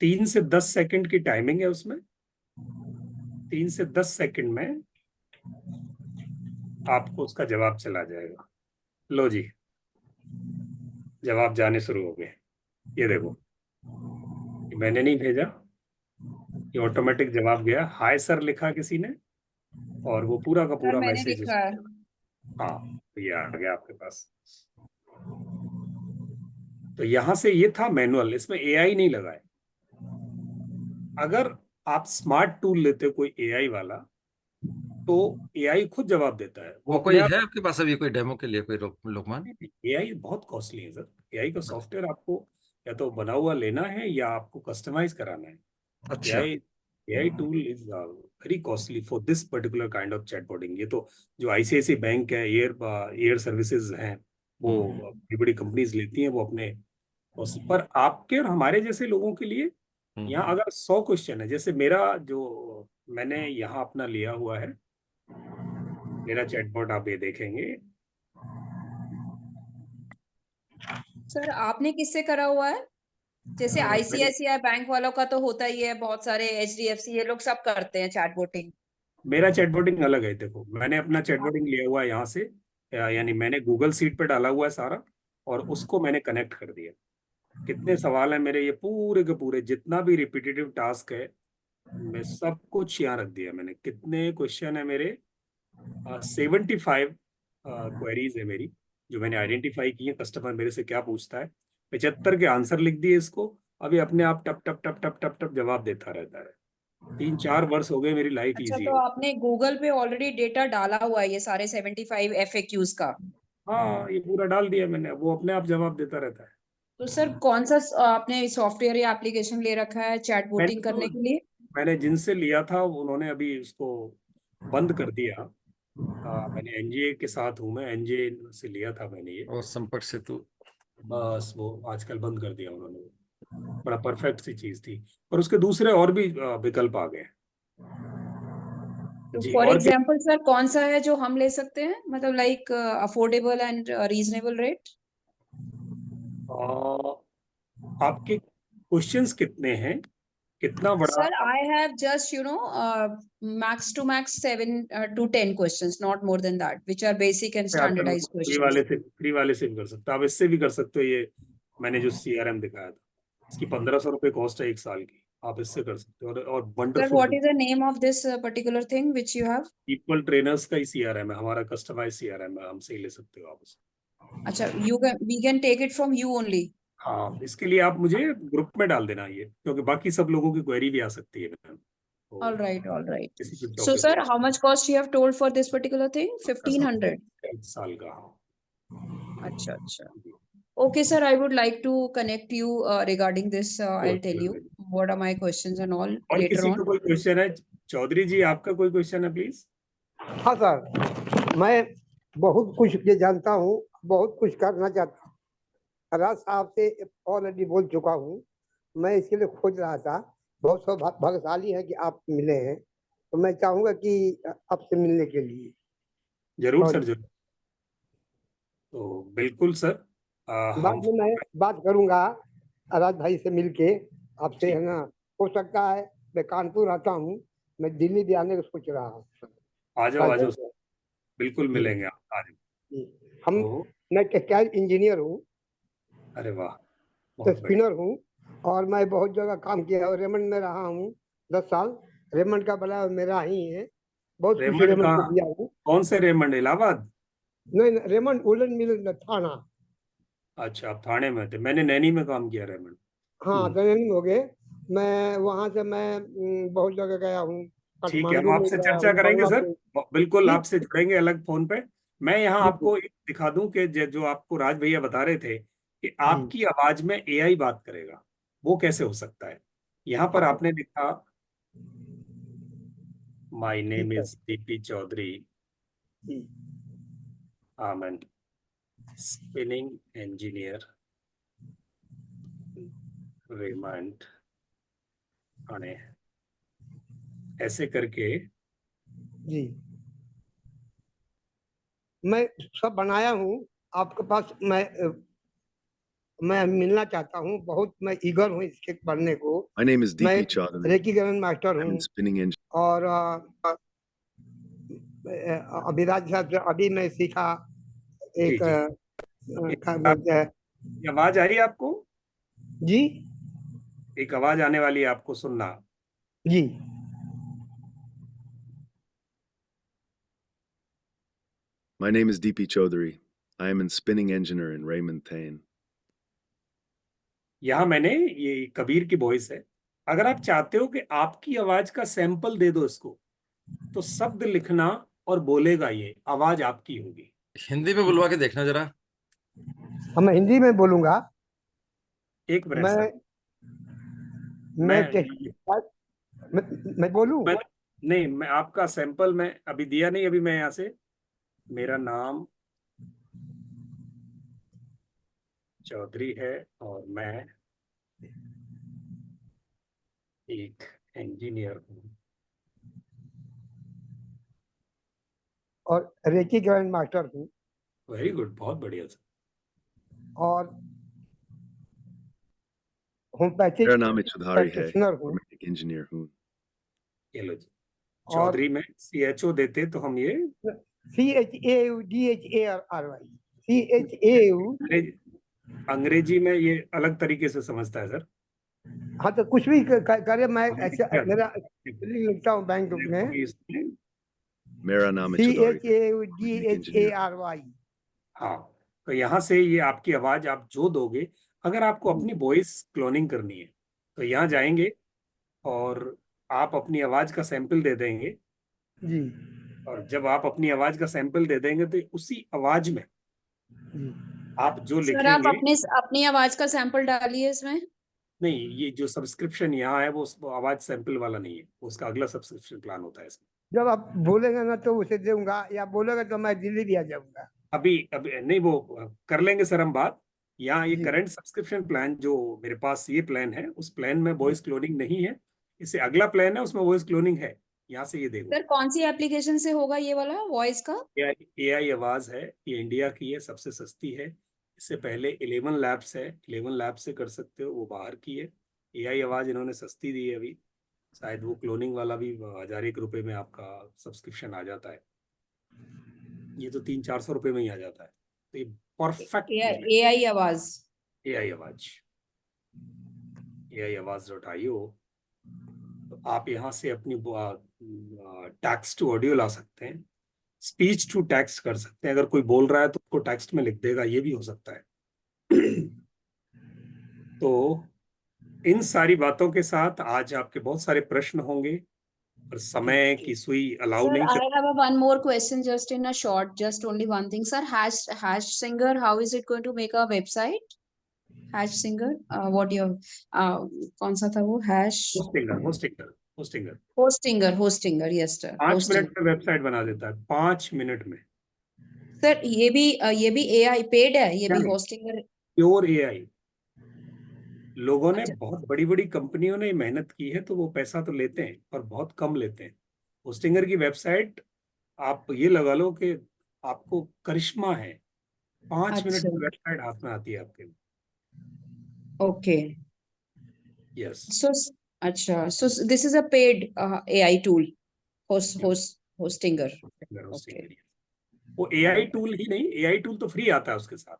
3 से 10 सेकंड की टाइमिंग है उसमें। 3 से 10 सेकंड में आपको उसका जवाब चला जाएगा। लो जी, जवाब जाने शुरू हो गए। ये देखो, ये मैंने नहीं भेजा, ये ऑटोमेटिक जवाब गया। हाय सर लिखा किसी ने, और वो पूरा का पूरा मैंने मैसेज। लिखा है। हाँ, तो ये आ गया आपके पास। तो यहां से ये था मैनुअल, इसमें एआई नहीं लगा है। अगर आप स्मार्ट टूल लेते कोई एआई वाला, तो एआई खुद जवाब देता है। वो कोई है आपके पास अभी कोई डेमो के लिए कोई लोकमान? एआई बहुत कॉस्टली है सर। एआई का सॉफ्टवेयर आपको या तो बना हुआ लेना है या आपको कस्टमाइज कराना है। अच्छा। AI tool is very costly for this particular kind of chatbotting. ये तो जो आईसीआईसी बैंक है, एयर सर्विसेज हैं, वो बड़ी बड़ी कंपनीज लेती हैं वो अपने। पर आपके और हमारे जैसे लोगों के लिए यहाँ अगर 100 क्वेश्चन है, जैसे मेरा जो मैंने यहाँ अपना लिया हुआ है, मेरा चैटबॉट आप ये देखेंगे। सर आपने किससे करा हुआ है? जैसे आईसीआईसीआई बैंक वालों का तो होता ही है, बहुत सारे एचडीएफसी ये लोग सब करते हैं चैटबॉटिंग। मेरा चैटबॉटिंग अलग है। देखो, मैंने अपना चैटबॉटिंग लिया हुआ है यहाँ से, यानी मैंने गूगल सीट पे डाला हुआ है सारा, और उसको मैंने कनेक्ट कर दिया। कितने सवाल हैं मेरे, ये पूरे के पूरे जितना भी रिपीटेटिव टास्क है, मैं सब कुछ यहाँ रख दिया मैंने। कितने क्वेश्चन है मेरे? 75 क्वेरीज है मेरी, जो मैंने आइडेंटिफाई की है। कस्टमर मेरे से क्या पूछता है, 75 के आंसर लिख दिए इसको। अभी अपने आप टप टप टप टप टप टप जवाब देता रहता है। 3-4 वर्ष हो गए, मेरी लाइफ अच्छा, इजी तो है। आपने गूगल पे ऑलरेडी डेटा डाला हुआ है ये सारे 75 एफएक्यूज का? हाँ, ये पूरा डाल दिया मैंने, वो अपने आप जवाब देता रहता है। तो सर कौन सा आपने सॉफ्टवेयर या एप्लीकेशन ले रखा है चैटबॉटिंग करने के लिए? मैंने जिनसे लिया था उन्होंने अभी उसको बंद कर दिया। मैंने एनजीए के साथ हूँ, मैं एनजीए से लिया था मैंने ये। और संपर्क सेतु बस वो आजकल बंद कर दिया उन्होंने। बड़ा परफेक्ट सी चीज थी, पर उसके दूसरे और भी विकल्प आ गए तो जी। फॉर और भी एग्जांपल सर कौन सा है जो हम ले सकते हैं, मतलब like affordable and reasonable rate? आपके क्वेश्चंस कितने हैं, कितना बड़ा? Sir, I have just, max to max 7 to 10 questions, not more than that, which are basic and standardized free questions. वाले से भी कर सकते हो आप, इससे भी कर सकते हो। ये मैंने जो सीआरएम दिखाया था, इसकी 1500 रुपए कॉस्ट है 1 साल की। आप इससे कर सकते हो। और Sir, wonderful what is the name of this particular thing which you have? People trainers का ही सीआरएम है हमारा, कस्टमाइज सीआरएम है, हमसे ही ले सकते हो आप उसे। अच्छा, we can take it from you only. हाँ, इसके लिए आप मुझे ग्रुप में डाल देना ये, क्योंकि बाकी सब लोगों की क्वेरी भी आ सकती है ma'am. All right, all right. किसी भी So, topic sir, how much cost you have told for this particular thing? 1500. 1 साल का। हाँ अच्छा, अच्छा. Okay, sir, I would like to connect you regarding this. I'll tell you what are my questions and all और later किसी on. का कोई question है? चौधरी जी, आपका कोई क्वेश्चन है प्लीज? हाँ सर, मैं बहुत कुछ ये जानता हूँ, बहुत कुछ करना चाहता हूँ। राज साहब से ऑलरेडी बोल चुका हूँ, मैं इसके लिए खोज रहा था। बहुत भाग्यशाली है कि आप मिले हैं, तो मैं चाहूंगा कि आपसे मिलने के लिए। जरूर और सर, जरूर। तो बिल्कुल सर, बाद हम में मैं बात करूंगा राज भाई से मिलके आपसे, ठीक। है ना। हो सकता है, मैं कानपुर आता हूँ, मैं दिल्ली भी आने को सोच रहा हूँ। आ जाओ, आ जाओ सर, बिल्कुल जी, मिलेंगे, आप आ जाओ। जी। हम तो मैं टेक्सटाइल इंजीनियर हूँ, अरे वाह, तो बहुत बढ़िया। स्पिनर हूँ, और मैं बहुत जगह काम किया और रेमंड में रहा हूँ 10 साल। रेमंड का बड़ा मेरा ही है, बहुत कुछ रेमंड रेमंड का? को दिया हूँ। कौन से रेमंड, इलाहाबाद? नहीं नहीं, रेमंड वुलन मिल थाना। अच्छा, आप थाने में थे, मैंने नैनी में काम किया रेमंड। हाँ, ट्रेनिंग हो गए। मैं वहां से मैं बहुत जगह गया हूँ, ठीक है, हम काठमांडू में आपसे गया चर्चा हूँ, करेंगे सर, बांग्लादेश। बिल्कुल ठीक। आपसे जुड़ेंगे अलग फोन पे। मैं यहाँ जी आपको एक दिखा दूं कि जो आपको राज भैया बता रहे थे कि जी। आपकी आवाज में एआई बात करेगा, वो कैसे हो सकता है। यहाँ पर हाँ आपने लिखा, माय नेम ठीक है। इज डीपी चौधरी, जी I am an spinning engineer, Raymond Thane, ऐसे करके। जी। मैं सब बनाया हूँ आपके पास। मैं मिलना चाहता हूँ, बहुत मैं ईगर हूँ इसके पढ़ने को। My name is मैं DP Chaudhary. Reiki grand master I'm in हूँ, spinning engine. और अभिराज साहब से अभी मैं सीखा जी एक जी, क्या बोलते हैं। ये आवाज आ रही है आपको? जी एक आवाज आने वाली है, आपको सुनना। जी। My name is DP Chaudhary. I am an spinning engineer in Raymond Thane. यहाँ मैंने, ये कबीर की वॉइस है। अगर आप चाहते हो कि आपकी आवाज का सैंपल दे दो इसको, तो शब्द लिखना और बोलेगा, ये आवाज आपकी होगी। हिंदी में बुलवा के देखना जरा। हम हिंदी में बोलूंगा। एक मिनट मैं सर, मैं मैं मैं बोलूं। मैं नहीं, मैं आपका सैंपल मैं अभी दिया नहीं, अभी मैं यहाँ से, मेरा नाम चौधरी है और मैं एक इंजीनियर हूँ। और रेकी ग्रैंड मास्टर हूँ, वेरी गुड, बहुत बढ़िया सर। और होम्योपैथिक मेरा नाम चौधरी है प्रैक्टिशनर और हूँ। मैं एक इंजीनियर हूँ। ये लो जी, और चौधरी में CHO देते तो हम ये CHAUDHARY, CHAU। अंग्रेजी में ये अलग तरीके से समझता है सर। हाँ, तो कुछ भी करे, मैं ऐसे मेरा लिखता हूँ बैंक में, मेरा नाम चौधरी है। CHAUDHARY। हाँ, तो यहाँ से ये आपकी आवाज आप जो दोगे, अगर आपको अपनी वॉइस क्लोनिंग करनी है तो यहाँ जाएंगे और आप अपनी आवाज का सैंपल दे देंगे, जी और जब आप अपनी आवाज का सैंपल दे देंगे तो उसी आवाज में जी। आप जो सर आप लिखेंगे। अपनी आवाज का सैंपल डालिए इसमें। नहीं, ये जो सब्सक्रिप्शन यहाँ है वो आवाज सैंपल वाला नहीं है, उसका अगला सब्सक्रिप्शन प्लान होता है इसमें। जब आप बोलेंगे ना तो उसे दूंगा, या बोलेगा तो मैं दिल्ली भी आ जाऊंगा। अभी अभी नहीं, वो कर लेंगे सर हम बात। यहाँ ये जी करंट सब्सक्रिप्शन प्लान जो मेरे पास ये प्लान है, उस प्लान में वॉइस क्लोनिंग नहीं है। इससे अगला प्लान है, उसमें वॉइस क्लोनिंग है। यहाँ से ये देखो, सर कौन सी एप्लीकेशन से होगा ये वाला वॉइस का? AI आवाज है, ये इंडिया की है, सबसे सस्ती है। इससे पहले 11 लैब्स है, 11 लैब से कर सकते हो, वो बाहर की है। AI आवाज इन्होंने सस्ती दी है अभी, शायद वो क्लोनिंग वाला भी 1001 रुपये में आपका सब्सक्रिप्शन आ जाता है। ये तो 300-400 रुपये में ही आ जाता है। तो ये परफेक्ट प्लान है। AI आवाज। AI आवाज, AI आवाज.io। तो आप यहाँ से अपनी टेक्स्ट टू ऑडियो ला सकते हैं, स्पीच टू टेक्स्ट कर सकते हैं। अगर कोई बोल रहा है तो उसको टेक्स्ट में लिख देगा, ये भी हो सकता है। तो इन सारी बातों के साथ आज आपके बहुत सारे प्रश्न होंगे, और समय की सुई अलाउ Sir, नहीं I कर। have a one more question just in a short, just only one thing. Sir, Hash Singer, how is it going to make a website? Hash Singer, what your कौन सा था वो Hash? Hostinger, Hostinger yes sir, 5 minute Hostinger. में website बना देता है, 5 minute में। Sir ये भी AI पेड है, ये भी Hostinger? Pure AI। लोगों ने अच्छा। बहुत बड़ी बड़ी कंपनियों ने मेहनत की है, तो वो पैसा तो लेते हैं पर बहुत कम लेते हैं। होस्टिंगर की वेबसाइट आप ये लगा लो कि आपको करिश्मा है, 5 मिनट अच्छा, में वेबसाइट हाथ में आती है आपके। ओके। यस। So अच्छा, so this is a paid AI tool, Hostinger. Okay. वो AI टूल ही नहीं, AI टूल तो फ्री आता है, उसके साथ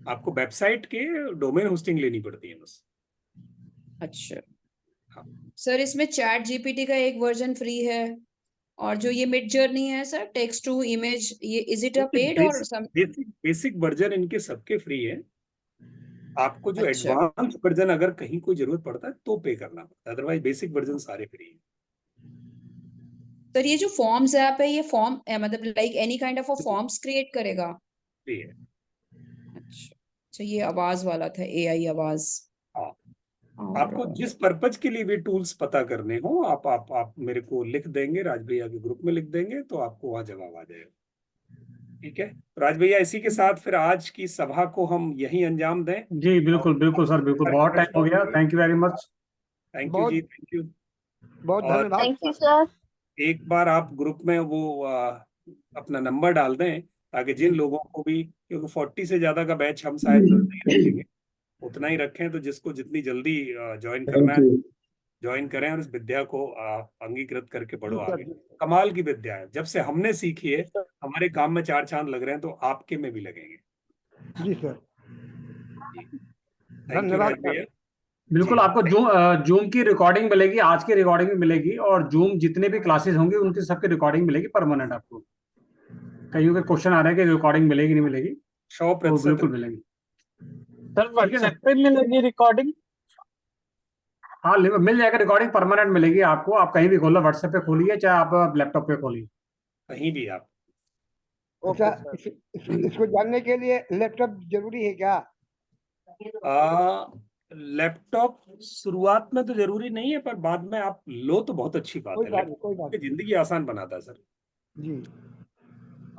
आपको वेबसाइट के डोमेन होस्टिंग लेनी पड़ती है बस। अच्छा हाँ। सर, इसमें चैट जीपीटी का एक वर्जन फ्री है, और जो ये मिड जर्नी है सर, टेक्स्ट टू इमेज, ये इज इट अ पेड और बेसिक वर्जन इनके सबके फ्री है। आपको जो अच्छा एडवांस वर्जन अगर कहीं कोई जरूरत पड़ता है तो पे करना पड़ता है, अदरवाइज बेसिक वर्जन सारे फ्री है। सर, ये जो फॉर्म्स ऐप है, ये फॉर्म मतलब like any kind of a forms create करेगा? फ्री है। अच्छा अच्छा, ये आवाज वाला था, AI आवाज। हाँ, और आपको जिस पर्पज के लिए भी टूल्स पता करने हो, आप मेरे को लिख देंगे, राज भैया के ग्रुप में लिख देंगे, तो आपको वहां जवाब आ जाएगा। ठीक है राज भैया, इसी के साथ फिर आज की सभा को हम यहीं अंजाम दें। जी बिल्कुल बिल्कुल सर, बिल्कुल, बहुत टाइम हो गया। Thank you very much. Thank you जी, थैंक यू। बहुत और धन्यवाद थैंक यू सर। सर। एक बार आप ग्रुप में वो अपना नंबर डाल दें, ताकि जिन लोगों को भी, क्योंकि 40 से ज्यादा का बैच हम शायद नहीं रखेंगे, उतना ही रखें, तो जिसको जितनी जल्दी ज्वाइन करना है ज्वाइन करें, और इस विद्या को अंगीकृत करके बढ़ो आगे। कमाल की विद्या है, जब से हमने सीखी है हमारे काम में 4 चांद लग रहे हैं, तो आपके में भी लगेंगे। जी सर, थैंक यू राज भैया। बिल्कुल, आपको जूम की रिकॉर्डिंग मिलेगी, आज की रिकॉर्डिंग भी मिलेगी, और जूम जितने भी क्लासेस होंगी उनकी सबकी रिकॉर्डिंग मिलेगी परमानेंट आपको। कईयों के क्वेश्चन आ रहे हैं कि रिकॉर्डिंग मिलेगी नहीं मिलेगी, तो 100% बिल्कुल मिलेगी। सर व्हाट्सएप पे मिलेगी रिकॉर्डिंग? हाँ, मिल जाएगा, रिकॉर्डिंग परमानेंट मिलेगी आपको। आप कहीं भी खोलो, व्हाट्सएप पे खोलिए, चाहे आप लैपटॉप पे खोलिए, कहीं भी आप। अच्छा, इसको जानने के लिए लैपटॉप जरूरी है क्या? लैपटॉप शुरुआत में तो जरूरी नहीं है, पर बाद में आप लो तो बहुत अच्छी बात कोई है। बात नहीं, कोई लैपटॉप बात नहीं। जिंदगी आसान बनाता है सर। जी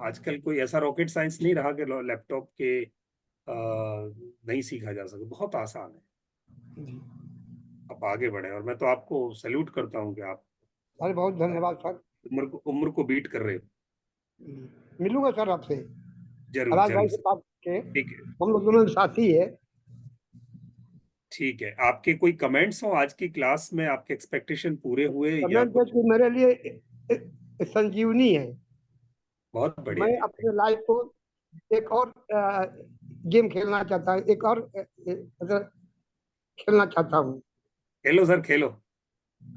आजकल कोई ऐसा रॉकेट साइंस नहीं रहा कि लैपटॉप के नहीं सीखा जा सके, बहुत आसान है। जी, आप आगे बढ़े, और मैं तो आपको सैल्यूट करता हूँ कि आप अरे बहुत धन्यवाद सर। उम्र को बीट कर रहे हो। मिलूंगा सर आपसे, जरूर राज भाई जरूर से सर। बात के। ठीक है, हम लोग दोनों साथी है। ठीक है। आपके कोई कमेंट्स हो आज की क्लास में? आपके एक्सपेक्टेशन पूरे हुए या कमेंट है कुछ? कि मेरे लिए संजीवनी है। बहुत बढ़िया मैं जी। अपने लाइफ को एक और गेम खेलना चाहता हूँ, एक और मतलब खेलना चाहता हूँ। खेलो सर, खेलो।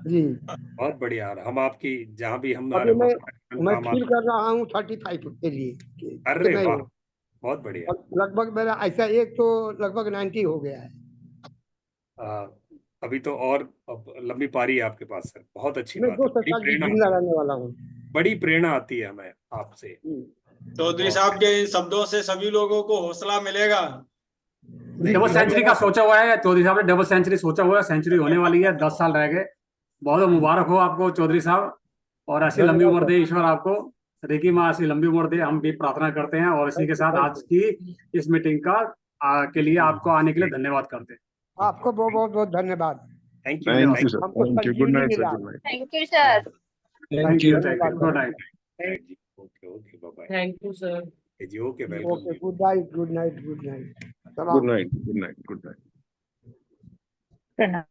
जी, बहुत बढ़िया। और हम आपकी जहाँ भी हमारे अभी मार्गदर्शन मैं काम फील आता कर रहा हूँ 35 के लिए है। कि अरे नहीं वाह, हो। बहुत बढ़िया। और लगभग मेरा ऐसा एक तो लगभग 90 हो गया है। आ, अभी तो और अब लंबी पारी है आपके पास सर, बहुत अच्छी मैं बात है। 200 साल जिंदा रहने वाला हूँ। बड़ी प्रेरणा आती है हमें आपसे। चौधरी और साहब के इन शब्दों से सभी लोगों को हौसला मिलेगा। नहीं, डबल सेंचुरी का सोचा हुआ है चौधरी साहब ने, डबल सेंचुरी सोचा हुआ है, सेंचुरी होने वाली है, 10 साल रह गए। बहुत मुबारक हो आपको चौधरी साहब, और ऐसी लंबी धन्यवाद उम्र सर। दे ईश्वर आपको, रेकी माँ ऐसी लंबी उम्र दे, हम भी प्रार्थना करते हैं। और इसी के साथ थैंक आज यू। की इस मीटिंग का के लिए आपको आने के लिए धन्यवाद करते हैं। आपको बहुत बहुत बहुत धन्यवाद। Thank you, Thank you, thank sir. हमको Thank you. Good Sanjeevani night, sir. मिला। Good night. Thank you sir. Thank you, thank धन्यवाद you, sir. Good night. You. Okay okay, bye bye thank you sir. जी। Okay, welcome okay, जी। Good night, good night, good night. Good night. Good night. Good night.